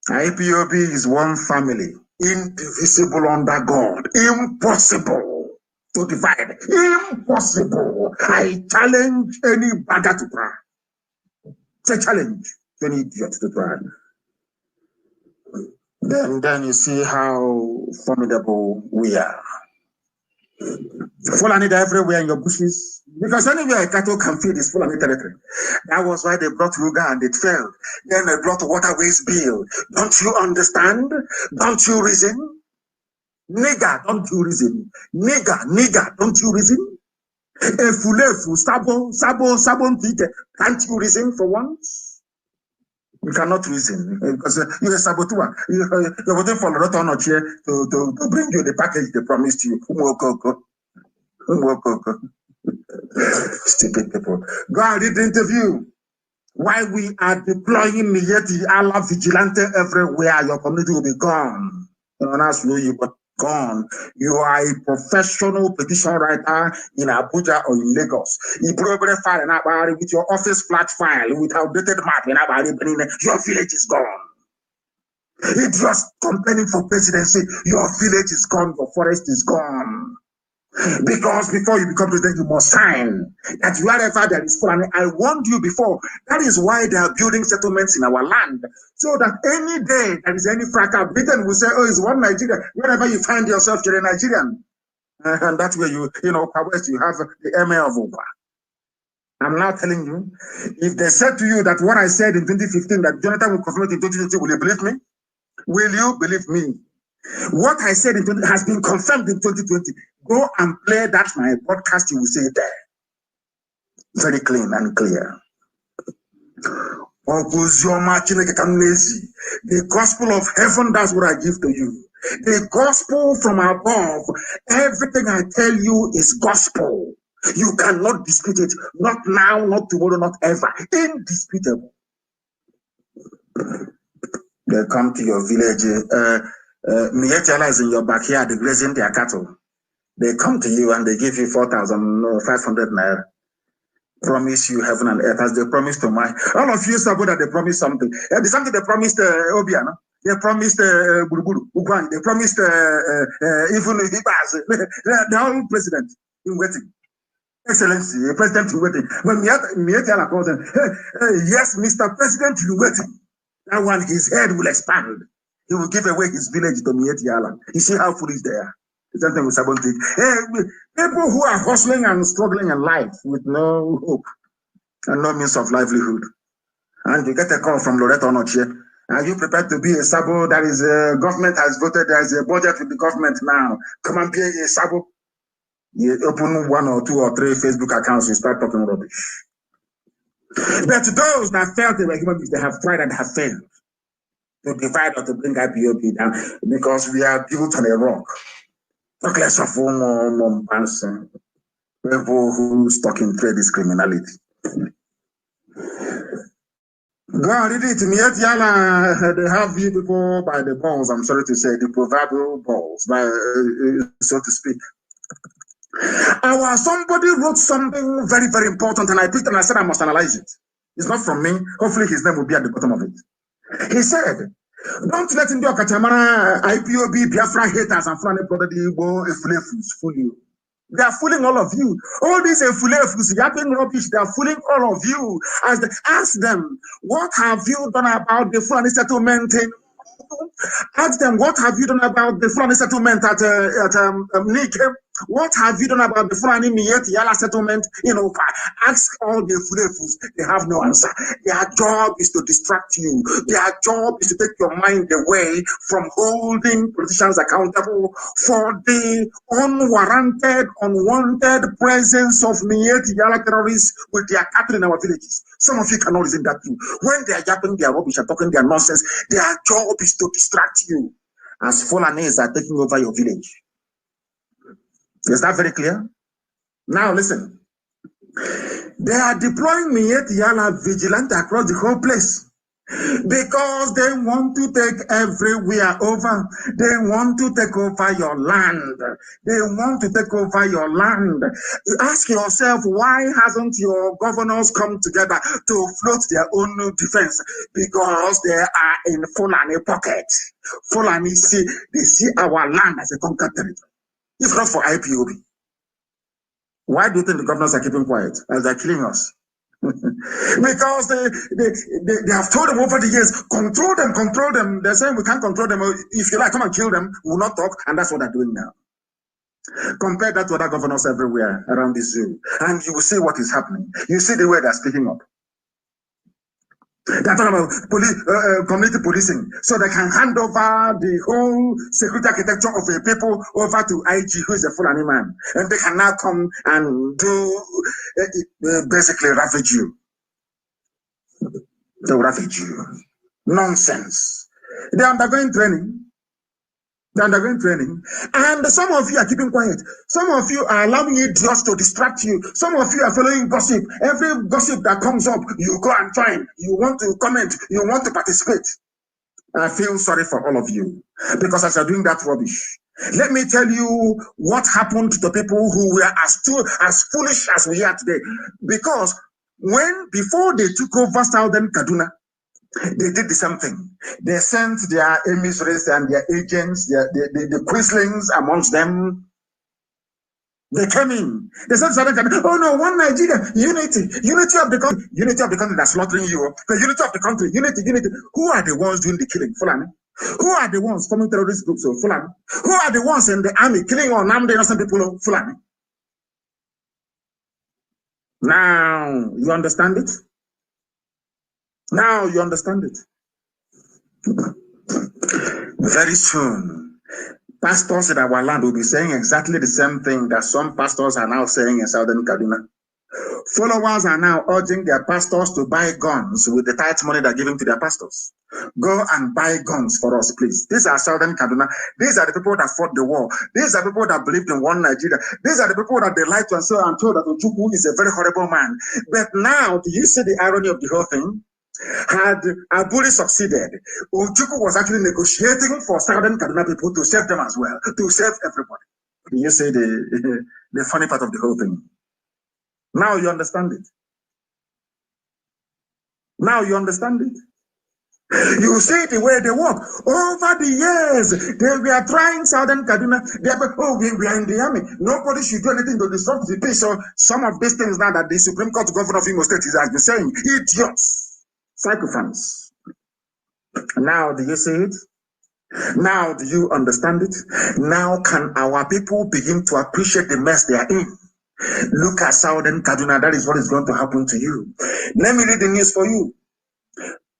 IPOB is one family, indivisible under God, impossible to divide, impossible. I challenge any bagger to try. It's a challenge to any idiot to try. Then you see how formidable we are. Fulani everywhere in your bushes, because anywhere a cattle can feed is Fulani territory. That was why they brought Ruga and it failed. Then they brought Waterways Bill. Don't you understand? Don't you reason? Nigger, don't you reason? Nigger, don't you reason? Efulefu, sabo, can't you reason for once? You cannot reason because you're a saboteur. You're waiting for Loretta Onochie to bring you the package they promised you. Stupid people. Go and read the interview. Why we are deploying Mieti Allah vigilante everywhere, your community will be gone. You got gone. You are a professional petition writer in Abuja or in Lagos. You probably file an abari with your office flat file with outdated map in abari, your village is gone. If you are complaining for presidency, your village is gone, your forest is gone. Because before you become president, you must sign that wherever there is Fulani. I warned you before. That is why they are building settlements in our land. So that any day there is any fracas, Britain will say, oh, it's one Nigeria. Wherever you find yourself, you're a Nigerian. And that's where you West, you have the Emir of Oba. I'm now telling you, if they said to you that what I said in 2015, that Jonathan will confirm it in 2020, will you believe me? Will you believe me? What I said in 2020 has been confirmed in 2020. Go and play that my podcast, you will see it there. Very clean and clear. The gospel of heaven, that's what I give to you. The gospel from above, everything I tell you is gospel. You cannot dispute it. Not now, not tomorrow, not ever. Indisputable. They come to your village. Mietiala is in your backyard, grazing their cattle. They come to you and they give you 4,500 naira. Promise you heaven and earth as they promised to my. All of you suppose that they promised something. There's something they promised Obiano. They promised Buruburu, Ugwan. They promised even Ibaz. The whole president in waiting. Excellency, president in waiting. When Mietiala calls him, yes, Mr. President in waiting. That one, his head will expand. He will give away his village to Mietiala. You see how foolish they are. Something with Sabontic. People who are hustling and struggling in life with no hope and no means of livelihood. And you get a call from Loretta Onochie. Are you prepared to be a Sabo? That is, government has voted, there is a budget with the government now. Come and be a Sabo. You open 1 or 2 or 3 Facebook accounts, you start talking rubbish. But those that felt they were human beings, they have tried and have failed to divide or to bring IPOB down because we are built on a rock. Talk less of people who stuck in trade is criminality. God did it. They have you people by the balls, I'm sorry to say, the proverbial balls, so to speak. Somebody wrote something very, very important, and I picked and I said I must analyze it. It's not from me. Hopefully his name will be at the bottom of it. He said, don't let India Kachamara, IPOB, Biafra haters, and Fulani Brotherly fool you. They are fooling all of you. All these Fulefus, yapping rubbish, they are fooling all of you. Ask them, what have you done about the Fulani settlement? Ask them, what have you done about the Fulani settlement at Nike? What have you done about the Fulani Miyeti Yala settlement in Opa? Ask all the Fulefus. They have no answer. Their job is to distract you. Their job is to take your mind away from holding politicians accountable for the unwarranted, unwanted presence of Miyeti Yala terrorists with their cattle in our villages. Some of you cannot listen to that too. When they are yapping their rubbish and talking their nonsense, their job is to distract you as Fulanis are taking over your village. Is that very clear? Now listen. They are deploying Miyeti Yala vigilante across the whole place because they want to take everywhere over. They want to take over your land. They want to take over your land. Ask yourself, why hasn't your governors come together to float their own defense? Because they are in Fulani pocket. Fulani they see our land as a conquered territory. If not for IPOB. Why do you think the governors are keeping quiet as they're killing us? Because they have told them over the years, control them. They're saying we can't control them. If you like, come and kill them. We will not talk. And that's what they're doing now. Compare that to other governors everywhere around the zoo. And you will see what is happening. You see the way they're speaking up. They're talking about community policing, so they can hand over the whole security architecture of a people over to IG, who is a Fulani man, and they can now come and do basically ravage you. They will ravage you. Nonsense. They're undergoing training. And some of you are keeping quiet. Some of you are allowing it just to distract you. Some of you are following gossip. Every gossip that comes up, you go and join. You want to comment. You want to participate. I feel sorry for all of you because as you're doing that rubbish, let me tell you what happened to people who were as foolish as we are today. Because before they took over Southern Kaduna, they did the same thing. They sent their emissaries and their agents, the quislings amongst them. They came in. They said, oh no, one Nigeria, unity of the country that's slaughtering you. The unity of the country, unity. Who are the ones doing the killing? Fulani. Who are the ones forming terrorist groups of Fulani? Who are the ones in the army killing or Nnamdi innocent people of Fulani? Now, you understand it? Now you understand it. Very soon, pastors in our land will be saying exactly the same thing that some pastors are now saying in Southern Kaduna. Followers are now urging their pastors to buy guns with the tight money they're giving to their pastors. Go and buy guns for us, please. These are Southern Kaduna. These are the people that fought the war. These are the people that believed in one Nigeria. These are the people that they lied to and so and told that Ojukwu is a very horrible man. But now, do you see the irony of the whole thing? Had Aburi succeeded, Ojukwu was actually negotiating for Southern Kaduna people to save them as well, to save everybody. You see the funny part of the whole thing. Now you understand it. Now you understand it. You see the way they work. Over the years, they were trying Southern Kaduna. We are in the army. Nobody should do anything to disrupt the peace. So some of these things now that the Supreme Court Governor of Imo State has been saying, idiots. Psychophants. Now do you see it? Now do you understand it? Now can our people begin to appreciate the mess they are in? Look at Southern Kaduna. That is what is going to happen to you. Let me read the news for you.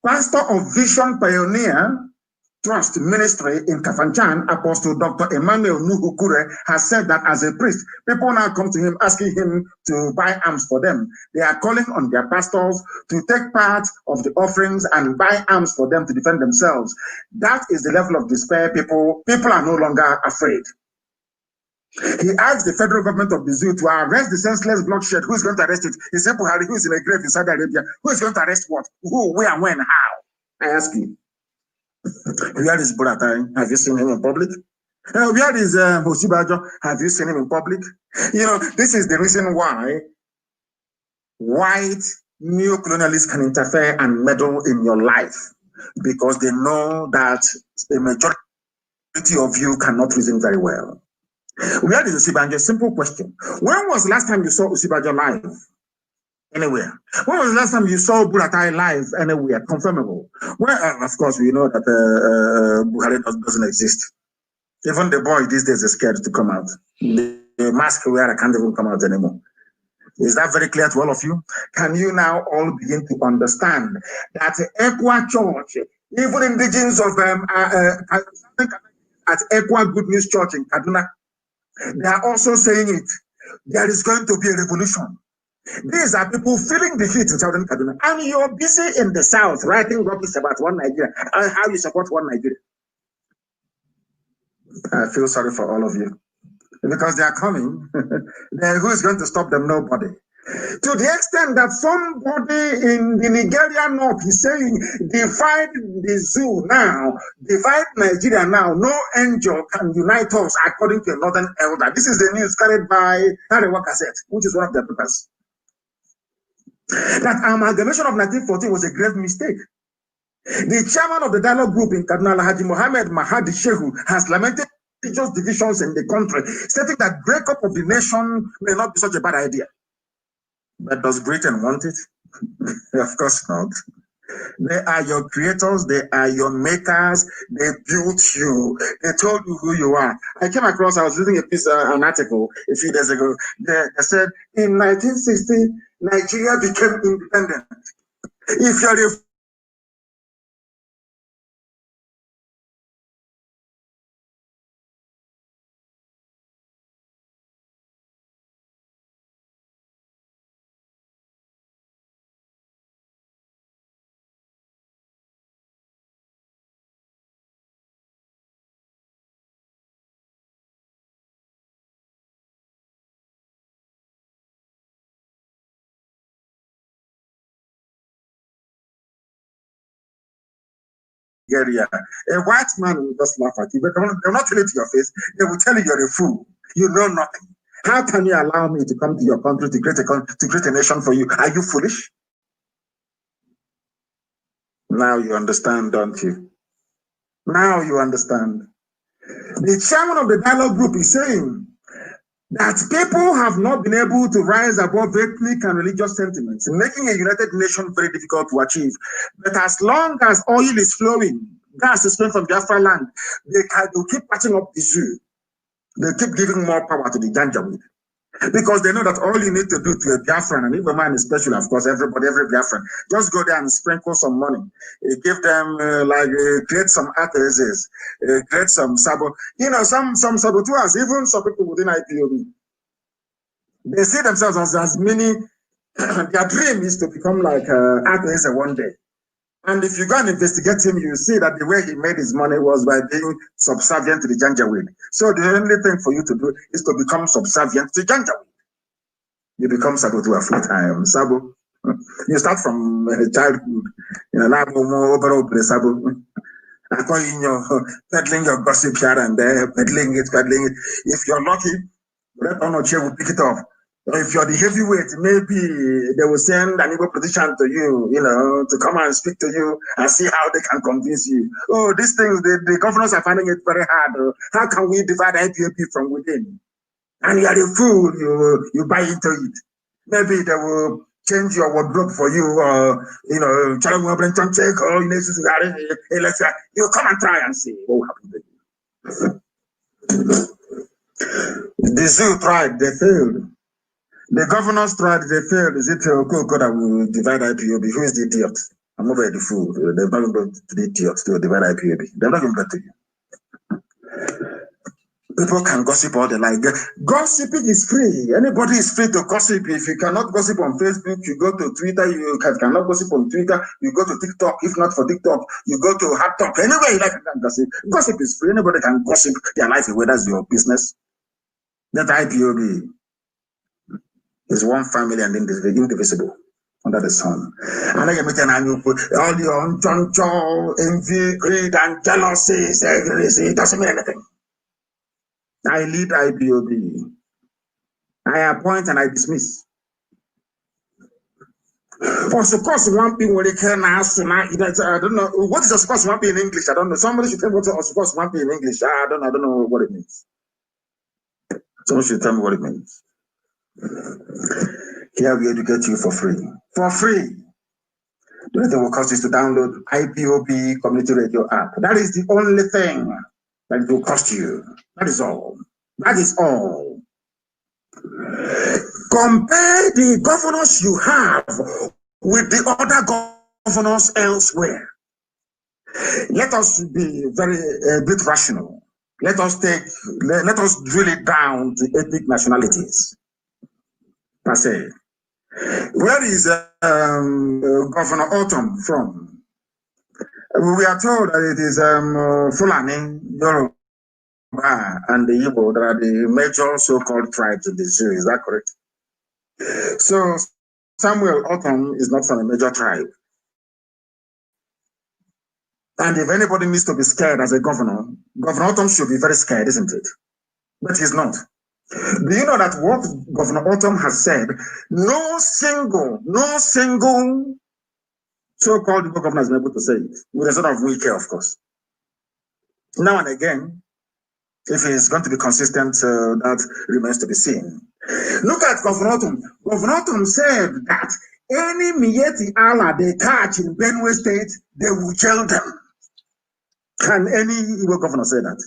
Pastor of Vision Pioneer Trust Ministry in Kafanchan, Apostle Dr. Emmanuel Nuhukure has said that as a priest, people now come to him asking him to buy arms for them. They are calling on their pastors to take part of the offerings and buy arms for them to defend themselves. That is the level of despair. People are no longer afraid. He asked the federal government of the zoo to arrest the senseless bloodshed. Who is going to arrest it? He said, Buhari, who is in a grave in Saudi Arabia? Who is going to arrest what? Who, where, when, how? I ask you. Where is Buratai? Have you seen him in public? Where is Hosibajo? Have you seen him in public? You know, this is the reason why white neo-colonialists can interfere and meddle in your life, because they know that the majority of you cannot reason very well. Where is Osibajo? Simple question. When was the last time you saw Osibajo live? Anywhere. When was the last time you saw Buratai live anywhere? Confirmable. Well, of course, we know that Buhari doesn't exist. Even the boy these days is scared to come out. The mask wearer can't even come out anymore. Is that very clear to all of you? Can you now all begin to understand that Equa Church, even indigenous of at Equa Good News Church in Kaduna, they are also saying it. There is going to be a revolution. These are people feeling the heat in Southern Kaduna. And you're busy in the South writing rubbish about one Nigeria and how you support one Nigeria. I feel sorry for all of you. Because they are coming. Then who is going to stop them? Nobody. To the extent that somebody in the Nigerian north is saying, divide the zoo now, divide Nigeria now, no angel can unite us, according to a northern elder. This is the news carried by Biafra, which is one of their papers. That amalgamation of 1914 was a grave mistake. The chairman of the dialogue group in Kaduna, Haji Mohammed Mahadi Shehu, has lamented religious divisions in the country, stating that breakup of the nation may not be such a bad idea. But does Britain want it? Of course not. They are your creators, they are your makers, they built you, they told you who you are. I came across, I was reading a piece, an article a few days ago, they said, in 1960, Nigeria became independent. If you're a Nigeria, a white man will just laugh at you, but they'll not tell it to your face. They will tell you you're a fool. You know nothing. How can you allow me to come to your country to create a nation for you? Are you foolish? Now you understand, don't you? Now you understand. The chairman of the dialogue group is saying that people have not been able to rise above ethnic and religious sentiments, making a united nation very difficult to achieve. But as long as oil is flowing, gas is flowing from Biafra land, they'll keep patching up the zoo. They keep giving more power to the Janjaweed. Because they know that all you need to do to a Biafran, and if a man is special, of course, every Biafran, just go there and sprinkle some money. Give them, create some artists, create some sabo. You know, some saboteurs, even some people within IPOB, they see themselves as many, their dream is to become like artists one day. And if you go and investigate him, you see that the way he made his money was by being subservient to the Janjaweed. So the only thing for you to do is to become subservient to Janjaweed. You become saboteur full time. Sabo. You start from childhood. You know, sabo. Peddling your gossip here and there, peddling it. If you're lucky, Red Honor Chair will pick it up. If you're the heavyweight, maybe they will send an Igbo politician to you, you know, to come and speak to you and see how they can convince you. Oh, these things, the governors are finding it very hard. How can we divide IPOB from within? And you are a fool, you buy into it. Maybe they will change your wardrobe for you, or, you know, you come and try and see what will happen to you. The zoo tried, they failed. The governors tried, they failed. Is it Okoko that will divide IPOB? Who is the idiot? I'm not the food. They're not going to the idiots to divide IPOB. They're not going to you. People can gossip all they like. Gossiping is free. Anybody is free to gossip. If you cannot gossip on Facebook, you go to Twitter. You cannot gossip on Twitter. You go to TikTok. If not for TikTok, you go to HotTalk. Anywhere you like, you can gossip. Gossip is free. Anybody can gossip their life away. That's your business. That IPOB is one family and indivisible under the sun. And I get all your envy, greed, and jealousy. It doesn't mean anything. I lead IPOB. I appoint and I dismiss. For suppose one people will care now, I don't know what is a suppose one in English. I don't know. Somebody should tell me what a suppose one in English. I don't know what it means. Someone should tell me what it means. Here we educate you for free. For free. The only thing will cost is to download IPOB Community Radio app. That is the only thing that it will cost you. That is all. That is all. Compare the governors you have with the other governors elsewhere. Let us be a bit rational. Let us drill it down to ethnic nationalities. Per se. Where is Governor Autumn from? We are told that it is Fulani, Yoruba, and the Igbo that are the major so-called tribes in the zoo. Is that correct? So Samuel Autumn is not from a major tribe. And if anybody needs to be scared as a governor, Governor Autumn should be very scared, isn't it? But he's not. Do you know that what Governor Autumn has said, no single so-called governor has been able to say it, with a sort of weak care, of course. Now and again, if he's going to be consistent, that remains to be seen. Look at Governor Autumn. Governor Autumn said that any Mieti Allah they catch in Benue State, they will jail them. Can any Igbo governor say that?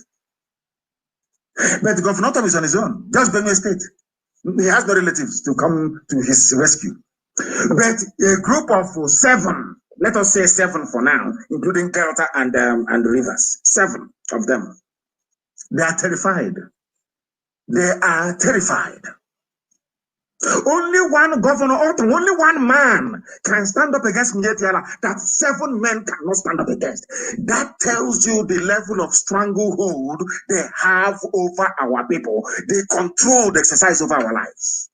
But Governor Autumn is on his own, just Benue State. He has no relatives to come to his rescue. But a group of 7, let us say 7 for now, including Delta and Rivers, 7 of them. They are terrified. They are terrified. Only one governor, only one man can stand up against Mietiala that 7 men cannot stand up against. That tells you the level of stranglehold they have over our people. They control the exercise over our lives.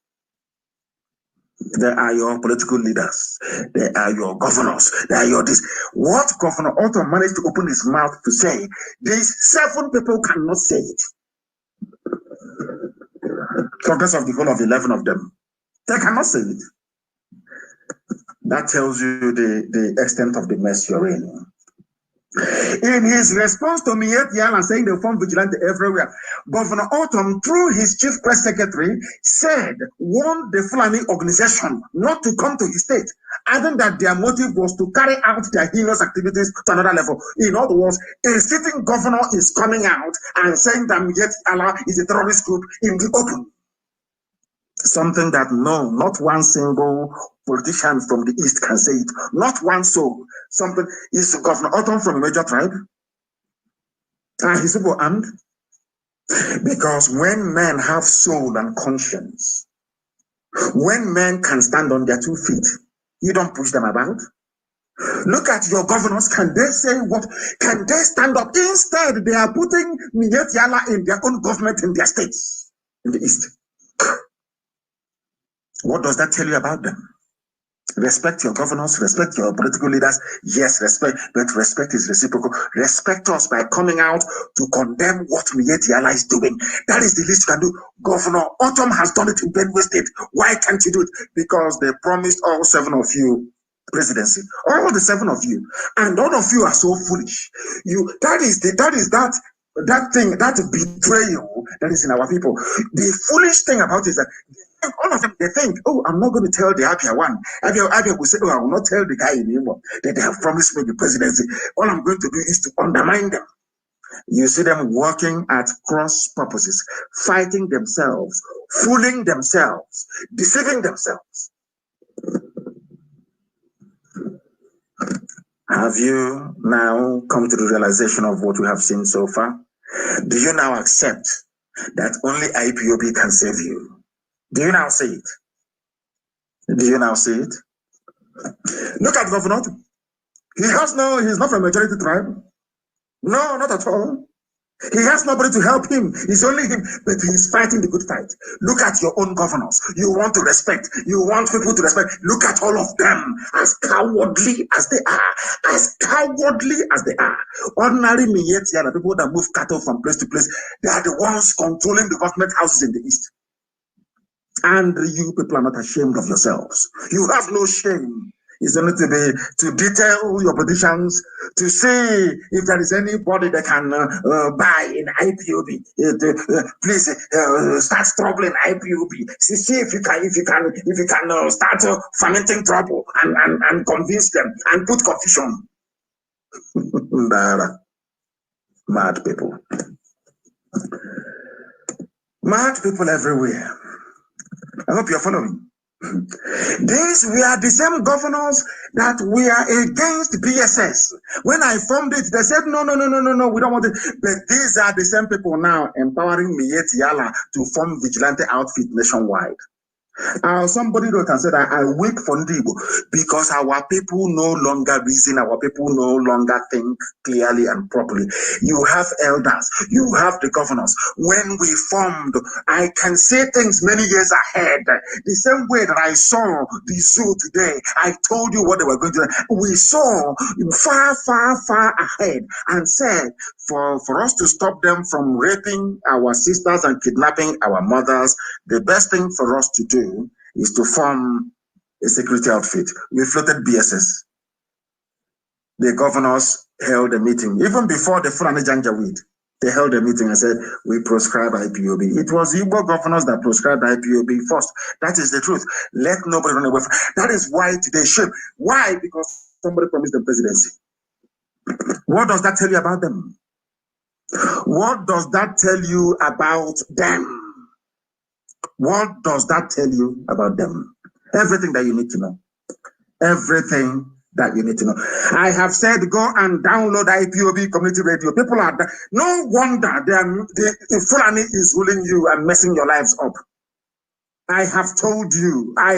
They are your political leaders. They are your governors. They are your this. What Governor Autumn managed to open his mouth to say, these 7 people cannot say it. Because of the whole of 11 of them. They cannot say it. That tells you the extent of the mess you're in. In his response to Mietiala saying they form vigilante everywhere, Governor Autumn, through his chief press secretary, warned the Fulani organization not to come to his state, adding that their motive was to carry out their heinous activities to another level. In other words, a sitting governor is coming out and saying that Mietiala is a terrorist group in the open. Something that no, not one single politician from the East can say it. Not one soul. Something is Governor Autumn from a major tribe. And he's people armed. Because when men have soul and conscience, when men can stand on their 2 feet, you don't push them about. Look at your governors. Can they say what? Can they stand up? Instead, they are putting Mietiala in their own government in their states in the East. What does that tell you about them? Respect your governors, respect your political leaders. Yes, respect, but respect is reciprocal. Respect us by coming out to condemn what Mietiala is doing. That is the least you can do. Governor Autumn has done it in Benue State. Why can't you do it? Because they promised all 7 of you presidency. All the 7 of you. And all of you are so foolish. That betrayal that is in our people. The foolish thing about it is that all of them, they think, oh, I'm not going to tell the Abia one. Abia will say, oh, I will not tell the guy anymore that they have promised me the presidency. All I'm going to do is to undermine them. You see them working at cross purposes, fighting themselves, fooling themselves, deceiving themselves. Have you now come to the realization of what we have seen so far? Do you now accept that only IPOB can save you? Do you now see it? Do you now see it? Look at Governor. He's not from a majority tribe. No, not at all. He has nobody to help him. It's only him, but he's fighting the good fight. Look at your own governors. You want to respect. You want people to respect. Look at all of them, as cowardly as they are. As cowardly as they are. Ordinary Miyetia, the people that move cattle from place to place, they are the ones controlling the government houses in the east. And you people are not ashamed of yourselves. You have no shame. It's only to detail your positions, to see if there is anybody that can buy in IPOB. Please start troubling IPOB. See if you can start fermenting trouble and convince them and put confusion. Mad people. Mad people everywhere. I hope you're following. These were the same governors that were against BSS. When I formed it, they said, no, we don't want it. But these are the same people now empowering Miyetti Yala to form vigilante outfit nationwide. Somebody wrote and said, I wait for Ndigo because our people no longer reason, our people no longer think clearly and properly. You have elders, you have the governors. When we formed, I can say things many years ahead. The same way that I saw the zoo today, I told you what they were going to do. We saw far ahead and said, for us to stop them from raping our sisters and kidnapping our mothers, the best thing for us to do is to form a security outfit. We floated BSS. The governors held a meeting. Even before the Fulani Janjaweed, they held a meeting and said, we proscribe IPOB. It was Igbo governors that proscribed IPOB first. That is the truth. Let nobody run away from it. That is why today shame. Why? Because somebody promised the presidency. What does that tell you about them? What does that tell you about them? What does that tell you about them? Everything that you need to know. Everything that you need to know. I have said, go and download IPOB community radio. People are, no wonder the Fulani is ruling you and messing your lives up. I have told you, go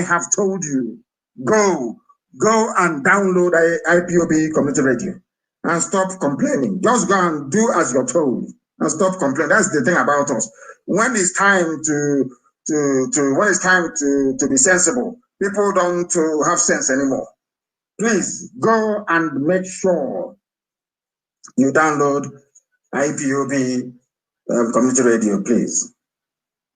and download IPOB community radio and stop complaining. Just go and do as you're told and stop complaining. That's the thing about us. When it's time to be sensible, people don't have sense anymore. Please go and make sure you download IPOB community radio, please.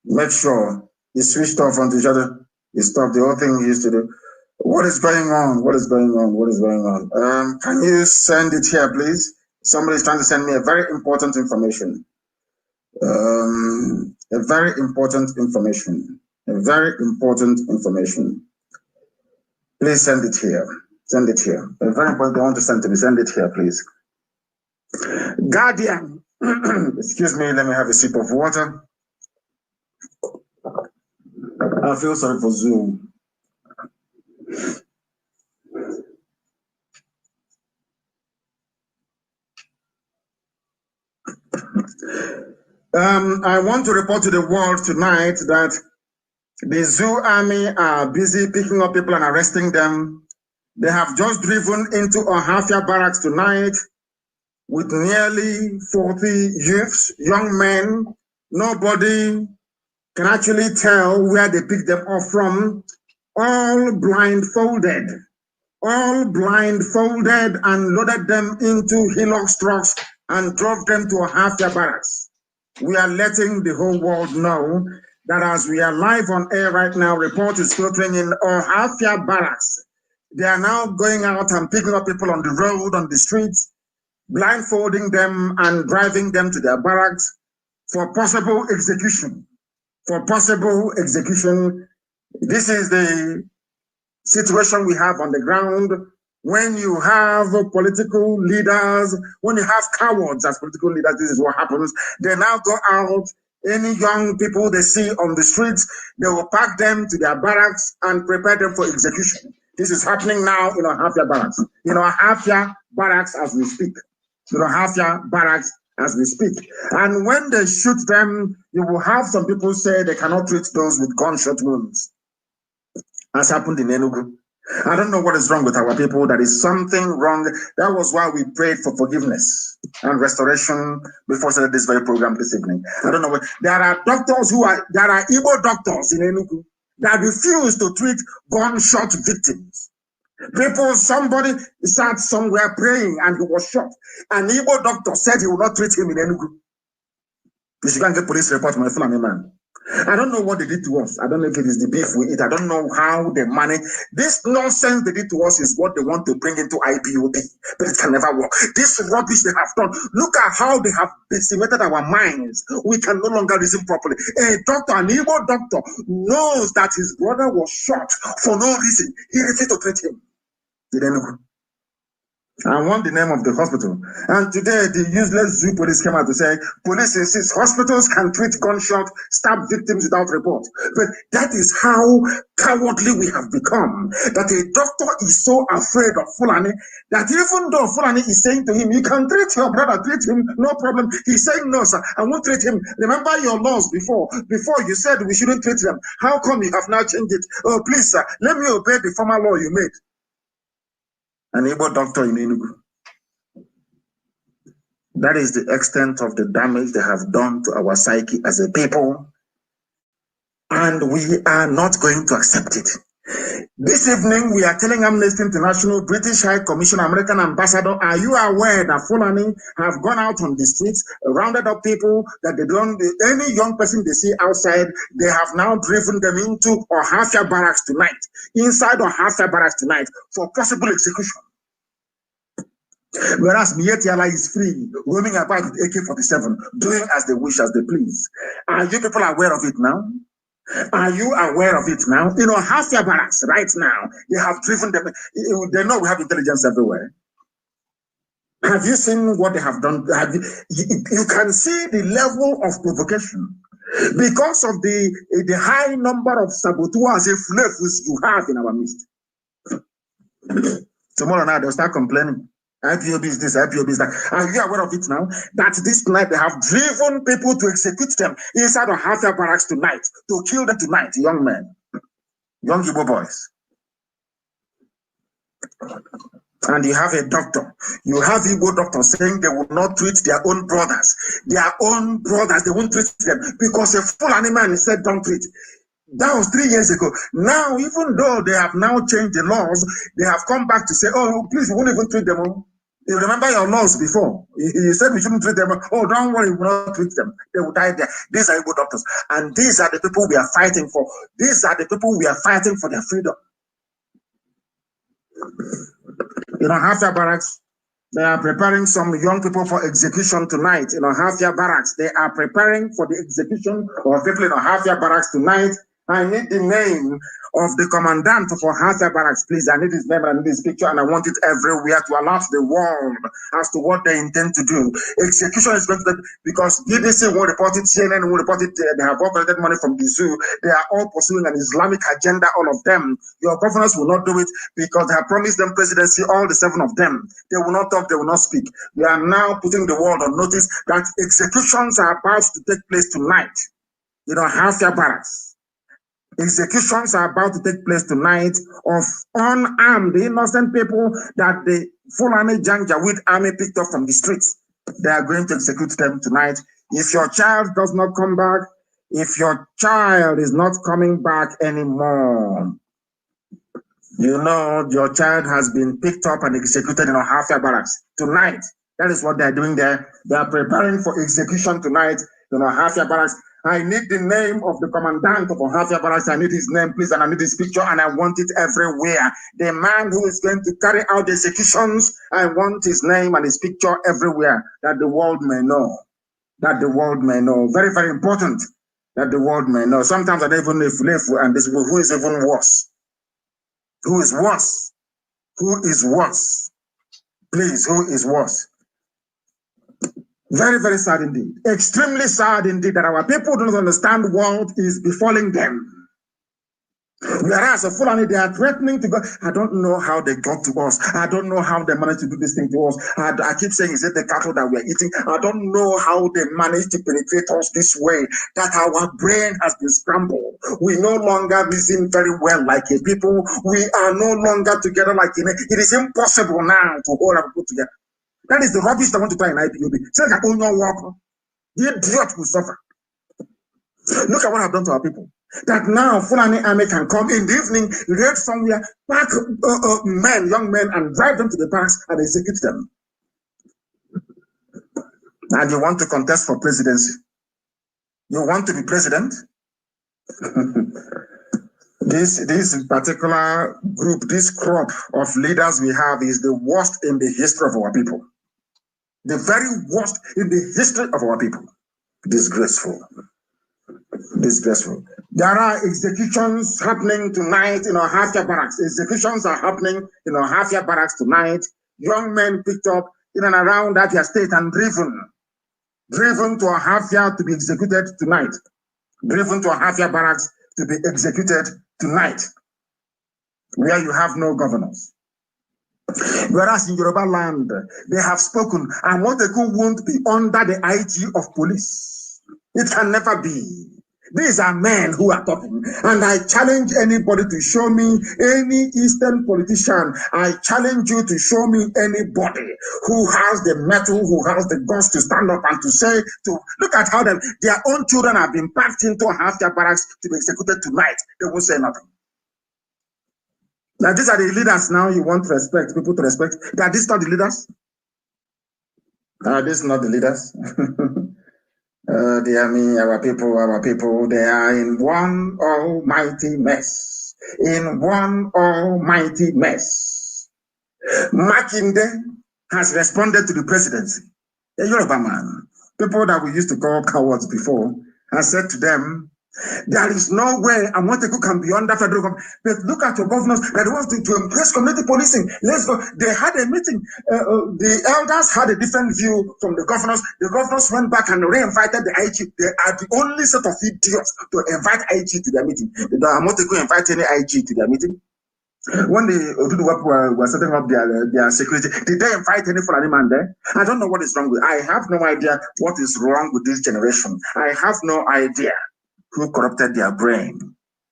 Make sure it's switched off onto each other. You stop the whole thing you used to do. What is going on? Can you send it here, please? Somebody's trying to send me a very important information. A very important information. Please send it here. A very important. I want to send to me. Send it here, please. Guardian. Excuse me. Let me have a sip of water. I feel sorry for Zoom. I want to report to the world tonight that the Zoo Army are busy picking up people and arresting them. They have just driven into Ohafia barracks tonight with nearly 40 youths, young men. Nobody can actually tell where they picked them up from. All blindfolded and loaded them into Hilux trucks and drove them to Ohafia barracks. We are letting the whole world know that as we are live on air right now, report is filtering in Ohafia barracks. They are now going out and picking up people on the road, on the streets, blindfolding them and driving them to their barracks for possible execution. This is the situation we have on the ground. When you have political leaders, when you have cowards as political leaders, this is what happens. They now go out, any young people they see on the streets, they will pack them to their barracks and prepare them for execution. This is happening now in Ohafia barracks. In Ohafia barracks as we speak. Half-year barracks as we speak. And when they shoot them, you will have some people say they cannot treat those with gunshot wounds, as happened in Enugu. I don't know what is wrong with our people. There is something wrong. That was why we prayed for forgiveness and restoration before we started this very program this evening. I don't know what. There are doctors there are Igbo doctors in Enugu that refuse to treat gunshot victims. Somebody sat somewhere praying and he was shot. An Igbo doctor said he will not treat him in Enugu. You should go and get police report on a Fulani man. I don't know what they did to us. I don't know if it is the beef we eat. I don't know how they manage. This nonsense they did to us is what they want to bring into IPOB, but it can never work. This rubbish they have done. Look at how they have decimated our minds. We can no longer reason properly. A doctor, an Igbo doctor, knows that his brother was shot for no reason. He refused to treat him. I want the name of the hospital. And today, the useless zoo police came out to say, police insists hospitals can treat gunshot, stab victims without report. But that is how cowardly we have become. That a doctor is so afraid of Fulani, that even though Fulani is saying to him, you can treat your brother, treat him, no problem. He's saying, no, sir, I won't treat him. Remember your laws before you said we shouldn't treat them. How come you have now changed it? Oh, please, sir, let me obey the former law you made. An Igbo doctor in Enugu. That is the extent of the damage they have done to our psyche as a people. And we are not going to accept it. This evening, we are telling Amnesty International, British High Commissioner, American Ambassador, are you aware that Fulani have gone out on the streets, rounded up people, that they don't, any young person they see outside, they have now driven them into Ohafia barracks tonight, inside Ohafia barracks tonight, for possible execution. Whereas Mietiala is free, roaming about with AK-47, doing as they wish, as they please. Are you people aware of it now? Are you aware of it now? You know, Ohafia barracks right now, they have driven them. They know we have intelligence everywhere. Have you seen what they have done? You can see the level of provocation because of the high number of saboteurs and flavors you have in our midst. Tomorrow night they'll start complaining. IPOB is this, IPOB is that. Are you aware of it now? That this night they have driven people to execute them inside of Ohafia barracks tonight, to kill them tonight, young men, young Igbo boys. And you have a doctor, you have Igbo doctors saying they will not treat their own brothers. Their own brothers, they won't treat them because a Fulani man said don't treat. That was 3 years ago. Now, even though they have now changed the laws, they have come back to say, oh, please, we won't even treat them. You remember your laws before. You said we shouldn't treat them. Oh, don't worry, we will not treat them. They will die there. These are Igbo doctors. And these are the people we are fighting for. These are the people we are fighting for their freedom. You know, Ohafia barracks, they are preparing some young people for execution tonight. In Ohafia barracks, they are preparing for the execution of people in Ohafia barracks tonight. I need the name of the commandant for Ohafia barracks, please. I need his name and I need his picture, and I want it everywhere to alert the world as to what they intend to do. Execution is going to be, because BBC will report it, CNN will report it, they have all collected money from the zoo. They are all pursuing an Islamic agenda, all of them. Your governors will not do it because they have promised them presidency, all the 7 of them. They will not talk, they will not speak. They are now putting the world on notice that executions are about to take place tonight. You know, Ohafia barracks. Executions are about to take place tonight of unarmed, innocent people that the Fulani Janjaweed army picked up from the streets. They are going to execute them tonight. If your child does not come back, if your child is not coming back anymore, you know your child has been picked up and executed in Ohafia barracks tonight. That is what they are doing there. They are preparing for execution tonight in Ohafia barracks. I need the name of the commandant of Ohafia barracks. I need his name, please, and I need his picture, and I want it everywhere. The man who is going to carry out the executions, I want his name and his picture everywhere, that the world may know. That the world may know. Very, very important that the world may know. Sometimes I don't even know if and this who is even worse. Who is worse? Who is worse? Please, who is worse? Very, very sad indeed. Extremely sad indeed that our people do not understand what is befalling them. Whereas a Fulani, they are threatening to go. I don't know how they got to us. I don't know how they managed to do this thing to us. I keep saying, is it the cattle that we are eating? I don't know how they managed to penetrate us this way, that our brain has been scrambled. We no longer reason very well like a people. We are no longer together like a. It is impossible now to hold our people together. That is the rubbish they want to try in IPOB. Say that only walk. The idiot will suffer. Look at what I've done to our people. That now Fulani army can come in the evening, raid somewhere, pack young men, and drive them to the parks and execute them. And you want to contest for presidency? You want to be president? This particular group, this crop of leaders we have is the worst in the history of our people. The very worst in the history of our people. Disgraceful. Disgraceful. There are executions happening tonight in Ohafia barracks. Executions are happening in Ohafia barracks tonight. Young men picked up in and around that state and driven to Ohafia to be executed tonight. Driven to Ohafia barracks to be executed tonight, where you have no governors. Whereas in Yoruba land, they have spoken, and Moteku won't be under the IG of police. It can never be. These are men who are talking, and I challenge anybody to show me any Eastern politician. I challenge you to show me anybody who has the mettle, who has the guts to stand up and to say, to look at how their own children have been packed into Ohafia barracks to be executed tonight. They won't say nothing. Now, these are the leaders now you want to respect, people to respect. Are these not the leaders? Are these not the leaders? Dear me, our people, they are in one almighty mess. In one almighty mess. Makinde has responded to the presidency. A Yoruba man, people that we used to call cowards before, has said to them, there is no way Amoteku can be under federal government. But look at your governors that want to embrace community policing. Let's go. They had a meeting. The elders had a different view from the governors. The governors went back and re-invited the IG. They are the only set of idiots to invite IG to their meeting. Did Amoteku invite any IG to their meeting? When the Oduduwa were setting up their security, did they invite any Fulani man there? I don't know what is wrong with it. I have no idea what is wrong with this generation. I have no idea who corrupted their brain.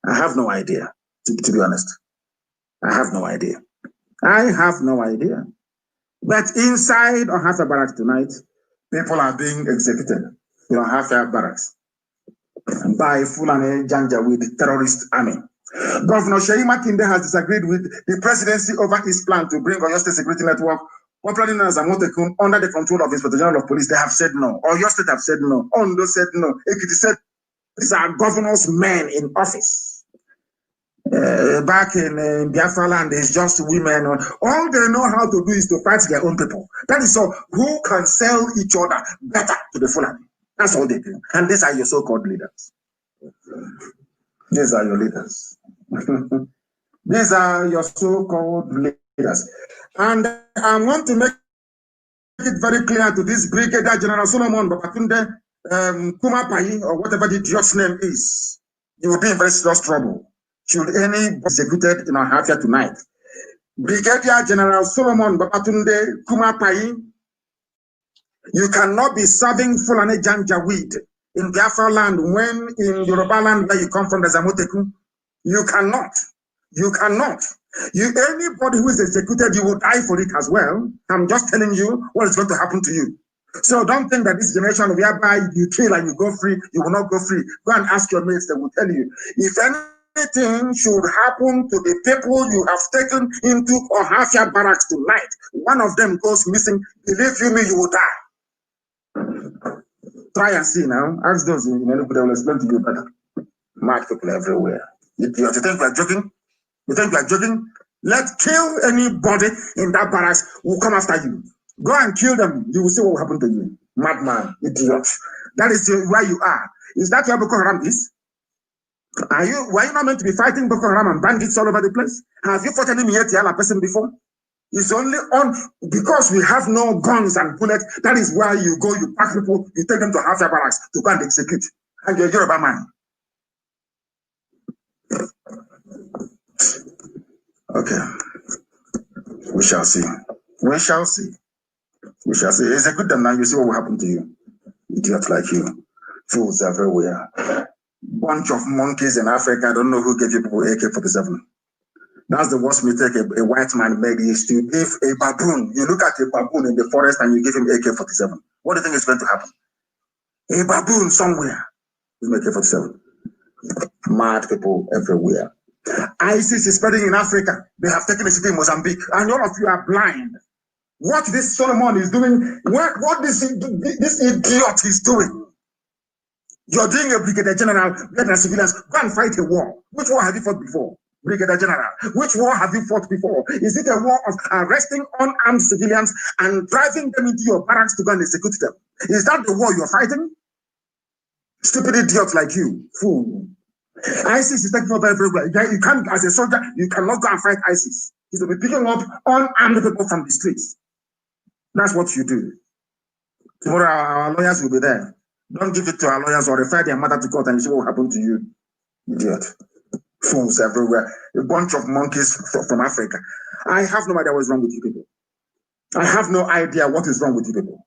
I have no idea, to be honest. I have no idea. I have no idea. But inside Ohafia barracks tonight, people are being executed in Ohafia barracks by Fulani Janjaweed terrorist army. Governor Sheyi Makinde has disagreed with the presidency over his plan to bring Oyo State Security Network, popularly known as Amotekun, under the control of Inspector General of Police. They have said no. Oyo State have said no. Ondo said no. Ekiti said these are governors' men in office. Back in Biafra land, it's just women. All they know how to do is to fight their own people. That is all. Who can sell each other better to the Fulani? That's all they do. And these are your so-called leaders. These are your leaders. These are your so-called leaders. And I want to make it very clear to this Brigadier General Solomon Babatunde Kumapai, or whatever the idiot's name is, you will be in very serious trouble. Should any be executed in Ohafia tonight? Brigadier General Solomon Babatunde Kumapai, you cannot be serving Fulani Janjaweed in Biafra land when in Yoruba land where you come from, there's Amoteku. You cannot. You cannot. Anybody who is executed, you will die for it as well. I'm just telling you what is going to happen to you. So don't think that this generation whereby you kill and you go free, you will not go free. Go and ask your mates, they will tell you. If anything should happen to the people you have taken into Ohafia barracks tonight, one of them goes missing, believe you me, you will die. Try and see now. Ask those in Enugu, they will explain to you better. Mad people everywhere. You think we are joking? You think we are joking? Let's kill anybody in that barracks who will come after you. Go and kill them. You will see what will happen to you. Madman, idiot. That is where you are. Is that where Boko Haram is? Were you not meant to be fighting Boko Haram and bandits all over the place? Have you fought any Mietiala person before? It's only on because we have no guns and bullets. That is why you go, you pack people, you take them to Ohafia barracks to go and execute. And you're a Yoruba man. Okay. We shall see. We shall see. We shall see. It's a good time now. You see what will happen to you. Idiots like you. Fools everywhere. Bunch of monkeys in Africa. I don't know who gave you people AK-47. That's the worst mistake a white man made, is to give a baboon. You look at a baboon in the forest and you give him AK-47. What do you think is going to happen? A baboon somewhere with AK-47. Mad people everywhere. ISIS is spreading in Africa. They have taken a city in Mozambique, and all of you are blind. What this Solomon is doing, what this idiot is doing. You're doing a brigadier general, let the civilians go and fight a war. Which war have you fought before? Brigadier general, which war have you fought before? Is it a war of arresting unarmed civilians and driving them into your barracks to go and execute them? Is that the war you're fighting? Stupid idiots like you, fool. ISIS is taking over everywhere. You can't, as a soldier, you cannot go and fight ISIS. You'll be picking up unarmed people from the streets. That's what you do. Tomorrow our lawyers will be there. Don't give it to our lawyers or refer their mother to court and you see what will happen to you. Idiot. Fools everywhere. A bunch of monkeys from Africa. I have no idea what is wrong with you people. I have no idea what is wrong with you people.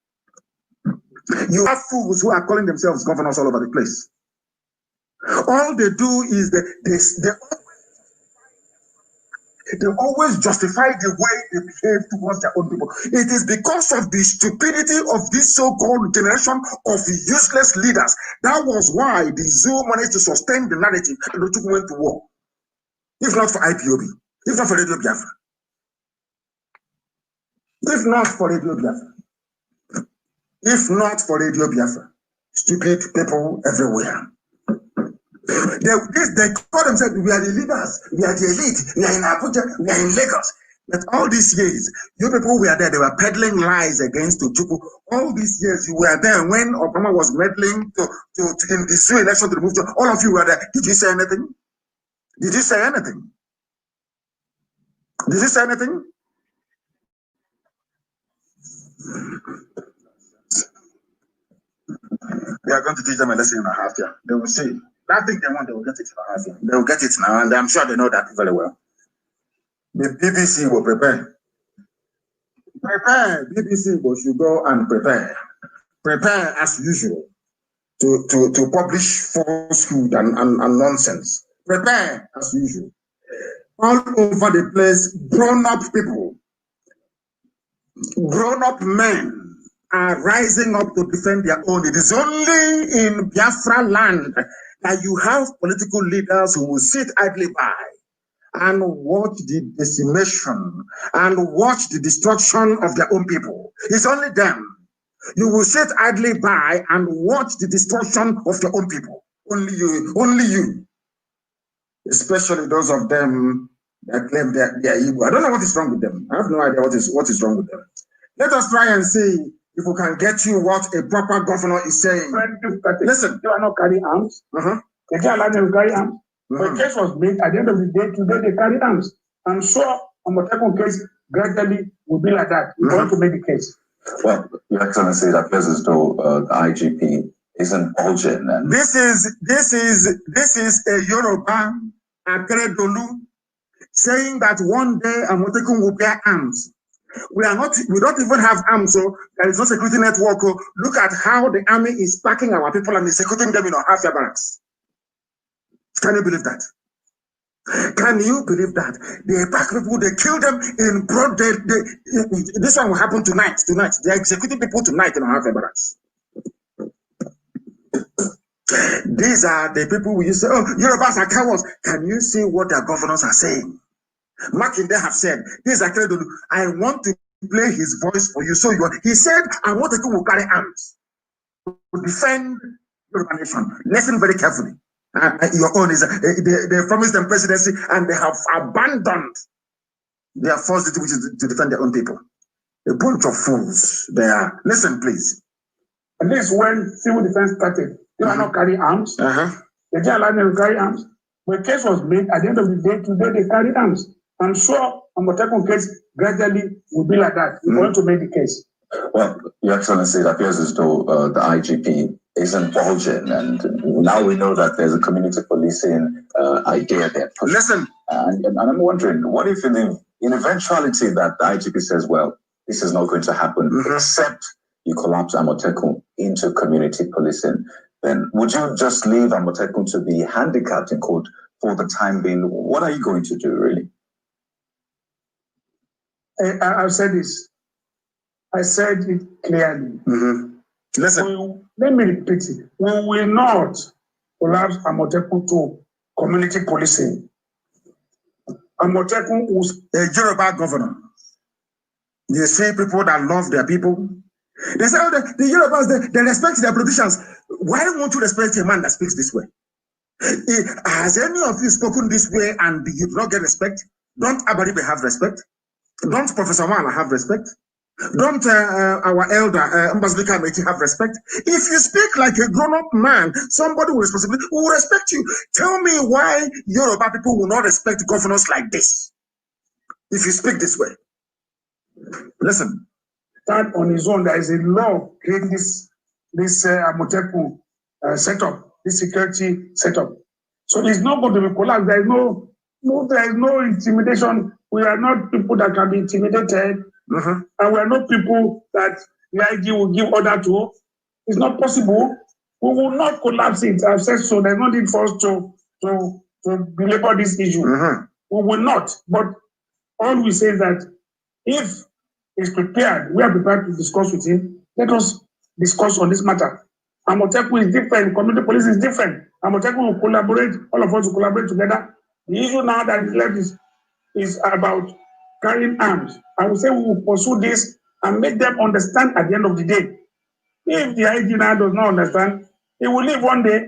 You have fools who are calling themselves governors all over the place. All they do is they always justify the way they behave towards their own people. It is because of the stupidity of this so-called generation of useless leaders. That was why the zoo managed to sustain the narrative and the two went to war. If not for IPOB, if not for Radio Biafra. If not for Radio Biafra. If not for Radio Biafra. Stupid people everywhere. They call themselves, we are the leaders, we are the elite, we are in Abuja, we are in Lagos. But all these years, you people were there, they were peddling lies against Ojukwu. All these years, you were there when Obama was meddling in the zoo election to remove. All of you were there. Did you say anything? Did you say anything? Did you say anything? They are going to teach them a lesson in a half year. They will see. That thing they want, they will get it in a half year. They will get it now, and I'm sure they know that very well. The BBC will prepare. Prepare. BBC should go and prepare. Prepare as usual to publish falsehood and nonsense. Prepare as usual. All over the place, grown-up people, grown-up men are rising up to defend their own. It is only in Biafra land that you have political leaders who will sit idly by and watch the decimation and watch the destruction of their own people. It's only them. You will sit idly by and watch the destruction of your own people. Only you. Only you. Especially those of them that claim that they are evil. I don't know what is wrong with them. I have no idea what is wrong with them. Let us try and see if we can get you what a proper governor is saying. Listen. You are not carrying arms. They can't allow them to carry arms. But the case was made at the end of the day, today they carry arms. I'm sure on the second case, gradually will be like that. We want to make the case. Well, Your Excellency, it appears as though the IGP isn't bulging. And this is a Yoruba Akeredolu saying that one day Amotekun will bear arms. We don't even have arms, so there is no security network. Look at how the army is packing our people and executing them in our half-year barracks. Can you believe that? Can you believe that? They pack people, they kill them in broad day. This one will happen tonight. They are executing people tonight in our half-year barracks. These are the people we used to say, oh, Yorubas are cowards. Can you see what their governors are saying? Makinde have said, this is Akeredolu. I want to play his voice for you. So he said, I want to go carry arms to defend Yoruba nation. Listen very carefully. Your own is they promised them presidency and they have abandoned their first duty, which is to defend their own people. A bunch of fools they are. Listen, please. At least when civil defense started, they are not carrying arms. They didn't allow them to carry arms. When the case was made, at the end of the day, today they carry arms. I'm sure on the second case, gradually will be like that. We want to make the case. Well, Your Excellency, it appears as though the IGP isn't bulging, and now we know that there's a community policing idea there. Listen, and I'm wondering, what if in eventuality that the IGP says, well, this is not going to happen, except you collapse Amotekun into community policing, then would you just leave Amotekun to be handicapped in court for the time being? What are you going to do, really? I've said this. I said it clearly. Listen. Let me repeat it. We will not collapse Amotekun to community policing. Amotekun was a Yoruba governor. You see people that love their people. They say, oh, the Yorubas, they respect their politicians. Why don't you respect a man that speaks this way? Has any of you spoken this way and you do not get respect? Don't Abaribe have respect? Don't Professor Wala have respect? Don't our elder Mbazbika Mechi have respect? If you speak like a grown-up man, somebody will respect you. Tell me why Yoruba people will not respect governors like this. If you speak this way. Listen. That on his own, there is a law creating this Amotekun setup, this security setup. So it's not going to be collapsed. There is no intimidation. We are not people that can be intimidated. And we are not people that the IG will give order to. It's not possible. We will not collapse it. I've said so. There's no need for us to belabor this issue. We will not. But all we say is that if he's prepared, we are prepared to discuss with him. Let us discuss on this matter. Amotekun is different. Community police is different. Amotekun will collaborate. All of us will collaborate together. The issue now that is left is about carrying arms. I will say we will pursue this and make them understand at the end of the day. If the IG now does not understand, he will leave one day.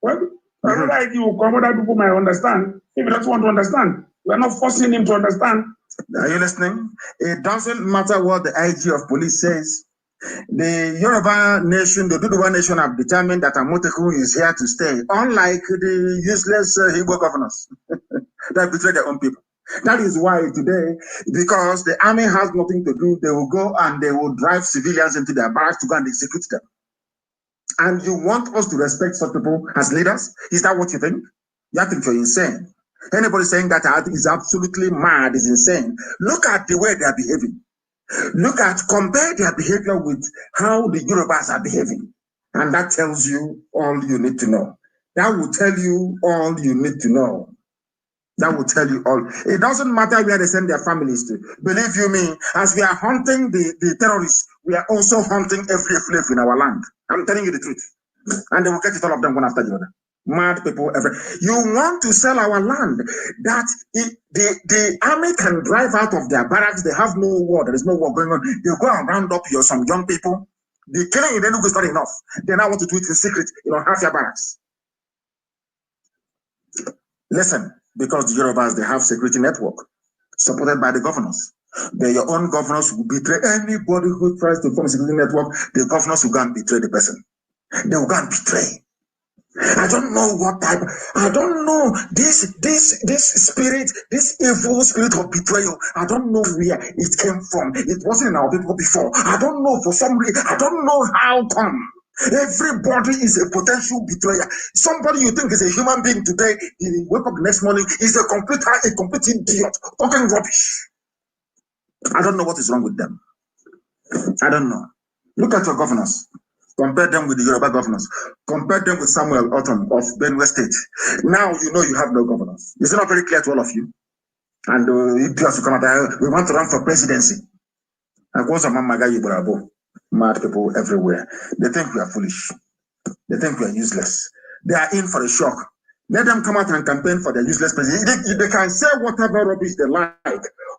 Well, another IG will come, other people might understand. If he doesn't want to understand, we are not forcing him to understand. Are you listening? It doesn't matter what the IG of police says. The Yoruba nation, the Duduwa nation have determined that Amotekun is here to stay, unlike the useless Igbo governors that betray their own people. That is why today, because the army has nothing to do, they will go and they will drive civilians into their barracks to go and execute them. And you want us to respect such people as leaders? Is that what you think? You think you're insane. Anybody saying that is absolutely mad is insane. Look at the way they are behaving. Compare their behavior with how the Yorubas are behaving. And that tells you all you need to know. That will tell you all you need to know. That will tell you all. It doesn't matter where they send their families to. Believe you me, as we are hunting the terrorists, we are also hunting every slave in our land. I'm telling you the truth. And they will get it all of them one after the other. Mad people ever. You want to sell our land that the army can drive out of their barracks. They have no war. There is no war going on. They go and round up some young people. The killing in Enugu is not enough. They now want to do it in secret, half your barracks. Listen, because the Yorubas, they have security network supported by the governors. Your own governors will betray anybody who tries to form a security network. The governors will go and betray the person. They will go and betray. I don't know what type. I don't know this spirit, this evil spirit of betrayal. I don't know where it came from. It wasn't in our people before. I don't know for some reason. I don't know how come. Everybody is a potential betrayer. Somebody you think is a human being today, you wake up the next morning, is a complete idiot, talking rubbish. I don't know what is wrong with them. I don't know. Look at your governors. Compare them with the Yoruba governors. Compare them with Samuel Autumn of Benue State. Now you know you have no governors. Is it not very clear to all of you? And if you have to come out, we want to run for presidency. Mad people everywhere. They think we are foolish. They think we are useless. They are in for a shock. Let them come out and campaign for their useless president. They can say whatever rubbish they like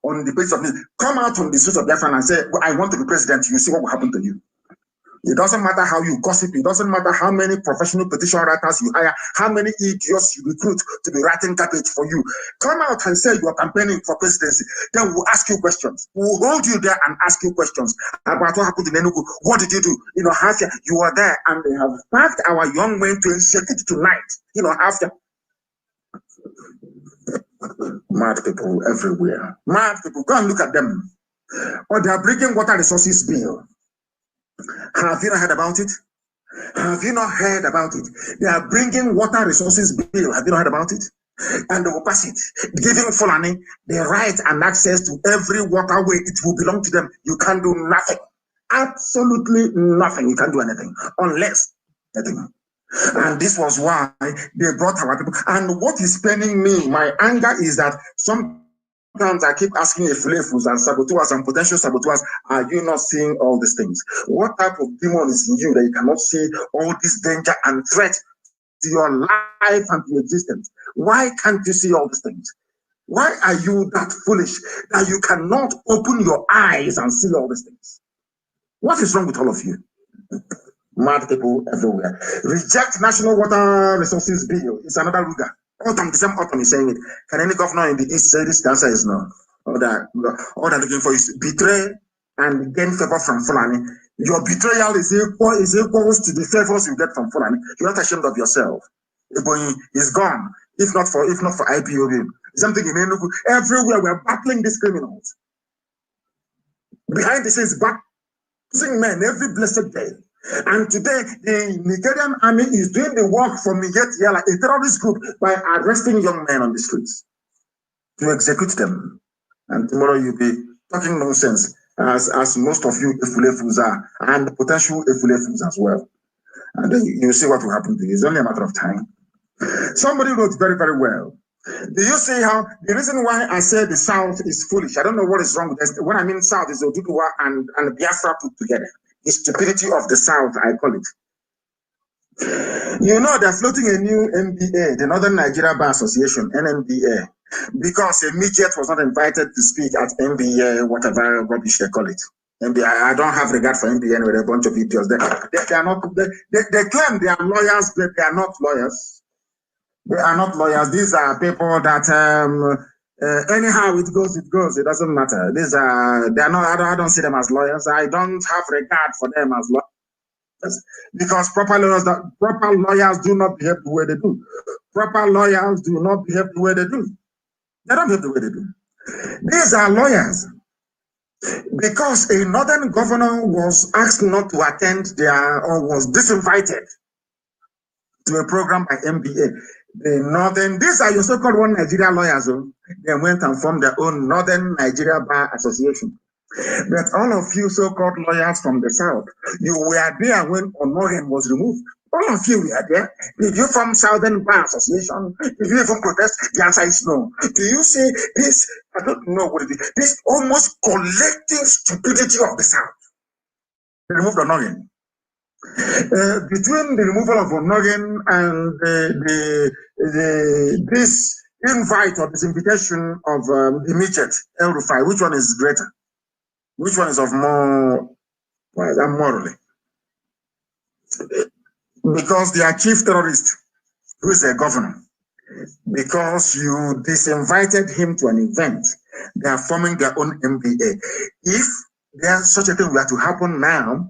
on the basis of this. Come out on the streets of Biafra and say, I want to be president. You see what will happen to you. It doesn't matter how you gossip. It doesn't matter how many professional petition writers you hire, how many idiots you recruit to be writing garbage for you. Come out and say you are campaigning for presidency. Then we'll ask you questions. We'll hold you there and ask you questions about what happened in Enugu. What did you do? Half-year, you were there and they have packed our young men to execute tonight. Half-year. Mad people everywhere. Mad people. Go and look at them. Or they are bringing water resources bill. Have you not heard about it? Have you not heard about it? They are bringing water resources bill. Have you not heard about it? And they will pass it, giving Fulani the right and access to every waterway. It will belong to them. You can't do nothing. Absolutely nothing. You can't do anything unless anything. And this was why they brought our people. And what is paining me, my anger is that sometimes I keep asking Efulefus and saboteurs and potential saboteurs, are you not seeing all these things? What type of demon is in you that you cannot see all this danger and threat to your life and to your existence? Why can't you see all these things? Why are you that foolish that you cannot open your eyes and see all these things? What is wrong with all of you? Mad people everywhere. Reject National Water Resources Bill. It's another rigor. Autumn, the same autumn is saying it. Can any governor in the East say this? The answer is no. All they're looking for is betray and gain favor from Fulani. Your betrayal is equals to the favors you get from Fulani. You're not ashamed of yourself. Ebonyi is gone. If not for IPOB. Something in Enugu. Everywhere we're battling these criminals. Behind the scenes, battling men every blessed day. And today, the Nigerian army is doing the work for Miyetia, like a terrorist group, by arresting young men on the streets to execute them. And tomorrow you'll be talking nonsense, as most of you Efulefus are, and potential Efulefus as well. And then you'll see what will happen to you. It's only a matter of time. Somebody wrote very, very well. Do you see how the reason why I say the South is foolish? I don't know what is wrong with this. When I mean South, is Oduduwa and Biafra put together. The stupidity of the South, I call it. You know, they're floating a new NBA, the Northern Nigeria Bar Association, NNBA, because a midget was not invited to speak at NBA, whatever rubbish they call it. NBA, I don't have regard for NBA anyway, a bunch of idiots. They claim they are lawyers, but they are not lawyers. They are not lawyers. These are people that anyhow it goes. It doesn't matter. These are they are not. I don't see them as lawyers. I don't have regard for them as lawyers because proper lawyers do not behave the way they do. Proper lawyers do not behave the way they do. They don't behave the way they do. These are lawyers because a northern governor was asked not to attend or was disinvited to a program by MBA. These are your so-called one Nigeria lawyers. They went and formed their own Northern Nigeria Bar Association. But all of you so-called lawyers from the South, you were there when Onoren was removed. All of you were there. Did you form Southern Bar Association? Did you even protest? The answer is no. Do you see this? I don't know what it is. This almost collective stupidity of the South. They removed Onoren. Between the removal of Onogen and this invite or this invitation of the midget El Rufai, which one is greater? Which one is of more morally? Because their chief terrorist, who is a governor, because you disinvited him to an event, they are forming their own MBA. If there's such a thing were to happen now,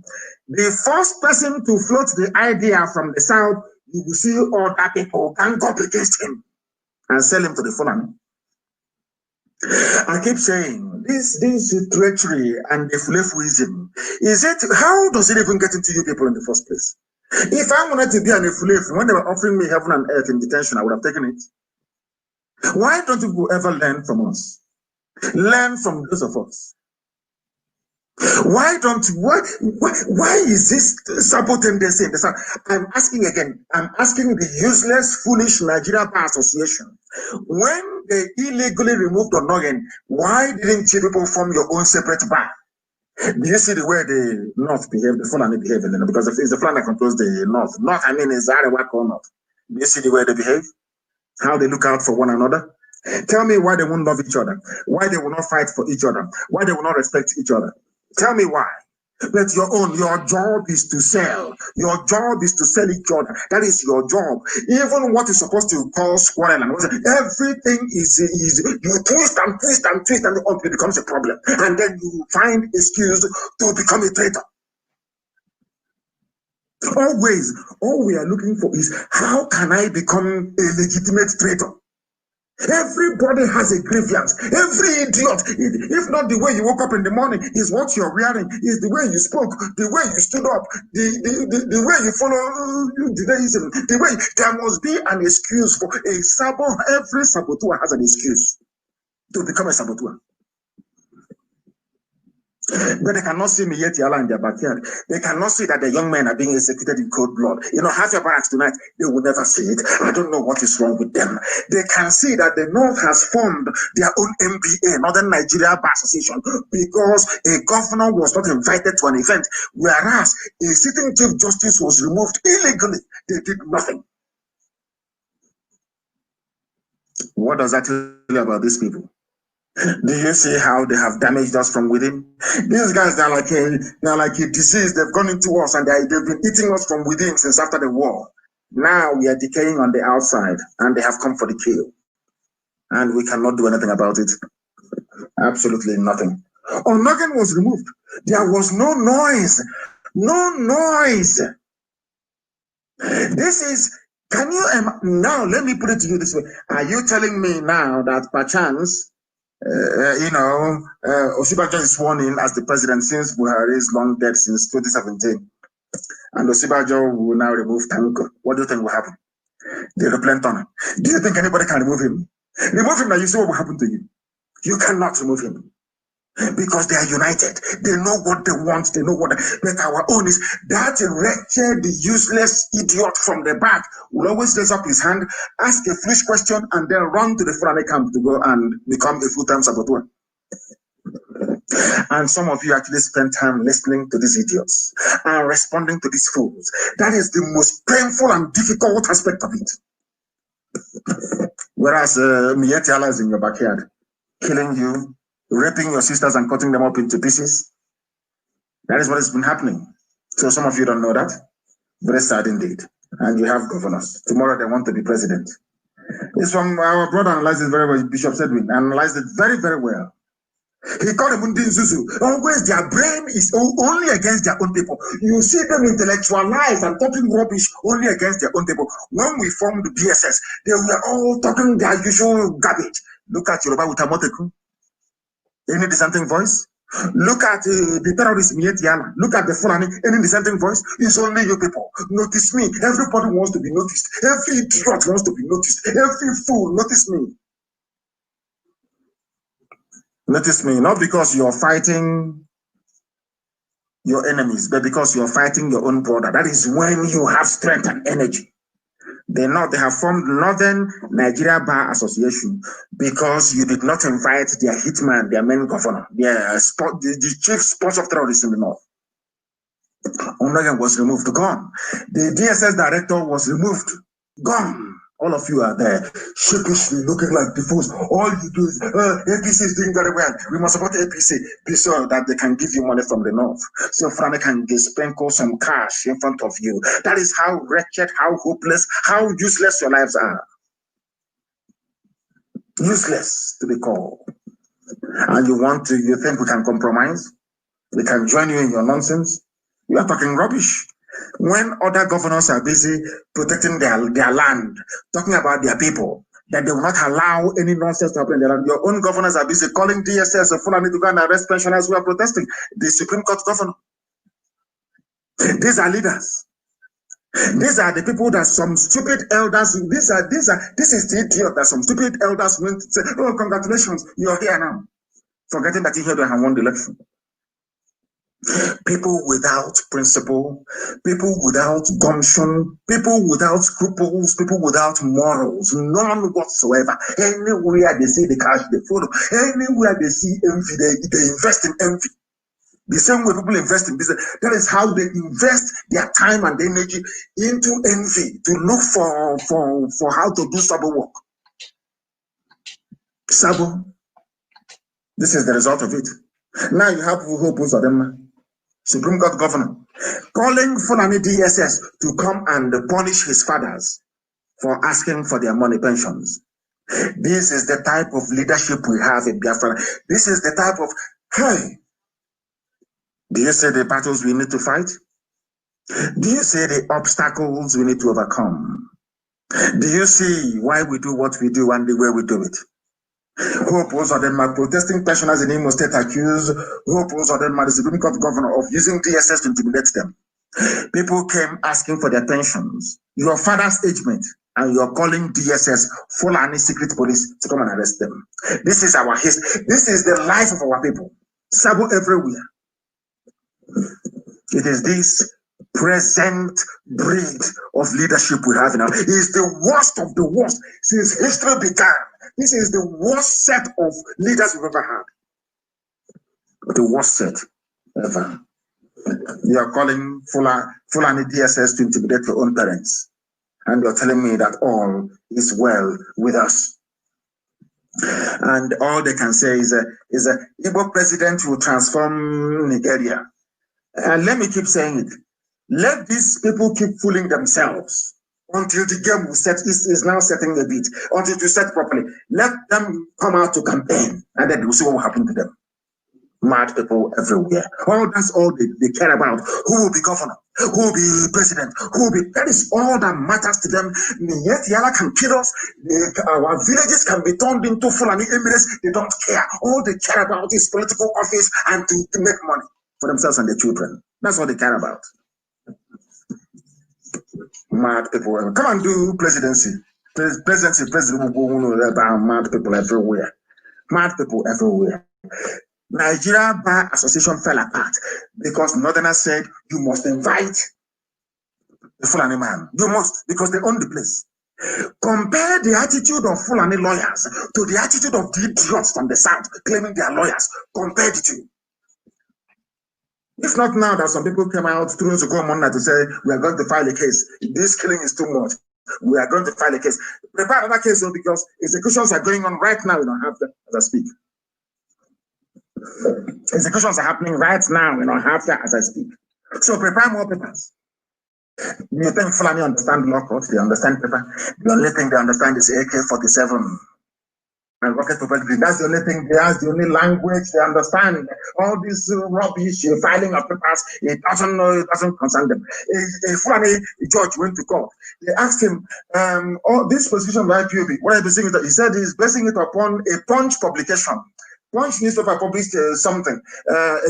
the first person to float the idea from the South, you will see other people gang up against him and sell him to the Fulani. I keep saying this treachery and the Fulefuism, how does it even get into you people in the first place? If I wanted to be an Efulefu, when they were offering me heaven and earth in detention, I would have taken it. Why don't you ever learn from us? Learn from those of us. Why is this support tendency in the South? I'm asking again, I'm asking the useless, foolish Nigeria Bar Association. When they illegally removed Onogen, why didn't you people form your own separate bar? Do you see the way the North behave, the Fulani behave? Because it's the Fulani that controls the North. North, I mean, is Arewa or North. Do you see the way they behave? How they look out for one another? Tell me why they won't love each other. Why they will not fight for each other. Why they will not respect each other. Tell me why. But your job is to sell. Your job is to sell each other. That is your job. Even what is supposed to cause quarrel and everything is you twist and until it becomes a problem. And then you find excuse to become a traitor. Always, all we are looking for is how can I become a legitimate traitor? Everybody has a grievance. Every idiot, if not the way you woke up in the morning, is what you're wearing, is the way you spoke, the way you stood up, the way you follow Judaism, the way there must be an excuse for a sabot. Every saboteur has an excuse to become a saboteur. But they cannot see me yet in their backyard. They cannot see that the young men are being executed in cold blood. You know, half your barracks tonight, they will never see it. I don't know what is wrong with them. They can see that the North has formed their own NBA, Northern Nigeria Bar Association, because a governor was not invited to an event, whereas a sitting chief justice was removed illegally. They did nothing. What does that tell you about these people? Do you see how they have damaged us from within? These guys, they're like a disease. They've gone into us and they've been eating us from within since after the war. Now we are decaying on the outside and they have come for the kill. And we cannot do anything about it. Absolutely nothing. Nothing was removed. There was no noise. No noise. This is, can you, now let me put it to you this way. Are you telling me now that perchance, Osibajo is sworn in as the president since Buhari is long dead since 2017. And Osibajo will now remove Tanko. What do you think will happen? The aeroplane tunnel. Do you think anybody can remove him? Remove him and you see what will happen to you. You cannot remove him. Because they are united. They know what they want. They know what but our own is that wretched, useless idiot from the back will always raise up his hand, ask a foolish question, and then run to the Fulani camp to go and become a full-time saboteur. And some of you actually spend time listening to these idiots and responding to these fools. That is the most painful and difficult aspect of it. Whereas Mieti Allah is in your backyard, killing you, raping your sisters and cutting them up into pieces. That is what has been happening. So some of you don't know that. Very sad indeed. And you have governors. Tomorrow they want to be president. It's from our brother analyzed it very well. Bishop Sedwin analyzed it very, very well. He called them Zuzu. Always their brain is only against their own people. You see them intellectualized and talking rubbish only against their own people. When we formed the BSS, they were all talking their usual garbage. Look at Yoruba with Amoteku. Any dissenting voice? Look at the terrorist Mietiana. Look at the Fulani. Any dissenting voice? It's only you people. Notice me. Everybody wants to be noticed. Every idiot wants to be noticed. Every fool, notice me. Notice me, not because you're fighting your enemies, but because you're fighting your own brother. That is when you have strength and energy. They have formed Northern Nigeria Bar Association because you did not invite their hitman, their main governor, the chief sponsor of terrorists in the north. Onagan was removed, gone. The DSS director was removed, gone. All of you are there, sheepishly looking like the fools. All you do is, APC is doing very well. We must support APC, be sure that they can give you money from the north. So Frane can sprinkle some cash in front of you. That is how wretched, how hopeless, how useless your lives are. Useless to be called. And you think we can compromise? We can join you in your nonsense? You are talking rubbish. When other governors are busy protecting their land, talking about their people, that they will not allow any nonsense to happen in their land. Your own governors are busy calling DSS or Fulani to go and arrest pensioners who are protesting. The Supreme Court governor. These are leaders. These are the people that some stupid elders, this is the idiot that some stupid elders went to say, oh, congratulations, you're here now. Forgetting that he had won the election. People without principle, people without gumption, people without scruples, people without morals, none whatsoever. Anywhere they see the cash, they follow. Anywhere they see envy, they invest in envy. The same way people invest in business, that is how they invest their time and energy into envy to look for how to do sabo work. Sabo. This is the result of it. Now you have who pulls of them. Supreme Court governor calling Fulani DSS to come and punish his fathers for asking for their money pensions. This is the type of leadership we have in Biafra. This is the type of, hey, do you see the battles we need to fight? Do you see the obstacles we need to overcome? Do you see why we do what we do and the way we do it? Hope Uzodinma, protesting pensioners in Imo State, accused Hope Uzodinma, the Supreme Court governor, of using DSS to intimidate them. People came asking for their pensions. Your father's age mate, and you're calling DSS Fulani secret police to come and arrest them. This is our history. This is the life of our people. Sabo everywhere. It is this present breed of leadership we have now. It is the worst of the worst since history began. This is the worst set of leaders we've ever had. The worst set ever. You are calling Fulani DSS to intimidate your own parents. And you're telling me that all is well with us. And all they can say is a Igbo president will transform Nigeria. And let me keep saying it. Let these people keep fooling themselves until the game will set is now setting a bit, until it set properly. Let them come out to campaign, and then we'll see what will happen to them. Mad people everywhere. That's all they care about. Who will be governor? Who will be president? Who will be? That is all that matters to them. Yet Yala can kill us. Our villages can be turned into Fulani Emirates. They don't care. All they care about is political office and to make money for themselves and their children. That's what they care about. Mad people. Come and do presidency. Presidency, president, mad people everywhere. Mad people everywhere. Nigeria Bar Association fell apart because Northerners said you must invite the Fulani man. You must, because they own the place. Compare the attitude of Fulani lawyers to the attitude of the idiots from the South claiming they are lawyers. Compare the two. If not now that some people came out through the government to say we are going to file a case. This killing is too much. We are going to file a case. Prepare another case because executions are going on right now. We don't have them as I speak. Executions are happening right now in Ohafia as I speak. So prepare more papers. You think Fulani understand law court? They understand paper. The only thing they understand is AK-47 and rocket propelled. That's the only thing they ask, the only language they understand. All this rubbish, filing of papers, it doesn't concern them. A Fulani judge went to court. They asked him, this position of IPOB, what are you basing it on? He said he's basing it upon a Punch publication. Punch newspaper published something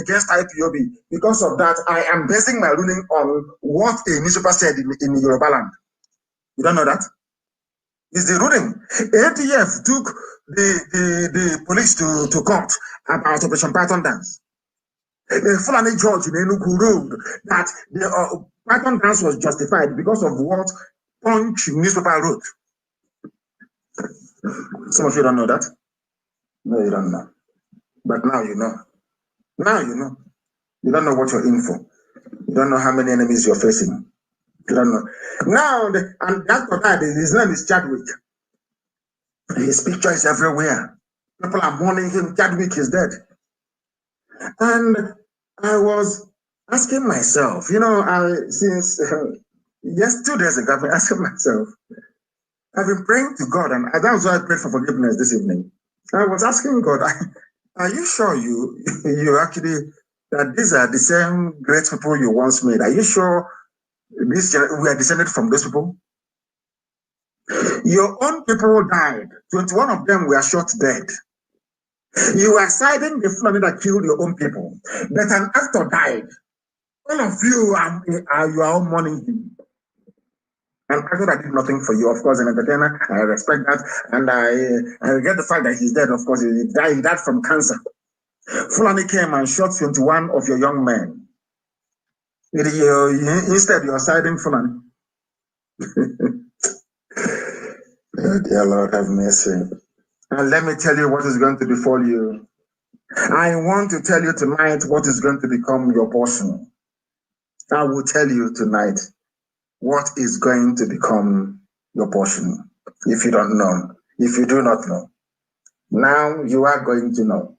against IPOB. Because of that, I am basing my ruling on what a newspaper said in Yoruba land. You don't know that? It's the ruling. ATF took the police to court about Operation Python Dance. A Fulani judge in Enugu ruled that the Python Dance was justified because of what Punch newspaper wrote. Some of you don't know that. No, you don't know. But now you know. Now you know. You don't know what you're in for. You don't know how many enemies you're facing. You don't know. Now, and after that, his name is Chadwick. His picture is everywhere. People are mourning him. Chadwick is dead. And I was asking myself, since 2 days ago, I've been asking myself, I've been praying to God, and that was why I prayed for forgiveness this evening. I was asking God, are you sure you actually, that these are the same great people you once made? Are you sure we are descended from those people? Your own people died. 21 of them were shot dead. You are siding the Fulani that killed your own people. But an actor died. All of you are all mourning him. An actor that did nothing for you, of course, an entertainer. I respect that. And I regret the fact that he's dead, of course. He died from cancer. Fulani came and shot 21 of your young men. Instead, you're siding Fulani. Dear Lord, have mercy. And let me tell you what is going to befall you. I want to tell you tonight what is going to become your portion. I will tell you tonight what is going to become your portion. If you don't know, if you do not know, now you are going to know.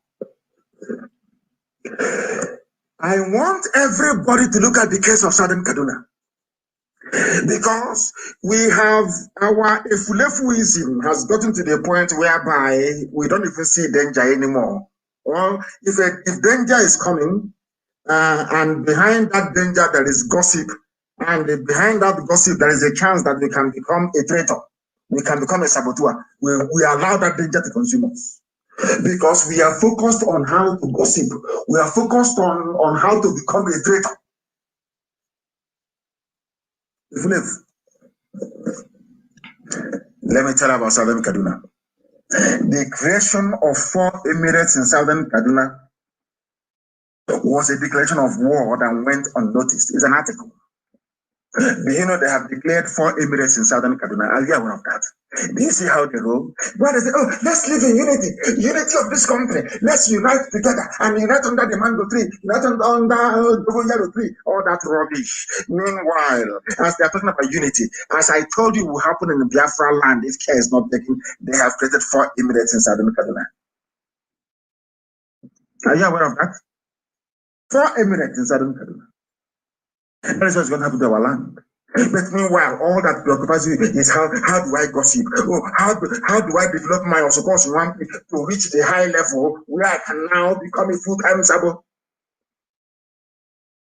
I want everybody to look at the case of Southern Kaduna. Because we have our Efulefuism has gotten to the point whereby we don't even see danger anymore. Or if danger is coming, and behind that danger there is gossip, and behind that gossip there is a chance that we can become a traitor. we can become a saboteur. We allow that danger to consume us. Because we are focused on how to gossip. We are focused on how to become a traitor. Let me tell you about Southern Kaduna. The creation of 4 emirates in Southern Kaduna was a declaration of war that went unnoticed. It's an article. Do you know they have declared 4 emirates in Southern Kaduna? Are you aware of that? Do you see how they roll? Why they say, oh, let's live in unity of this country. Let's unite together and unite under the mango tree, unite under the yellow tree, all that rubbish. Meanwhile, as they are talking about unity, as I told you will happen in the Biafra land if care is not taken, they have created 4 emirates in Southern Kaduna. Are you aware of that? 4 emirates in Southern Kaduna. That is what's going to happen to our land. But meanwhile, all that preoccupies you is how do I gossip? Oh, how do I develop my support to reach the high level where I can now become a full-time sabo?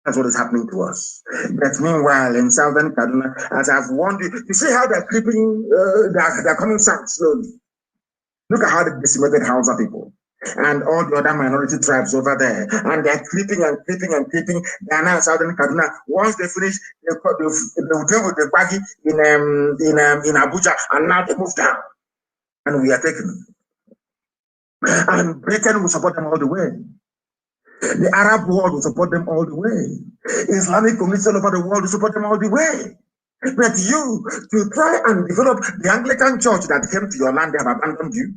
That's what is happening to us. But meanwhile, in Southern Kaduna, as I've warned you see how they're creeping, they're coming south slowly. Look at how they decimated Hausa people and all the other minority tribes over there, and they're creeping and creeping and creeping. They are now in Southern Kaduna. Once they finish, they will deal with the baggy in Abuja, and now they move down, and we are taken. And Britain will support them all the way. The Arab world will support them all the way. Islamic communities all over the world will support them all the way. But you, to try and develop the Anglican church that came to your land, they have abandoned you.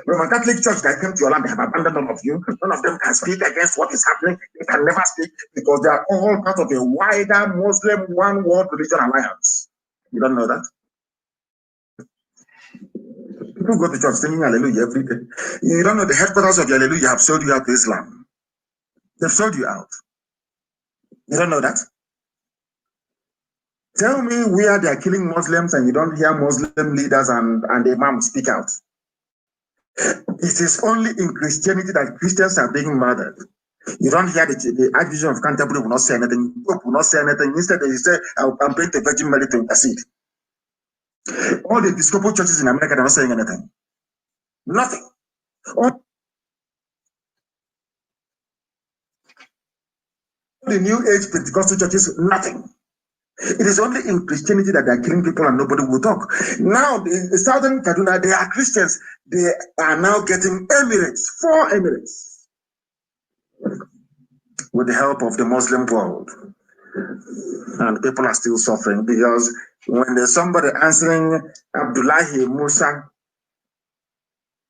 Roman Catholic Church that came to your land, they have abandoned all of you. None of them can speak against what is happening. They can never speak because they are all part of a wider Muslim one world religion alliance. You don't know that? People go to church singing hallelujah every day. You don't know the headquarters of the hallelujah have sold you out to Islam. They've sold you out. You don't know that? Tell me where they are killing Muslims and you don't hear Muslim leaders and imams speak out. It is only in Christianity that Christians are being murdered. You don't hear the Archbishop of Canterbury will not say anything. Pope will not say anything. Instead, they say, I'm praying to Virgin Mary to intercede. All the Episcopal churches in America are not saying anything. Nothing. All the New Age Pentecostal churches, nothing. It is only in Christianity that they are killing people and nobody will talk. Now, the Southern Kaduna, they are Christians. They are now getting emirates, 4 emirates, with the help of the Muslim world. And people are still suffering because when there's somebody answering Abdullahi Musa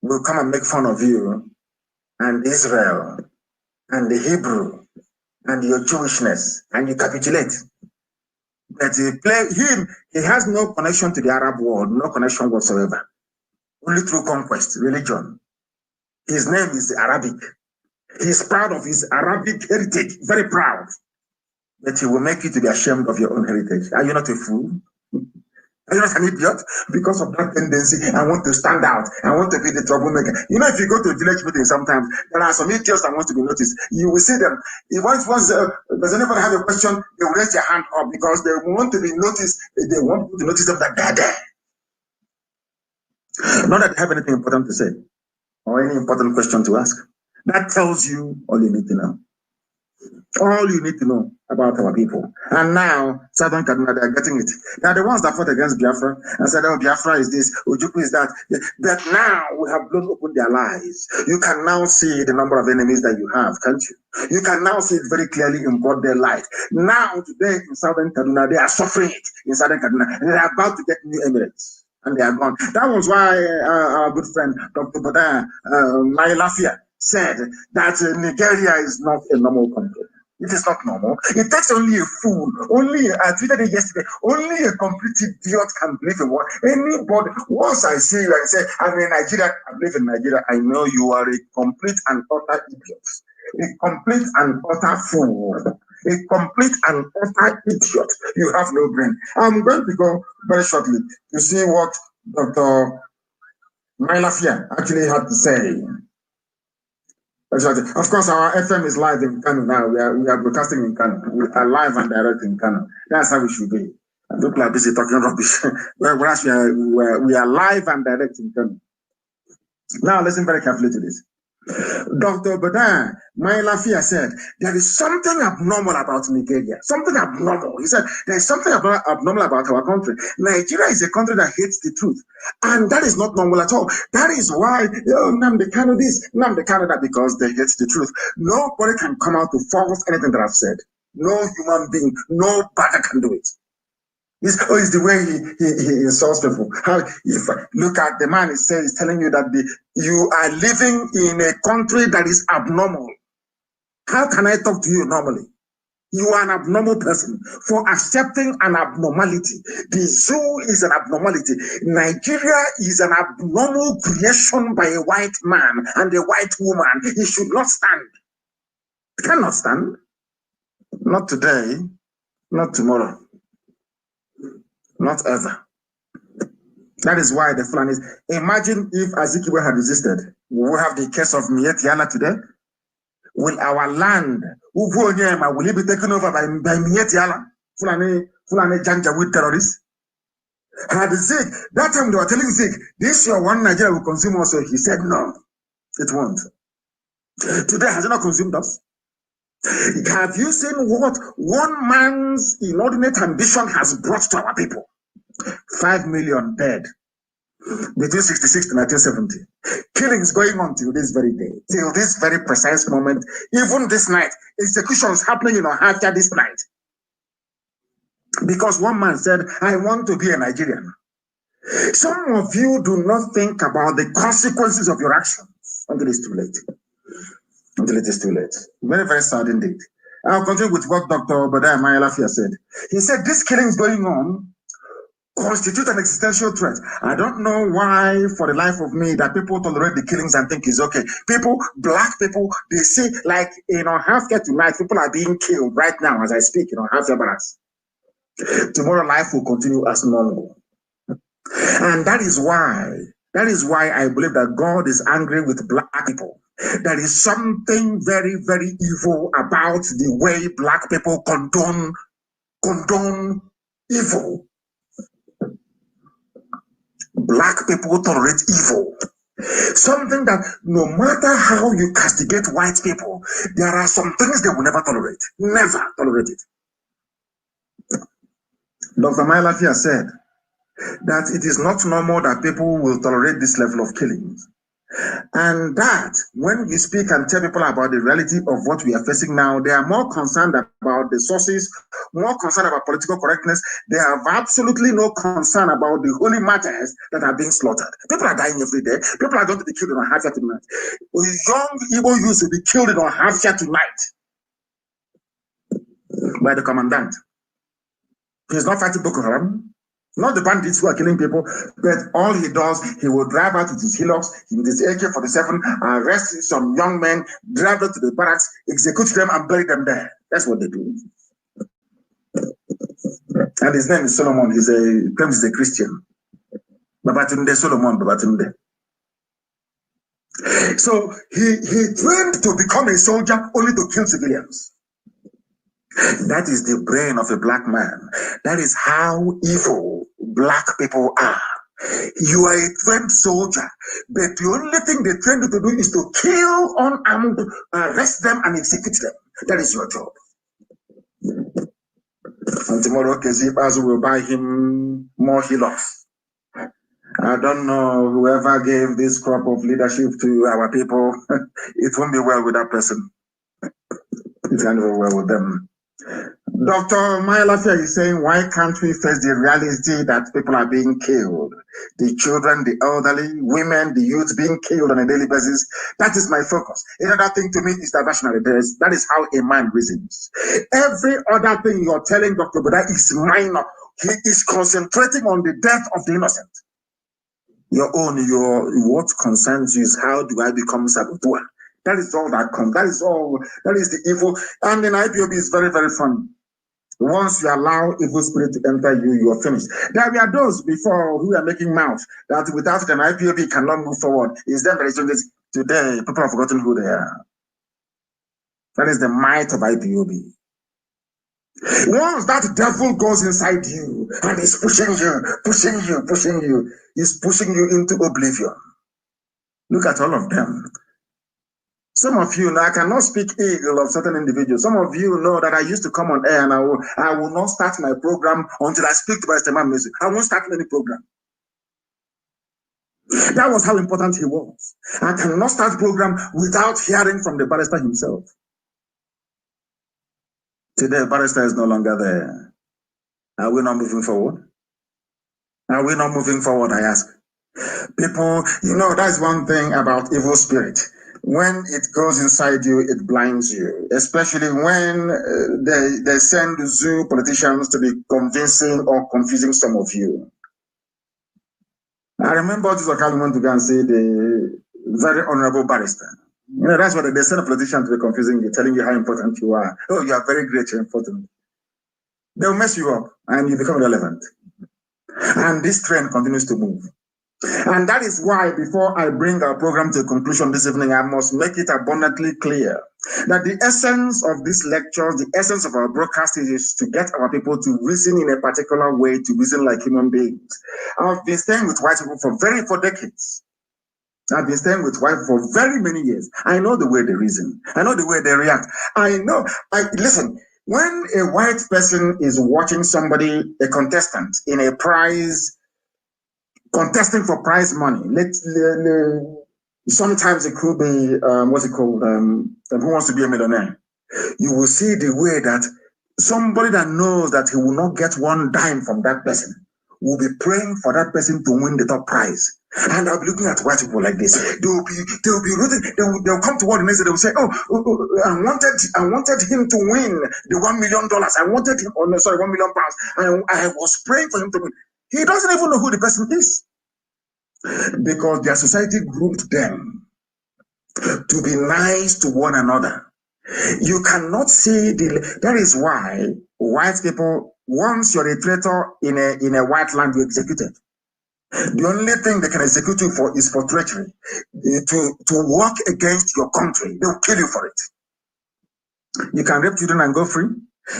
will come and make fun of you and Israel and the Hebrew and your Jewishness, and you capitulate. But he has no connection to the Arab world, no connection whatsoever. Only through conquest, religion. His name is Arabic. He's proud of his Arabic heritage, very proud. But he will make you to be ashamed of your own heritage. Are you not a fool? Are you not an idiot? Because of that tendency, I want to stand out. I want to be the troublemaker. You know, if you go to a village meeting sometimes, there are some idiots that want to be noticed. You will see them. Once does anybody have a question, they will raise their hand up because they want to be noticed. They want to notice them that they're there. Not that they have anything important to say or any important question to ask. That tells you all you need to know. All you need to know about our people. And now, Southern Kaduna, they are getting it. They are the ones that fought against Biafra and said, oh, Biafra is this, Ojukwu is that. But now we have blown open their lies. You can now see the number of enemies that you have, can't you? You can now see it very clearly in broad daylight. Now, today in Southern Kaduna, they are suffering it in Southern Kaduna. They are about to get new emirates. And they are gone. That was why our good friend, Dr. Boda Mailafia, said that Nigeria is not a normal country. It is not normal. It takes only a fool. I tweeted it yesterday. Only a complete idiot can believe in what anybody. Once I see you and say, I'm in Nigeria, I believe in Nigeria, I know you are a complete and utter idiot. A complete and utter fool. A complete and utter idiot. You have no brain. I'm going to go very shortly to see what Dr. Mailafia actually had to say. Of course, our FM is live in Kanu now. We are broadcasting in Kanu. We are live and direct in Kanu. That's how we should be. People are busy talking rubbish. Whereas we are live and direct in Kano. Now listen very carefully to this. Dr. Badan Mailafia said, there is something abnormal about Nigeria. Something abnormal. He said, there is something abnormal about our country. Nigeria is a country that hates the truth. And that is not normal at all. That is why, Nnamdi Kanu this, Nnamdi Kanu that, because they hate the truth. Nobody can come out to false anything that I've said. No human being, nobody can do it. This is the way he insults people. How, if look at the man, he's telling you that you are living in a country that is abnormal. How can I talk to you normally? You are an abnormal person for accepting an abnormality. The zoo is an abnormality. Nigeria is an abnormal creation by a white man and a white woman. It should not stand. It cannot stand. Not today, not tomorrow. Not ever. That is why the Fulanis. Imagine if Azikiwe had resisted. We will have the case of Mietiala today. Will our land, will it be taken over by Mietiala? Fulani Janjaweed terrorists? Had Zik, that time they were telling Zik, this year one Nigeria will consume also. He said no, it won't. Today, has it not consumed us? Have you seen what one man's inordinate ambition has brought to our people? 5 million dead between 66 to 1970. Killings going on till this very day, till this very precise moment. Even this night, executions happening in Ohafia this night. Because one man said, I want to be a Nigerian. Some of you do not think about the consequences of your actions until it's too late. Until it is too late. Very, very sad indeed. I'll continue with what Dr. Badan Mailafia said. He said, this killings going on constitute an existential threat. I don't know why, for the life of me, that people tolerate the killings and think it's okay. People, black people, they see, like, Ohafia tonight, people are being killed right now as I speak, Ohafia barracks. Tomorrow life will continue as normal. And that is why I believe that God is angry with black people. There is something very, very evil about the way black people condone evil. Black people tolerate evil. Something that no matter how you castigate white people, there are some things they will never tolerate. Never tolerate it. Dr. Mailafia said that it is not normal that people will tolerate this level of killings. And that when you speak and tell people about the reality of what we are facing now, they are more concerned about the sources, more concerned about political correctness. They have absolutely no concern about the holy matters that are being slaughtered. People are dying every day. People are going to be killed in Ohafia tonight. Young Igbo youths will be killed in Ohafia tonight by the commandant. He's not fighting Boko Haram. Not the bandits who are killing people, but all he does, he will drive out with his hillocks, with his AK-47, arrest some young men, drive them to the barracks, execute them, and bury them there. That's what they do. And his name is Solomon. He claims he's a Christian. Babatunde Solomon Babatunde. So he trained to become a soldier only to kill civilians. That is the brain of a black man. That is how evil black people are. You are a trained soldier, but the only thing they train you to do is to kill unarmed, arrest them, and execute them. That is your job. And tomorrow, Kezibazu will buy him more hillocks. I don't know, whoever gave this crop of leadership to our people, it won't be well with that person. It can't go well with them. Dr. Mailafia is saying, why can't we face the reality that people are being killed? The children, the elderly, women, the youth being killed on a daily basis. That is my focus. Another thing to me is diversionary. That is how a man reasons. Every other thing you're telling Dr. Buddha is minor. He is concentrating on the death of the innocent. What concerns you is how do I become saboteur? That is all that comes. That is the evil. And in IPOB is very, very funny. Once you allow evil spirit to enter you, you are finished. There were those before who are making mouth that without an IPOB cannot move forward. Is them that is doing this today? People have forgotten who they are. That is the might of IPOB. Once that devil goes inside you and is pushing you, is pushing you into oblivion. Look at all of them. Some of you now, I cannot speak ill of certain individuals. Some of you know that I used to come on air and I will not start my program until I speak to Pastor Mazi. I won't start any program. That was how important he was. I cannot start program without hearing from the barrister himself. Today, barrister is no longer there. Are we not moving forward? Are we not moving forward, I ask? People, you know, that's one thing about evil spirit. When it goes inside you, it blinds you, especially when they send zoo politicians to be convincing or confusing some of you. I remember this Okali went to go and say the very honorable barrister. You know, that's what they send a politician to be confusing you, telling you how important you are. Oh, you are very great, you're important. They'll mess you up and you become irrelevant. And this trend continues to move. And that is why, before I bring our program to a conclusion this evening, I must make it abundantly clear that the essence of this lecture, the essence of our broadcast is to get our people to reason in a particular way, to reason like human beings. I've been staying with white people for decades. I've been staying with white people for very many years. I know the way they reason. I know the way they react. Listen, when a white person is watching somebody, a contestant in a prize, contesting for prize money. Sometimes it could be, what's it called? Who Wants to Be a Millionaire? You will see the way that somebody that knows that he will not get one dime from that person will be praying for that person to win the top prize. And I'll be looking at white people like this. They'll be rooting. They'll come to work the next day. They will say, "Oh, I wanted him to win the $1 million. I wanted him. Oh no, sorry, £1 million. I was praying for him to win." He doesn't even know who the person is, because their society grouped them to be nice to one another. You cannot see that is why white people, once you're a traitor in a white land, you're executed. The only thing they can execute you for is for treachery. To work against your country, they'll kill you for it. You can rape children and go free.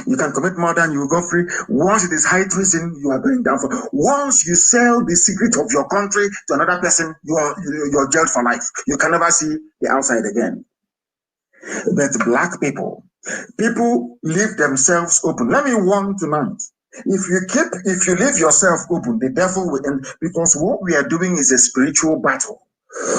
You can commit murder and you will go free. Once it is high treason, you are going down for. Once you sell the secret of your country to another person, you're jailed for life. You can never see the outside again. But black people leave themselves open. Let me warn tonight. If you leave yourself open, the devil will end, because what we are doing is a spiritual battle.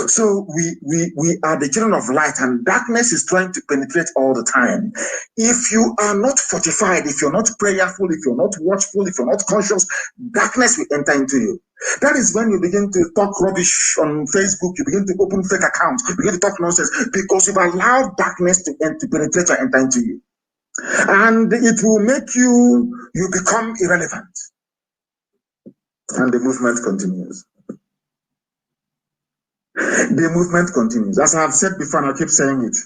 So we are the children of light, and darkness is trying to penetrate all the time. If you are not fortified, if you're not prayerful, if you're not watchful, if you're not conscious, darkness will enter into you. That is when you begin to talk rubbish on Facebook, you begin to open fake accounts, you begin to talk nonsense, because you've allowed darkness to penetrate and enter into you. And it will make you become irrelevant. And the movement continues. The movement continues. As I have said before, and I keep saying it,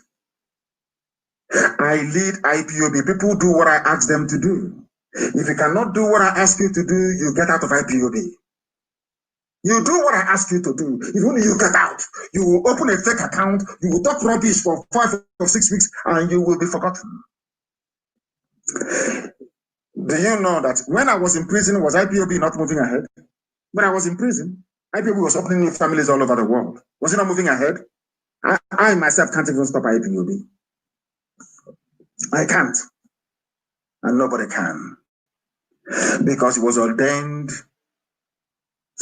I lead IPOB. People do what I ask them to do. If you cannot do what I ask you to do, you get out of IPOB. You do what I ask you to do. If only you get out, you will open a fake account, you will talk rubbish for 5 or 6 weeks, and you will be forgotten. Do you know that when I was in prison, was IPOB not moving ahead? When I was in prison, IPOB was opening new families all over the world. Was it not moving ahead? I myself can't even stop IPOB. I can't. And nobody can. Because it was ordained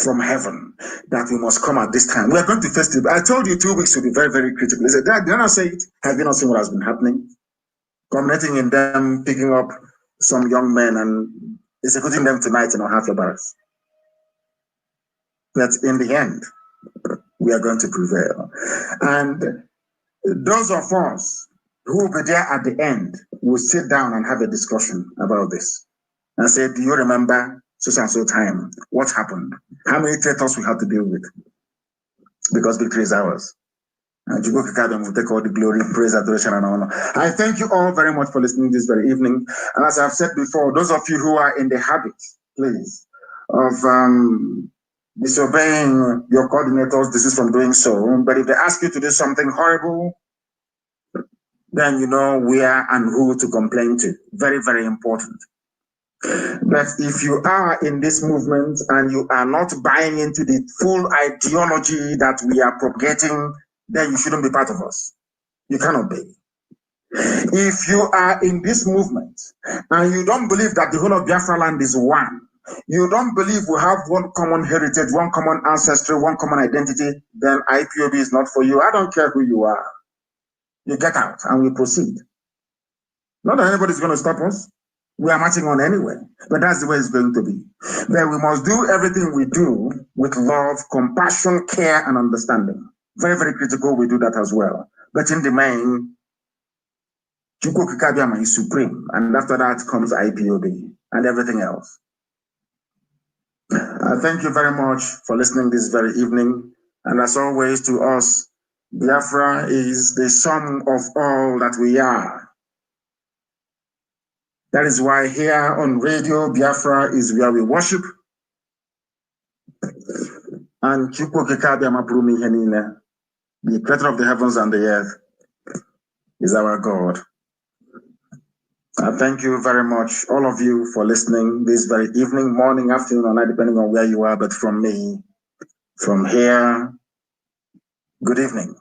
from heaven that we must come at this time. We are going to face it. I told you 2 weeks will be very, very critical. They said, did I not say it? Have you not seen what has been happening? Culminating in them picking up some young men and executing them tonight in Ohafia Barracks. But in the end, we are going to prevail. And those of us who will be there at the end will sit down and have a discussion about this and say, do you remember so and so time? What happened? How many traitors we had to deal with? Because victory is ours. And you will take all the glory, praise, adoration, and honor. I thank you all very much for listening this very evening. And as I've said before, those of you who are in the habit, please, of disobeying your coordinators, this is from doing so. But if they ask you to do something horrible, then you know where and who to complain to. Very, very important. But if you are in this movement and you are not buying into the full ideology that we are propagating, then you shouldn't be part of us. You cannot be. If you are in this movement and you don't believe that the whole of Biafra land is one, you don't believe we have one common heritage, one common ancestry, one common identity, then IPOB is not for you. I don't care who you are. You get out and we proceed. Not that anybody's going to stop us. We are marching on anyway, but that's the way it's going to be. Then we must do everything we do with love, compassion, care, and understanding. Very, very critical we do that as well. But in the main, Chukwu Kikabiyama is supreme, and after that comes IPOB and everything else. Thank you very much for listening this very evening. And as always to us, Biafra is the sum of all that we are. That is why here on radio, Biafra is where we worship. And Chukwu Kikabiyama Purumi Henine, the creator of the heavens and the earth, is our God. Thank you very much, all of you, for listening this very evening, morning, afternoon, or night, depending on where you are. But from me, from here, good evening.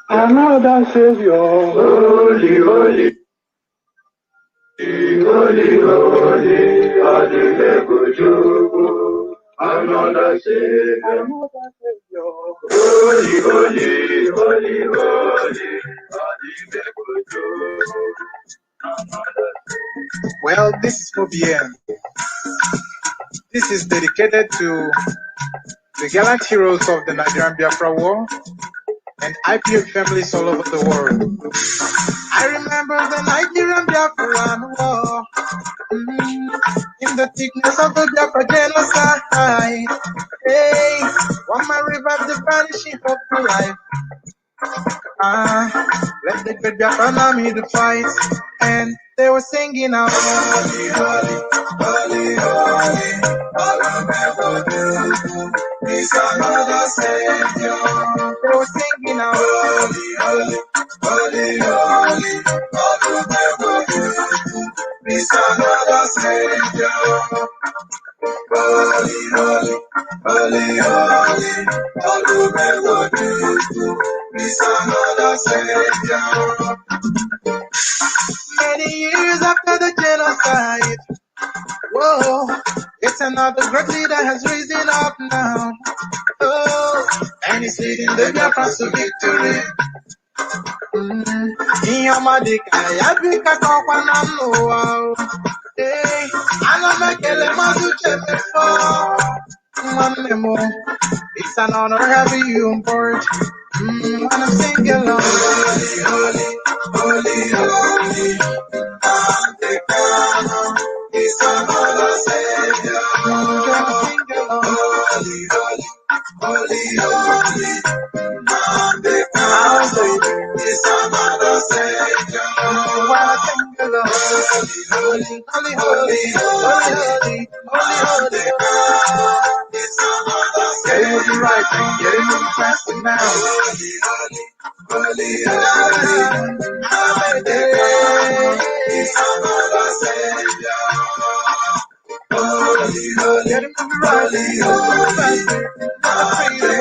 Another Savior, holy, holy, holy, holy, another Savior, holy, holy, holy, holy, Well, this is for BM. This is dedicated to the gallant heroes of the Nigerian Biafra War and IPOB families all over the world. I remember the Nigerian Biafra War, in the thickness of the Biafra genocide. Hey, one man revived the vanishing of the life. Let the great Biafra army to fight, and they were singing out, holy, holy, holy, holy, all of heaven, is another Savior. They were singing out, He's another Savior. Many years after the genocide, whoa, it's another great leader has risen up now. Oh, and he's leading the Biafrans to victory. Iyomadika, Yabika Kokwana Noa. Hey, Alamakele Mazuche before. Manemo, it's an honor having you on board. When I'm singing along. Holy, holy, holy, Nnamdi Kanu, it's another Savior. Holy, holy, holy, holy, Nnamdi Kanu, it's another Savior. When I sing along. Holy, holy, holy, holy, holy, holy, holy. It's another Savior. Getting with the right thing, getting with the faster now. Holy, holy, holy, holy, it's another Savior. Holy, holy, getting with the right thing, getting with the faster.